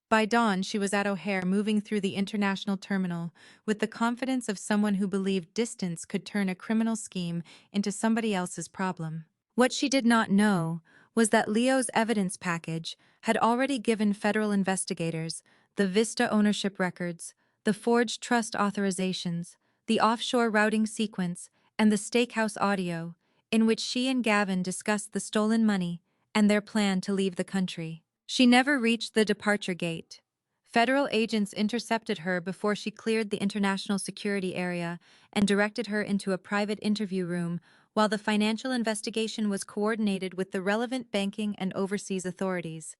By dawn, she was at O'Hare, moving through the international terminal with the confidence of someone who believed distance could turn a criminal scheme into somebody else's problem. What she did not know was that Leo's evidence package had already given federal investigators the Vista ownership records, the forged trust authorizations, the offshore routing sequence, and the steakhouse audio, in which she and Gavin discussed the stolen money and their plan to leave the country. She never reached the departure gate. Federal agents intercepted her before she cleared the international security area and directed her into a private interview room while the financial investigation was coordinated with the relevant banking and overseas authorities.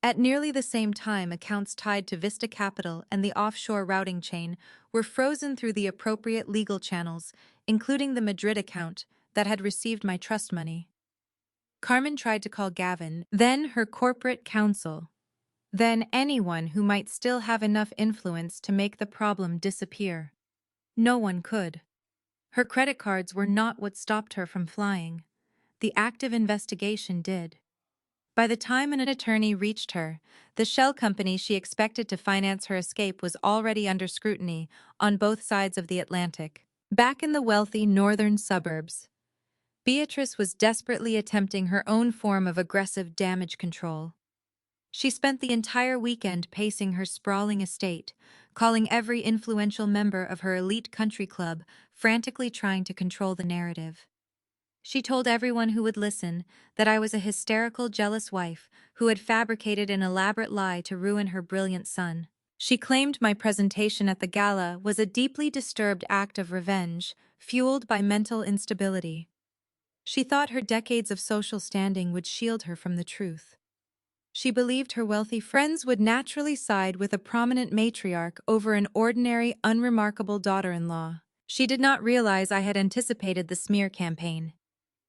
At nearly the same time, accounts tied to Vista Capital and the offshore routing chain were frozen through the appropriate legal channels, including the Madrid account that had received my trust money. Carmen tried to call Gavin, then her corporate counsel, then anyone who might still have enough influence to make the problem disappear. No one could. Her credit cards were not what stopped her from flying. The active investigation did. By the time an attorney reached her, the shell company she expected to finance her escape was already under scrutiny on both sides of the Atlantic. Back in the wealthy northern suburbs, Beatrice was desperately attempting her own form of aggressive damage control. She spent the entire weekend pacing her sprawling estate, calling every influential member of her elite country club, frantically trying to control the narrative. She told everyone who would listen that I was a hysterical, jealous wife who had fabricated an elaborate lie to ruin her brilliant son. She claimed my presentation at the gala was a deeply disturbed act of revenge, fueled by mental instability. She thought her decades of social standing would shield her from the truth. She believed her wealthy friends would naturally side with a prominent matriarch over an ordinary, unremarkable daughter-in-law. She did not realize I had anticipated the smear campaign.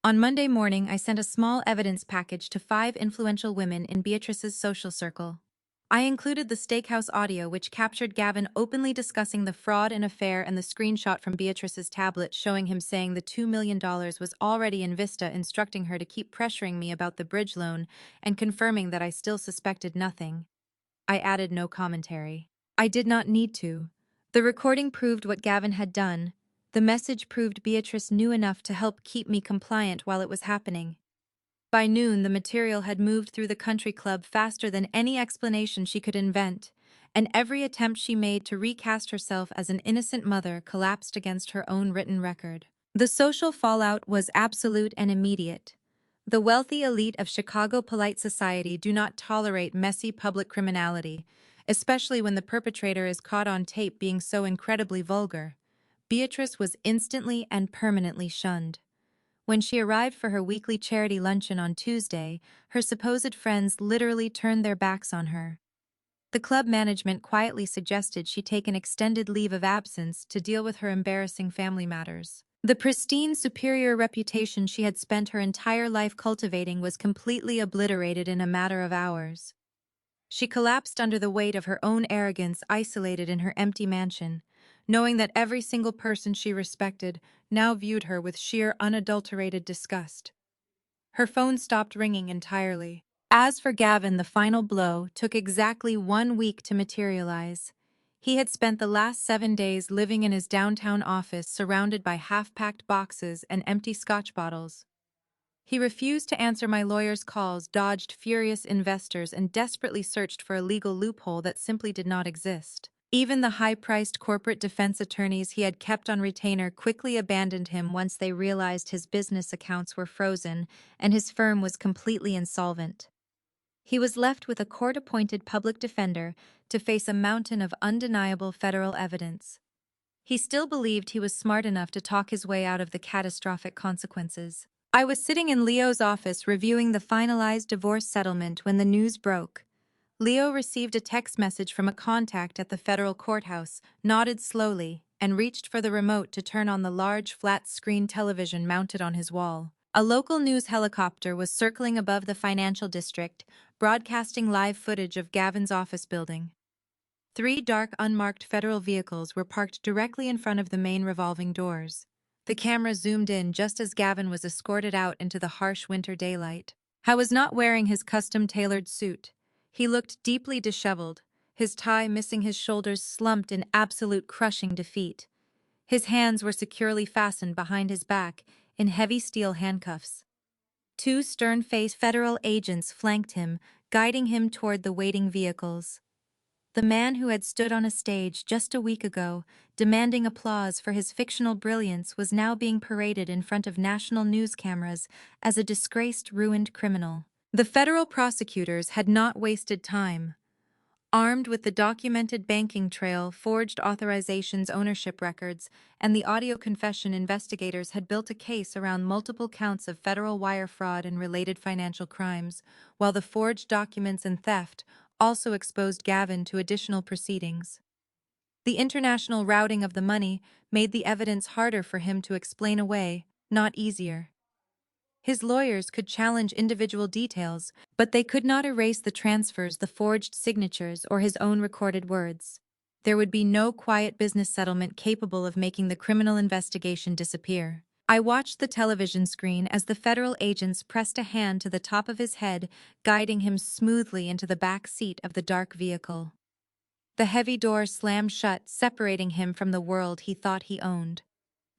On Monday morning, I sent a small evidence package to 5 influential women in Beatrice's social circle. I included the steakhouse audio which captured Gavin openly discussing the fraud and affair and the screenshot from Beatrice's tablet showing him saying the $2 million was already in Vista, instructing her to keep pressuring me about the bridge loan and confirming that I still suspected nothing. I added no commentary. I did not need to. The recording proved what Gavin had done. The message proved Beatrice knew enough to help keep me compliant while it was happening. By noon, the material had moved through the country club faster than any explanation she could invent, and every attempt she made to recast herself as an innocent mother collapsed against her own written record. The social fallout was absolute and immediate. The wealthy elite of Chicago polite society do not tolerate messy public criminality, especially when the perpetrator is caught on tape being so incredibly vulgar. Beatrice was instantly and permanently shunned. When she arrived for her weekly charity luncheon on Tuesday, her supposed friends literally turned their backs on her. The club management quietly suggested she take an extended leave of absence to deal with her embarrassing family matters. The pristine, superior reputation she had spent her entire life cultivating was completely obliterated in a matter of hours. She collapsed under the weight of her own arrogance, isolated in her empty mansion, knowing that every single person she respected now viewed her with sheer, unadulterated disgust. Her phone stopped ringing entirely. As for Gavin, the final blow took exactly 1 week to materialize. He had spent the last 7 days living in his downtown office surrounded by half-packed boxes and empty scotch bottles. He refused to answer my lawyer's calls, dodged furious investors, and desperately searched for a legal loophole that simply did not exist. Even the high-priced corporate defense attorneys he had kept on retainer quickly abandoned him once they realized his business accounts were frozen and his firm was completely insolvent. He was left with a court-appointed public defender to face a mountain of undeniable federal evidence. He still believed he was smart enough to talk his way out of the catastrophic consequences. I was sitting in Leo's office reviewing the finalized divorce settlement when the news broke. Leo received a text message from a contact at the federal courthouse, nodded slowly, and reached for the remote to turn on the large flat-screen television mounted on his wall. A local news helicopter was circling above the financial district, broadcasting live footage of Gavin's office building. 3 dark, unmarked federal vehicles were parked directly in front of the main revolving doors. The camera zoomed in just as Gavin was escorted out into the harsh winter daylight. He was not wearing his custom-tailored suit. He looked deeply disheveled, his tie missing his shoulders slumped in absolute crushing defeat. His hands were securely fastened behind his back in heavy steel handcuffs. 2 stern-faced federal agents flanked him, guiding him toward the waiting vehicles. The man who had stood on a stage just a week ago, demanding applause for his fictional brilliance, was now being paraded in front of national news cameras as a disgraced, ruined criminal. The federal prosecutors had not wasted time. Armed with the documented banking trail, forged authorizations, ownership records, and the audio confession, investigators had built a case around multiple counts of federal wire fraud and related financial crimes, while the forged documents and theft also exposed Gavin to additional proceedings. The international routing of the money made the evidence harder for him to explain away, not easier. His lawyers could challenge individual details, but they could not erase the transfers, the forged signatures, or his own recorded words. There would be no quiet business settlement capable of making the criminal investigation disappear. I watched the television screen as the federal agents pressed a hand to the top of his head, guiding him smoothly into the back seat of the dark vehicle. The heavy door slammed shut, separating him from the world he thought he owned.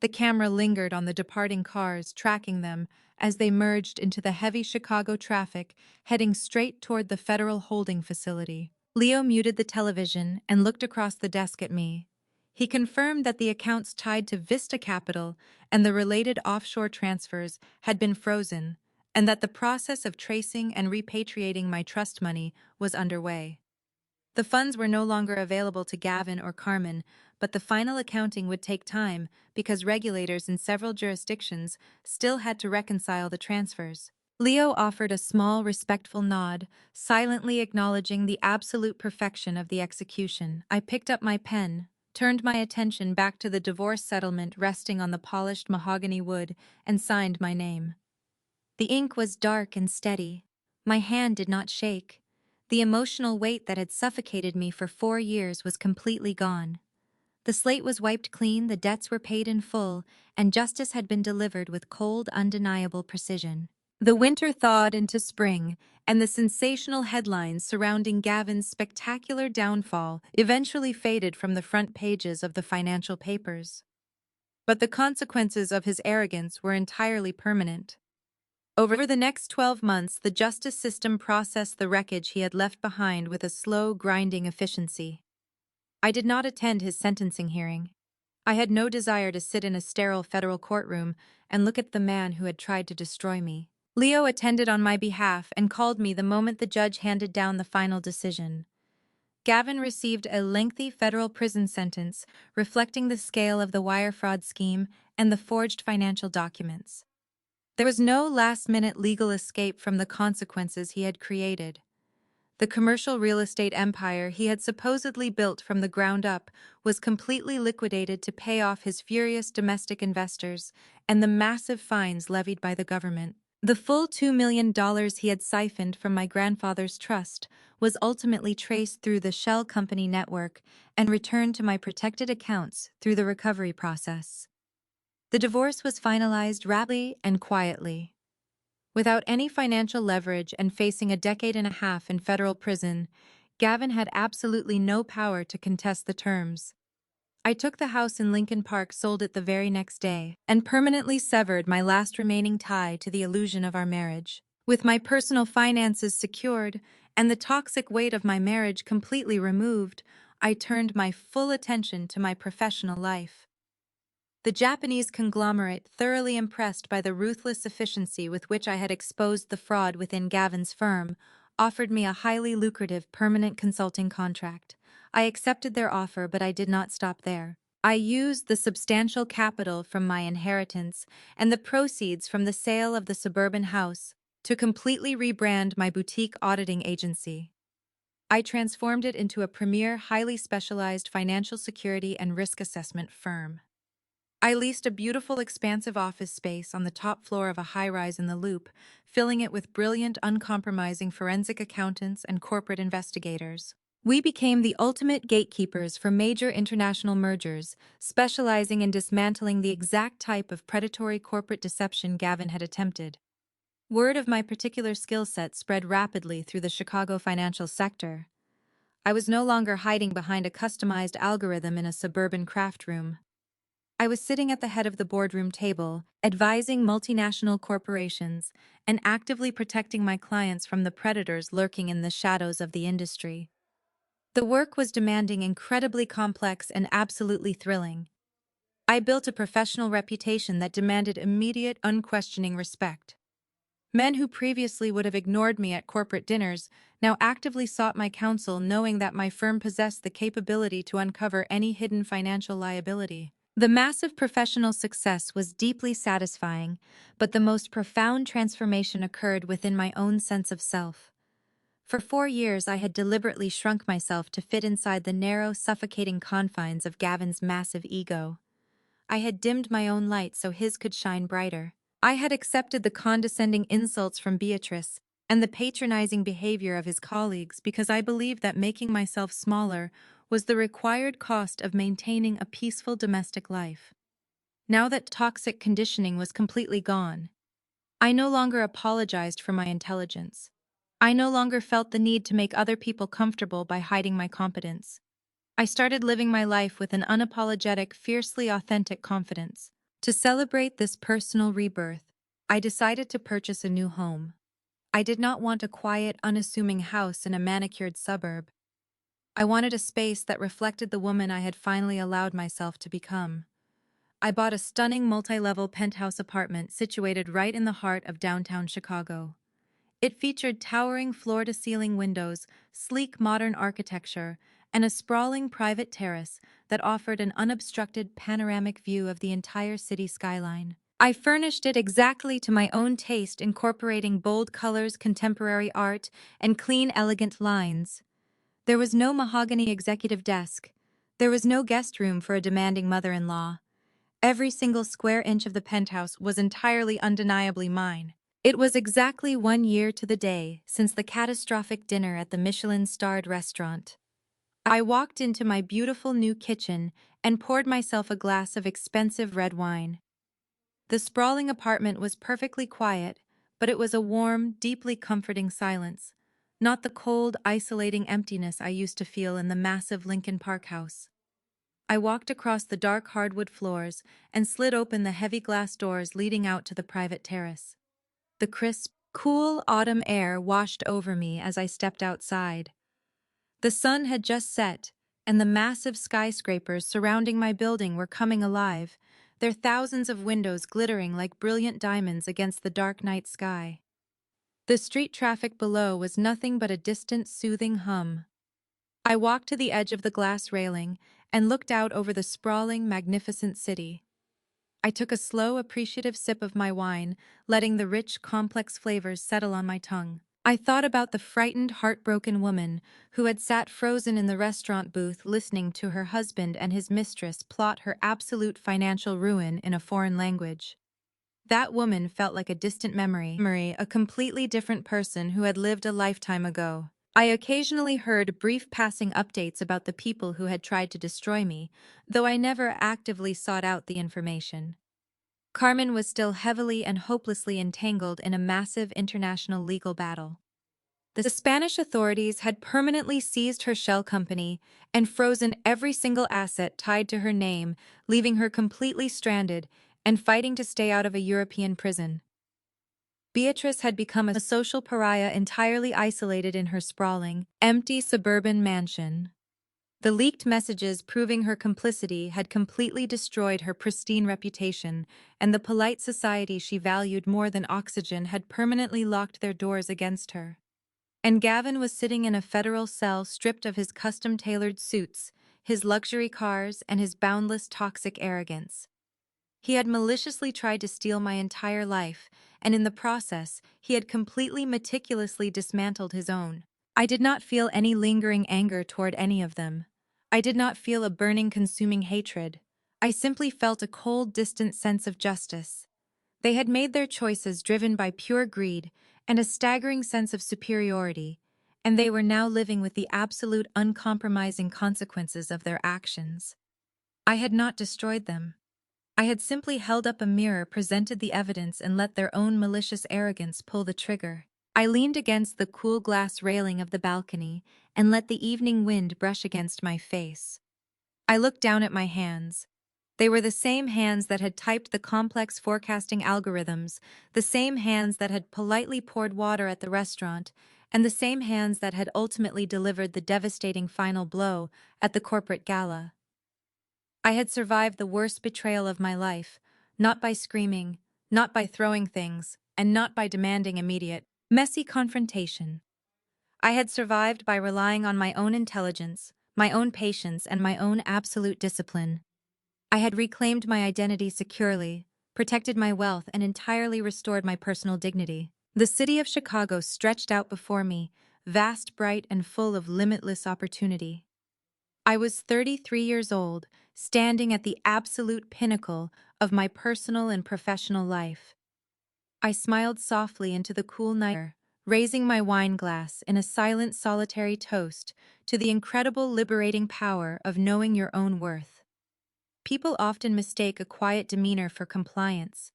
The camera lingered on the departing cars, tracking them as they merged into the heavy Chicago traffic, heading straight toward the federal holding facility. Leo muted the television and looked across the desk at me. He confirmed that the accounts tied to Vista Capital and the related offshore transfers had been frozen, and that the process of tracing and repatriating my trust money was underway. The funds were no longer available to Gavin or Carmen, but the final accounting would take time because regulators in several jurisdictions still had to reconcile the transfers. Leo offered a small, respectful nod, silently acknowledging the absolute perfection of the execution. I picked up my pen, turned my attention back to the divorce settlement resting on the polished mahogany wood, and signed my name. The ink was dark and steady. My hand did not shake. The emotional weight that had suffocated me for 4 years was completely gone. The slate was wiped clean, the debts were paid in full, and justice had been delivered with cold, undeniable precision. The winter thawed into spring, and the sensational headlines surrounding Gavin's spectacular downfall eventually faded from the front pages of the financial papers. But the consequences of his arrogance were entirely permanent. Over the next 12 months, the justice system processed the wreckage he had left behind with a slow, grinding efficiency. I did not attend his sentencing hearing. I had no desire to sit in a sterile federal courtroom and look at the man who had tried to destroy me. Leo attended on my behalf and called me the moment the judge handed down the final decision. Gavin received a lengthy federal prison sentence reflecting the scale of the wire fraud scheme and the forged financial documents. There was no last-minute legal escape from the consequences he had created. The commercial real estate empire he had supposedly built from the ground up was completely liquidated to pay off his furious domestic investors and the massive fines levied by the government. The full $2 million he had siphoned from my grandfather's trust was ultimately traced through the shell company network and returned to my protected accounts through the recovery process. The divorce was finalized rapidly and quietly. Without any financial leverage and facing a decade and a half in federal prison, Gavin had absolutely no power to contest the terms. I took the house in Lincoln Park, sold it the very next day, and permanently severed my last remaining tie to the illusion of our marriage. With my personal finances secured and the toxic weight of my marriage completely removed, I turned my full attention to my professional life. The Japanese conglomerate, thoroughly impressed by the ruthless efficiency with which I had exposed the fraud within Gavin's firm, offered me a highly lucrative permanent consulting contract. I accepted their offer, but I did not stop there. I used the substantial capital from my inheritance and the proceeds from the sale of the suburban house to completely rebrand my boutique auditing agency. I transformed it into a premier, highly specialized financial security and risk assessment firm. I leased a beautiful, expansive office space on the top floor of a high-rise in the Loop, filling it with brilliant, uncompromising forensic accountants and corporate investigators. We became the ultimate gatekeepers for major international mergers, specializing in dismantling the exact type of predatory corporate deception Gavin had attempted. Word of my particular skill set spread rapidly through the Chicago financial sector. I was no longer hiding behind a customized algorithm in a suburban craft room. I was sitting at the head of the boardroom table, advising multinational corporations and actively protecting my clients from the predators lurking in the shadows of the industry. The work was demanding, incredibly complex, and absolutely thrilling. I built a professional reputation that demanded immediate, unquestioning respect. Men who previously would have ignored me at corporate dinners now actively sought my counsel, knowing that my firm possessed the capability to uncover any hidden financial liability. The massive professional success was deeply satisfying, but the most profound transformation occurred within my own sense of self. For 4 years, I had deliberately shrunk myself to fit inside the narrow, suffocating confines of Gavin's massive ego. I had dimmed my own light so his could shine brighter. I had accepted the condescending insults from Beatrice and the patronizing behavior of his colleagues because I believed that making myself smaller was the required cost of maintaining a peaceful domestic life. Now that toxic conditioning was completely gone, I no longer apologized for my intelligence. I no longer felt the need to make other people comfortable by hiding my competence. I started living my life with an unapologetic, fiercely authentic confidence. To celebrate this personal rebirth, I decided to purchase a new home. I did not want a quiet, unassuming house in a manicured suburb. I wanted a space that reflected the woman I had finally allowed myself to become. I bought a stunning multi-level penthouse apartment situated right in the heart of downtown Chicago. It featured towering floor-to-ceiling windows, sleek modern architecture, and a sprawling private terrace that offered an unobstructed panoramic view of the entire city skyline. I furnished it exactly to my own taste, incorporating bold colors, contemporary art, and clean, elegant lines. There was no mahogany executive desk. There was no guest room for a demanding mother-in-law. Every single square inch of the penthouse was entirely undeniably mine. It was exactly 1 year to the day since the catastrophic dinner at the Michelin-starred restaurant. I walked into my beautiful new kitchen and poured myself a glass of expensive red wine. The sprawling apartment was perfectly quiet, but it was a warm, deeply comforting silence, not the cold, isolating emptiness I used to feel in the massive Lincoln Park house. I walked across the dark hardwood floors and slid open the heavy glass doors leading out to the private terrace. The crisp, cool autumn air washed over me as I stepped outside. The sun had just set, and the massive skyscrapers surrounding my building were coming alive, their thousands of windows glittering like brilliant diamonds against the dark night sky. The street traffic below was nothing but a distant, soothing hum. I walked to the edge of the glass railing and looked out over the sprawling, magnificent city. I took a slow, appreciative sip of my wine, letting the rich, complex flavors settle on my tongue. I thought about the frightened, heartbroken woman who had sat frozen in the restaurant booth listening to her husband and his mistress plot her absolute financial ruin in a foreign language. That woman felt like a distant memory, a completely different person who had lived a lifetime ago. I occasionally heard brief passing updates about the people who had tried to destroy me, though I never actively sought out the information. Carmen was still heavily and hopelessly entangled in a massive international legal battle. The Spanish authorities had permanently seized her shell company and frozen every single asset tied to her name, leaving her completely stranded and fighting to stay out of a European prison. Beatrice had become a social pariah, entirely isolated in her sprawling, empty suburban mansion. The leaked messages proving her complicity had completely destroyed her pristine reputation, and the polite society she valued more than oxygen had permanently locked their doors against her. And Gavin was sitting in a federal cell stripped of his custom-tailored suits, his luxury cars, and his boundless toxic arrogance. He had maliciously tried to steal my entire life, and in the process, he had completely meticulously dismantled his own. I did not feel any lingering anger toward any of them. I did not feel a burning, consuming hatred. I simply felt a cold, distant sense of justice. They had made their choices driven by pure greed and a staggering sense of superiority, and they were now living with the absolute uncompromising consequences of their actions. I had not destroyed them. I had simply held up a mirror, presented the evidence, and let their own malicious arrogance pull the trigger. I leaned against the cool glass railing of the balcony and let the evening wind brush against my face. I looked down at my hands. They were the same hands that had typed the complex forecasting algorithms, the same hands that had politely poured water at the restaurant, and the same hands that had ultimately delivered the devastating final blow at the corporate gala. I had survived the worst betrayal of my life, not by screaming, not by throwing things, and not by demanding immediate, messy confrontation. I had survived by relying on my own intelligence, my own patience, and my own absolute discipline. I had reclaimed my identity securely, protected my wealth, and entirely restored my personal dignity. The city of Chicago stretched out before me, vast, bright, and full of limitless opportunity. I was 33 years old, standing at the absolute pinnacle of my personal and professional life. I smiled softly into the cool night air, raising my wine glass in a silent, solitary toast to the incredible, liberating power of knowing your own worth. People often mistake a quiet demeanor for compliance.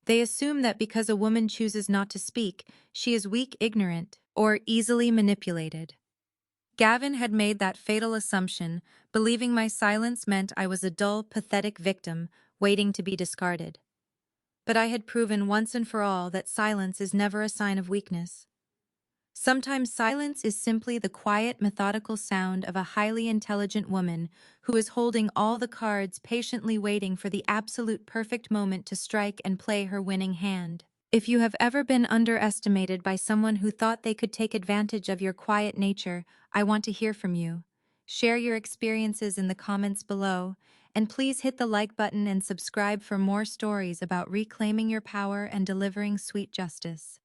They assume that because a woman chooses not to speak, she is weak, ignorant, or easily manipulated. Gavin had made that fatal assumption, believing my silence meant I was a dull, pathetic victim waiting to be discarded. But I had proven once and for all that silence is never a sign of weakness. Sometimes silence is simply the quiet, methodical sound of a highly intelligent woman who is holding all the cards, patiently waiting for the absolute perfect moment to strike and play her winning hand. If you have ever been underestimated by someone who thought they could take advantage of your quiet nature, I want to hear from you. Share your experiences in the comments below, And please hit the like button and subscribe for more stories about reclaiming your power and delivering sweet justice.